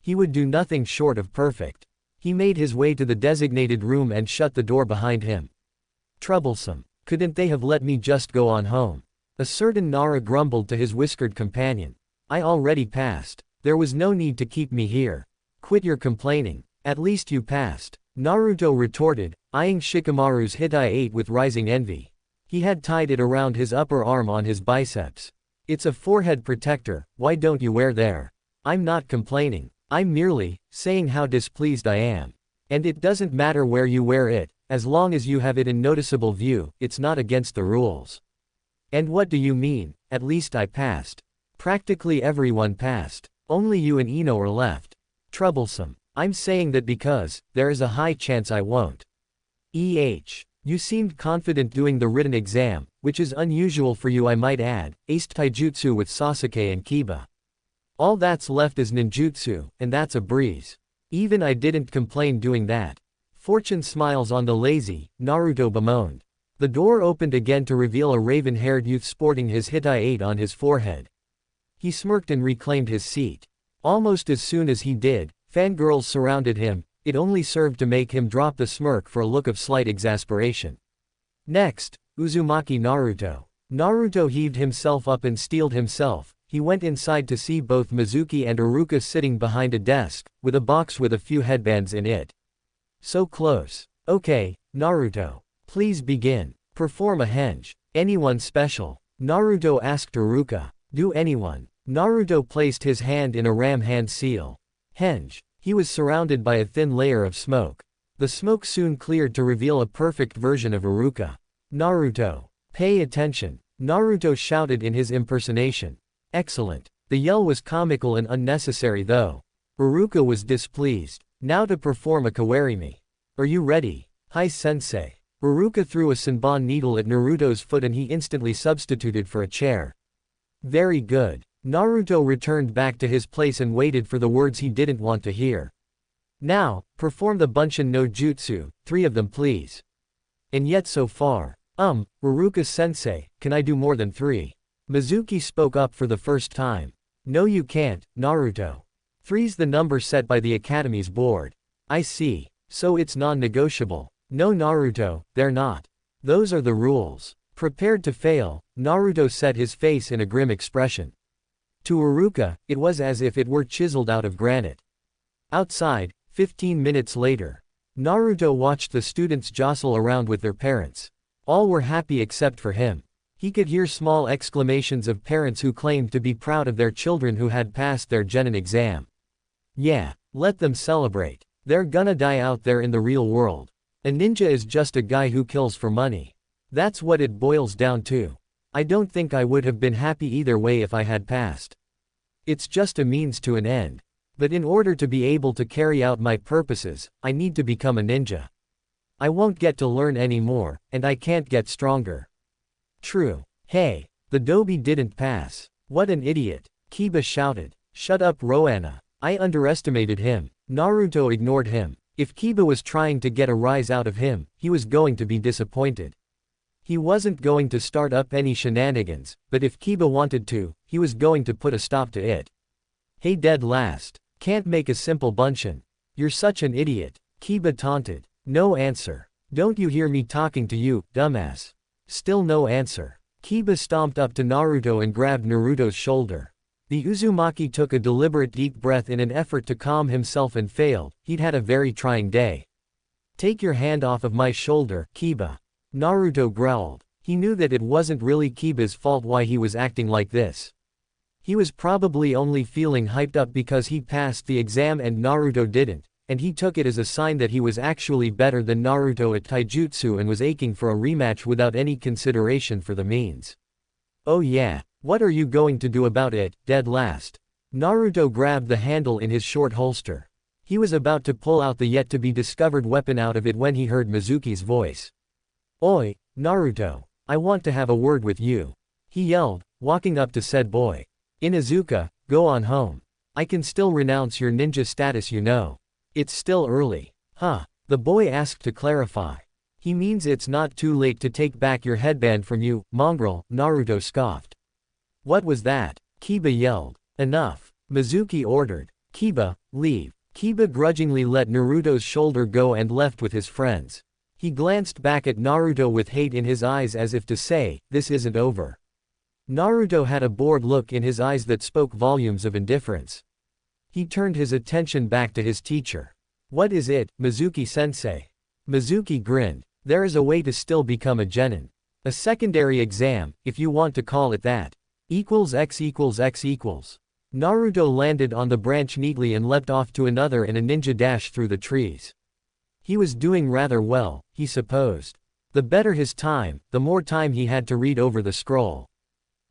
A: He would do nothing short of perfect. He made his way to the designated room and shut the door behind him. Troublesome. Couldn't they have let me just go on home? A certain Nara grumbled to his whiskered companion. I already passed. There was no need to keep me here. Quit your complaining. At least you passed. Naruto retorted, eyeing Shikamaru's Hitai 8 with rising envy. He had tied it around his upper arm on his biceps. It's a forehead protector, why don't you wear there? I'm not complaining. I'm merely saying how displeased I am. And it doesn't matter where you wear it, as long as you have it in noticeable view, it's not against the rules. And what do you mean? At least I passed. Practically everyone passed. Only you and Ino are left. Troublesome. I'm saying that because there is a high chance I won't. You seemed confident doing the written exam, which is unusual for you I might add, aced taijutsu with Sasuke and Kiba. All that's left is ninjutsu, and that's a breeze. Even I didn't complain doing that. Fortune smiles on the lazy, Naruto bemoaned. The door opened again to reveal a raven-haired youth sporting his Hitai 8 on his forehead. He smirked and reclaimed his seat. Almost as soon as he did, fangirls surrounded him. It only served to make him drop the smirk for a look of slight exasperation. Next, Uzumaki Naruto. Naruto heaved himself up and steeled himself. He went inside to see both Mizuki and Iruka sitting behind a desk, with a box with a few headbands in it. So close. Okay, Naruto. Please begin. Perform a henge. Anyone special? Naruto asked Iruka. Do anyone? Naruto placed his hand in a ram hand seal. Henge. He was surrounded by a thin layer of smoke. The smoke soon cleared to reveal a perfect version of Iruka. Naruto. Pay attention. Naruto shouted in his impersonation. Excellent. The yell was comical and unnecessary though. Iruka was displeased. Now to perform a kawarimi. Are you ready? Hi sensei. Iruka threw a senbon needle at Naruto's foot and he instantly substituted for a chair. Very good. Naruto returned back to his place and waited for the words he didn't want to hear. Now, perform the Bunshin no Jutsu, 3 of them please. And yet so far. Ruruka-sensei, can I do more than 3? Mizuki spoke up for the first time. No you can't, Naruto. 3's the number set by the Academy's board. I see. So it's non-negotiable. No Naruto, they're not. Those are the rules. Prepared to fail, Naruto set his face in a grim expression. To Uruka, it was as if it were chiseled out of granite. Outside, 15 minutes later. Naruto watched the students jostle around with their parents. All were happy except for him. He could hear small exclamations of parents who claimed to be proud of their children who had passed their genin exam. Yeah, let them celebrate. They're gonna die out there in the real world. A ninja is just a guy who kills for money. That's what it boils down to. I don't think I would have been happy either way if I had passed. It's just a means to an end. But in order to be able to carry out my purposes, I need to become a ninja. I won't get to learn anymore, and I can't get stronger. True. Hey, the Dobi didn't pass. What an idiot. Kiba shouted. Shut up Roanna. I underestimated him. Naruto ignored him. If Kiba was trying to get a rise out of him, he was going to be disappointed. He wasn't going to start up any shenanigans, but if Kiba wanted to, he was going to put a stop to it. Hey dead last. Can't make a simple bunshin. You're such an idiot. Kiba taunted. No answer. Don't you hear me talking to you, dumbass? Still no answer. Kiba stomped up to Naruto and grabbed Naruto's shoulder. The Uzumaki took a deliberate deep breath in an effort to calm himself and failed. He'd had a very trying day. Take your hand off of my shoulder, Kiba. Naruto growled. He knew that it wasn't really Kiba's fault why he was acting like this. He was probably only feeling hyped up because he passed the exam and Naruto didn't, and he took it as a sign that he was actually better than Naruto at taijutsu and was aching for a rematch without any consideration for the means. Oh yeah, what are you going to do about it, dead last? Naruto grabbed the handle in his short holster. He was about to pull out the yet-to-be-discovered weapon out of it when he heard Mizuki's voice. Oi, Naruto, I want to have a word with you. He yelled, walking up to said boy. Inuzuka, go on home. I can still renounce your ninja status you know. It's still early. Huh? The boy asked to clarify. He means it's not too late to take back your headband from you, mongrel, Naruto scoffed. What was that? Kiba yelled. Enough. Mizuki ordered. Kiba, leave. Kiba grudgingly let Naruto's shoulder go and left with his friends. He glanced back at Naruto with hate in his eyes as if to say, this isn't over. Naruto had a bored look in his eyes that spoke volumes of indifference. He turned his attention back to his teacher. What is it, Mizuki-sensei? Mizuki grinned. There is a way to still become a genin. A secondary exam, if you want to call it that. X equals X equals. Naruto landed on the branch neatly and leapt off to another in a ninja dash through the trees. He was doing rather well, he supposed. The better his time, the more time he had to read over the scroll.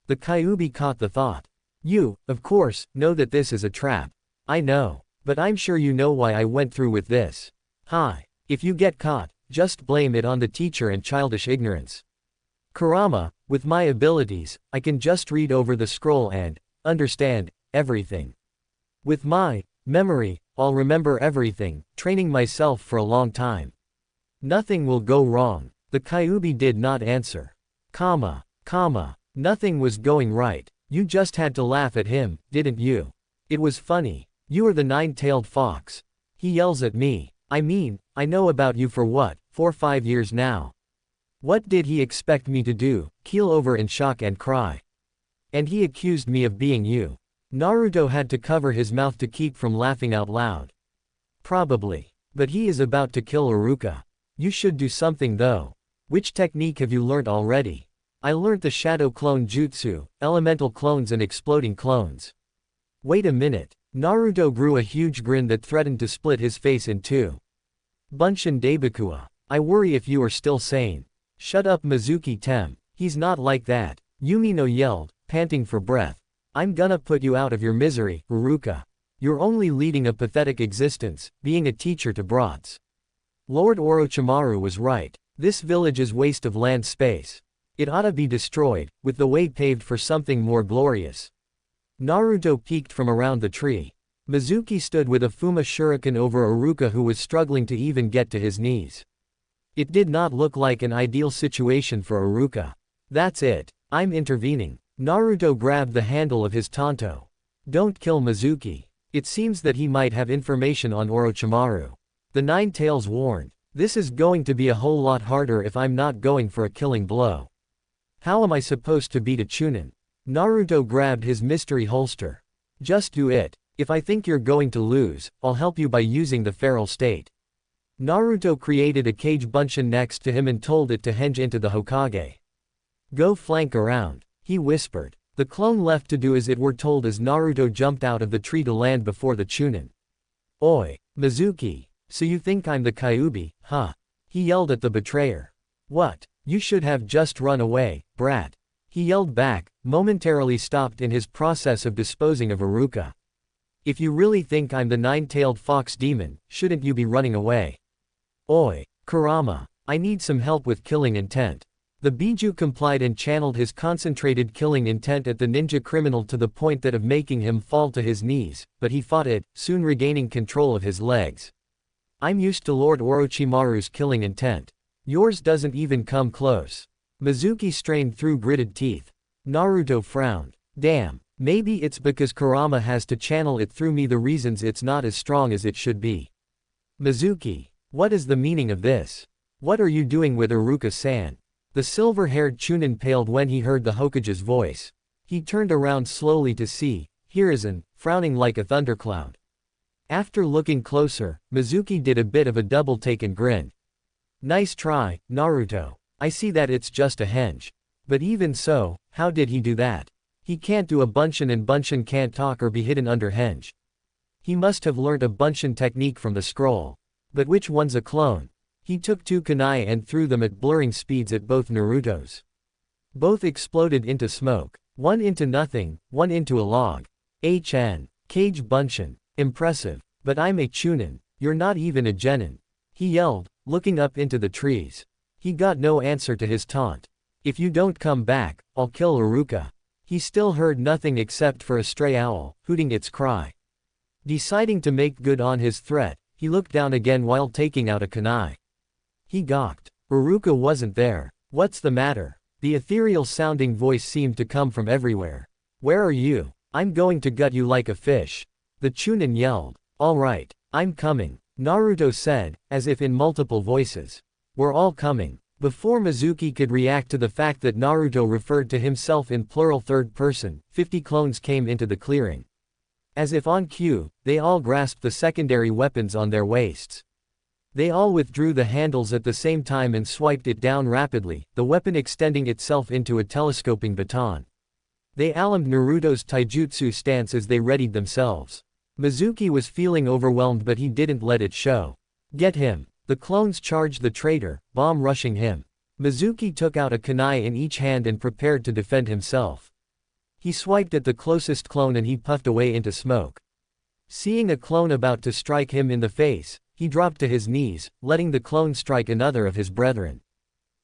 A: The Kyuubi caught the thought. You, of course, know that this is a trap. I know. But I'm sure you know why I went through with this. Hi. If you get caught, just blame it on the teacher and childish ignorance. Kurama, with my abilities, I can just read over the scroll and understand everything. With my memory, I'll remember everything, training myself for a long time. Nothing will go wrong. The Kyuubi did not answer. Nothing was going right. You just had to laugh at him, didn't you? It was funny. You are the nine-tailed fox. He yells at me. I mean, I know about you for what, 4 or 5 years now. What did he expect me to do, keel over in shock and cry? And he accused me of being you. Naruto had to cover his mouth to keep from laughing out loud. Probably. But he is about to kill Iruka. You should do something though. Which technique have you learnt already? I learnt the shadow clone jutsu, elemental clones and exploding clones. Wait a minute. Naruto grew a huge grin that threatened to split his face in two. Bunshin Daibakua. I worry if you are still sane. Shut up Mizuki-tem. He's not like that. Yumino yelled, panting for breath. I'm gonna put you out of your misery, Iruka. You're only leading a pathetic existence, being a teacher to brats. Lord Orochimaru was right. This village is waste of land space. It ought to be destroyed, with the way paved for something more glorious. Naruto peeked from around the tree. Mizuki stood with a Fuma shuriken over Iruka who was struggling to even get to his knees. It did not look like an ideal situation for Iruka. That's it. I'm intervening. Naruto grabbed the handle of his tanto. Don't kill Mizuki. It seems that he might have information on Orochimaru. The Nine Tails warned. This is going to be a whole lot harder if I'm not going for a killing blow. How am I supposed to beat a Chunin? Naruto grabbed his mystery holster. Just do it. If I think you're going to lose, I'll help you by using the feral state. Naruto created a cage bunshin next to him and told it to henge into the Hokage. Go flank around, he whispered. The clone left to do as it were told as Naruto jumped out of the tree to land before the Chunin. Oi, Mizuki, so you think I'm the Kyuubi, huh? He yelled at the betrayer. What? You should have just run away, brat. He yelled back, momentarily stopped in his process of disposing of Iruka. If you really think I'm the nine-tailed fox demon, shouldn't you be running away? Oi, Kurama, I need some help with killing intent. The Biju complied and channeled his concentrated killing intent at the ninja criminal to the point that of making him fall to his knees, but he fought it, soon regaining control of his legs. I'm used to Lord Orochimaru's killing intent. Yours doesn't even come close. Mizuki strained through gritted teeth. Naruto frowned. Damn, maybe it's because Kurama has to channel it through me, the reasons it's not as strong as it should be. Mizuki, what is the meaning of this? What are you doing with Iruka-san? The silver-haired Chunin paled when he heard the Hokage's voice. He turned around slowly to see Hiruzen, frowning like a thundercloud. After looking closer, Mizuki did a bit of a double-take and grinned. Nice try, Naruto. I see that it's just a henge. But even so, how did he do that? He can't do a bunshin and bunshin can't talk or be hidden under henge. He must have learnt a bunshin technique from the scroll. But which one's a clone? He took two kunai and threw them at blurring speeds at both Narutos. Both exploded into smoke. One into nothing, one into a log. HN. Cage bunshin. Impressive. But I'm a Chunin. You're not even a genin. He yelled, looking up into the trees. He got no answer to his taunt. If you don't come back, I'll kill Iruka. He still heard nothing except for a stray owl, hooting its cry. Deciding to make good on his threat, he looked down again while taking out a kunai. He gawked. Iruka wasn't there. What's the matter? The ethereal-sounding voice seemed to come from everywhere. Where are you? I'm going to gut you like a fish. The Chunin yelled. All right, I'm coming, Naruto said, as if in multiple voices. We're all coming. Before Mizuki could react to the fact that Naruto referred to himself in plural third person, 50 clones came into the clearing. As if on cue, they all grasped the secondary weapons on their waists. They all withdrew the handles at the same time and swiped it down rapidly, the weapon extending itself into a telescoping baton. They aligned Naruto's taijutsu stance as they readied themselves. Mizuki was feeling overwhelmed, but he didn't let it show. Get him. The clones charged the traitor, bomb rushing him. Mizuki took out a kunai in each hand and prepared to defend himself. He swiped at the closest clone and he puffed away into smoke. Seeing a clone about to strike him in the face, he dropped to his knees, letting the clone strike another of his brethren.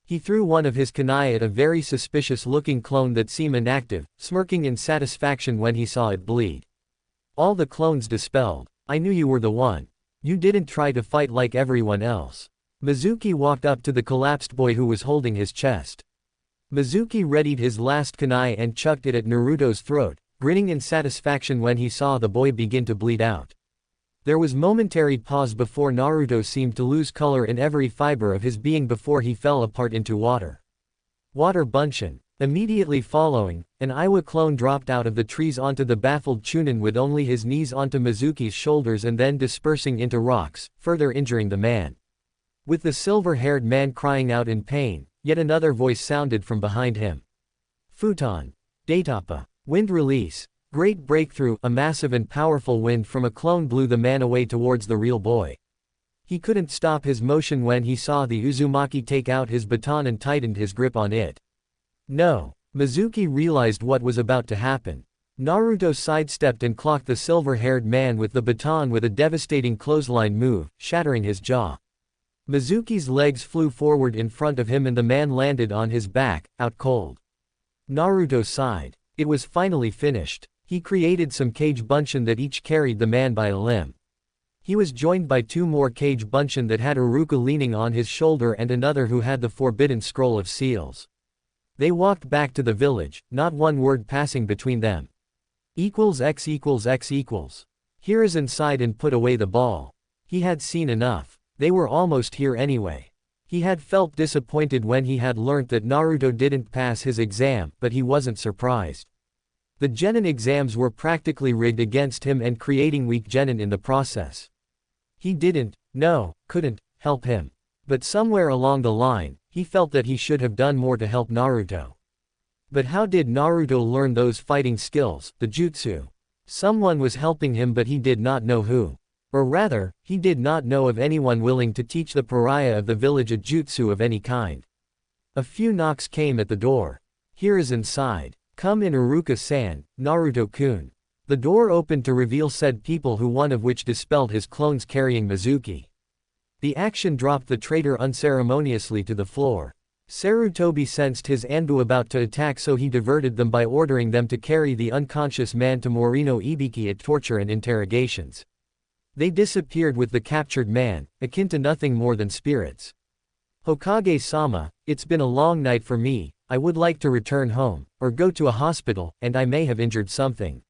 A: He threw one of his kunai at a very suspicious-looking clone that seemed inactive, smirking in satisfaction when he saw it bleed. All the clones dispelled. I knew you were the one. You didn't try to fight like everyone else. Mizuki walked up to the collapsed boy who was holding his chest. Mizuki readied his last kunai and chucked it at Naruto's throat, grinning in satisfaction when he saw the boy begin to bleed out. There was momentary pause before Naruto seemed to lose color in every fiber of his being before he fell apart into water. Water bunshin. Immediately following, an Iwa clone dropped out of the trees onto the baffled Chunin with only his knees onto Mizuki's shoulders and then dispersing into rocks, further injuring the man. With the silver-haired man crying out in pain, yet another voice sounded from behind him. Futon. Datapa. Wind release. Great breakthrough. A massive and powerful wind from a clone blew the man away towards the real boy. He couldn't stop his motion when he saw the Uzumaki take out his baton and tightened his grip on it. No. Mizuki realized what was about to happen. Naruto sidestepped and clocked the silver-haired man with the baton with a devastating clothesline move, shattering his jaw. Mizuki's legs flew forward in front of him and the man landed on his back, out cold. Naruto sighed. It was finally finished. He created some cage bunshin that each carried the man by a limb. He was joined by 2 more cage bunshin that had Iruka leaning on his shoulder and another who had the forbidden scroll of seals. They walked back to the village, not one word passing between them. X equals X equals. Hiruzen sighed and put away the ball. He had seen enough. They were almost here anyway. He had felt disappointed when he had learnt that Naruto didn't pass his exam, but he wasn't surprised. The genin exams were practically rigged against him and creating weak genin in the process. He couldn't help him. But somewhere along the line, he felt that he should have done more to help Naruto. But how did Naruto learn those fighting skills, the jutsu? Someone was helping him but he did not know who. Or rather, he did not know of anyone willing to teach the pariah of the village a jutsu of any kind. A few knocks came at the door. Hiruzen sighed. "Come in Iruka-san, Naruto-kun." The door opened to reveal said people who one of which dispelled his clones carrying Mizuki. The action dropped the traitor unceremoniously to the floor. Sarutobi sensed his Anbu about to attack so he diverted them by ordering them to carry the unconscious man to Morino Ibiki at torture and interrogations. They disappeared with the captured man, akin to nothing more than spirits. "Hokage-sama, it's been a long night for me, I would like to return home, or go to a hospital, and I may have injured something."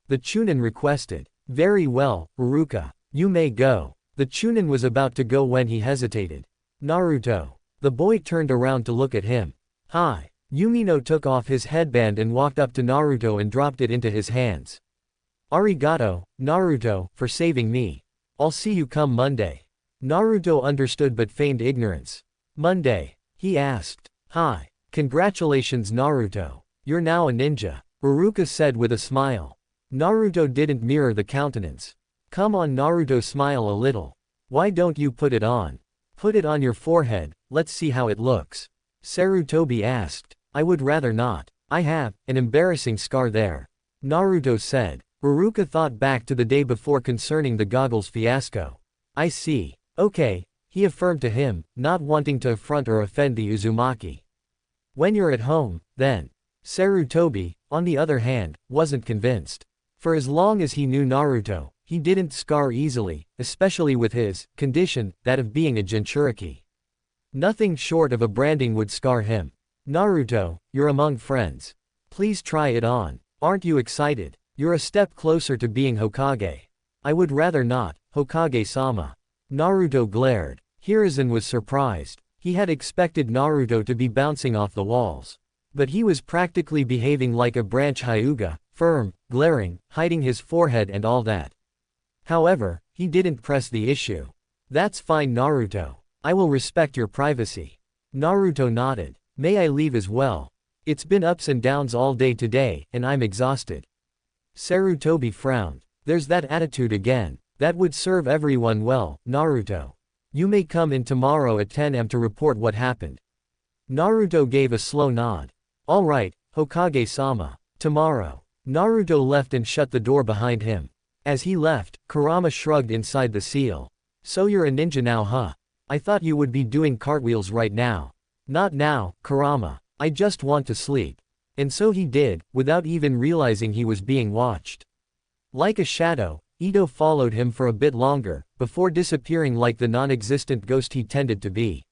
A: The Chunin requested. "Very well, Iruka. You may go." The Chunin was about to go when he hesitated. "Naruto." The boy turned around to look at him. "Hi." Yumino took off his headband and walked up to Naruto and dropped it into his hands. "Arigato, Naruto, for saving me. I'll see you come Monday." Naruto understood but feigned ignorance. "Monday?" he asked. "Hi. Congratulations Naruto. You're now a ninja," Iruka said with a smile. Naruto didn't mirror the countenance. "Come on Naruto, smile a little. Why don't you put it on? Put it on your forehead, let's see how it looks." Sarutobi asked. "I would rather not. I have an embarrassing scar there," Naruto said. Iruka thought back to the day before concerning the goggles fiasco. "I see. Okay," he affirmed to him, not wanting to affront or offend the Uzumaki. "When you're at home, then." Sarutobi, on the other hand, wasn't convinced. For as long as he knew Naruto, he didn't scar easily, especially with his condition, that of being a Jinchuriki. Nothing short of a branding would scar him. "Naruto, you're among friends. Please try it on. Aren't you excited? You're a step closer to being Hokage." "I would rather not, Hokage-sama." Naruto glared. Hiruzen was surprised. He had expected Naruto to be bouncing off the walls. But he was practically behaving like a branch Hyuga, firm, glaring, hiding his forehead and all that. However, he didn't press the issue. "That's fine Naruto. I will respect your privacy." Naruto nodded. "May I leave as well? It's been ups and downs all day today, and I'm exhausted." Sarutobi frowned. "There's that attitude again. That would serve everyone well, Naruto. You may come in tomorrow at 10 am to report what happened." Naruto gave a slow nod. "All right, Hokage-sama. Tomorrow." Naruto left and shut the door behind him. As he left, Kurama shrugged inside the seal. "So you're a ninja now huh? I thought you would be doing cartwheels right now." "Not now, Kurama. I just want to sleep." And so he did, without even realizing he was being watched. Like a shadow, Ito followed him for a bit longer, before disappearing like the non-existent ghost he tended to be.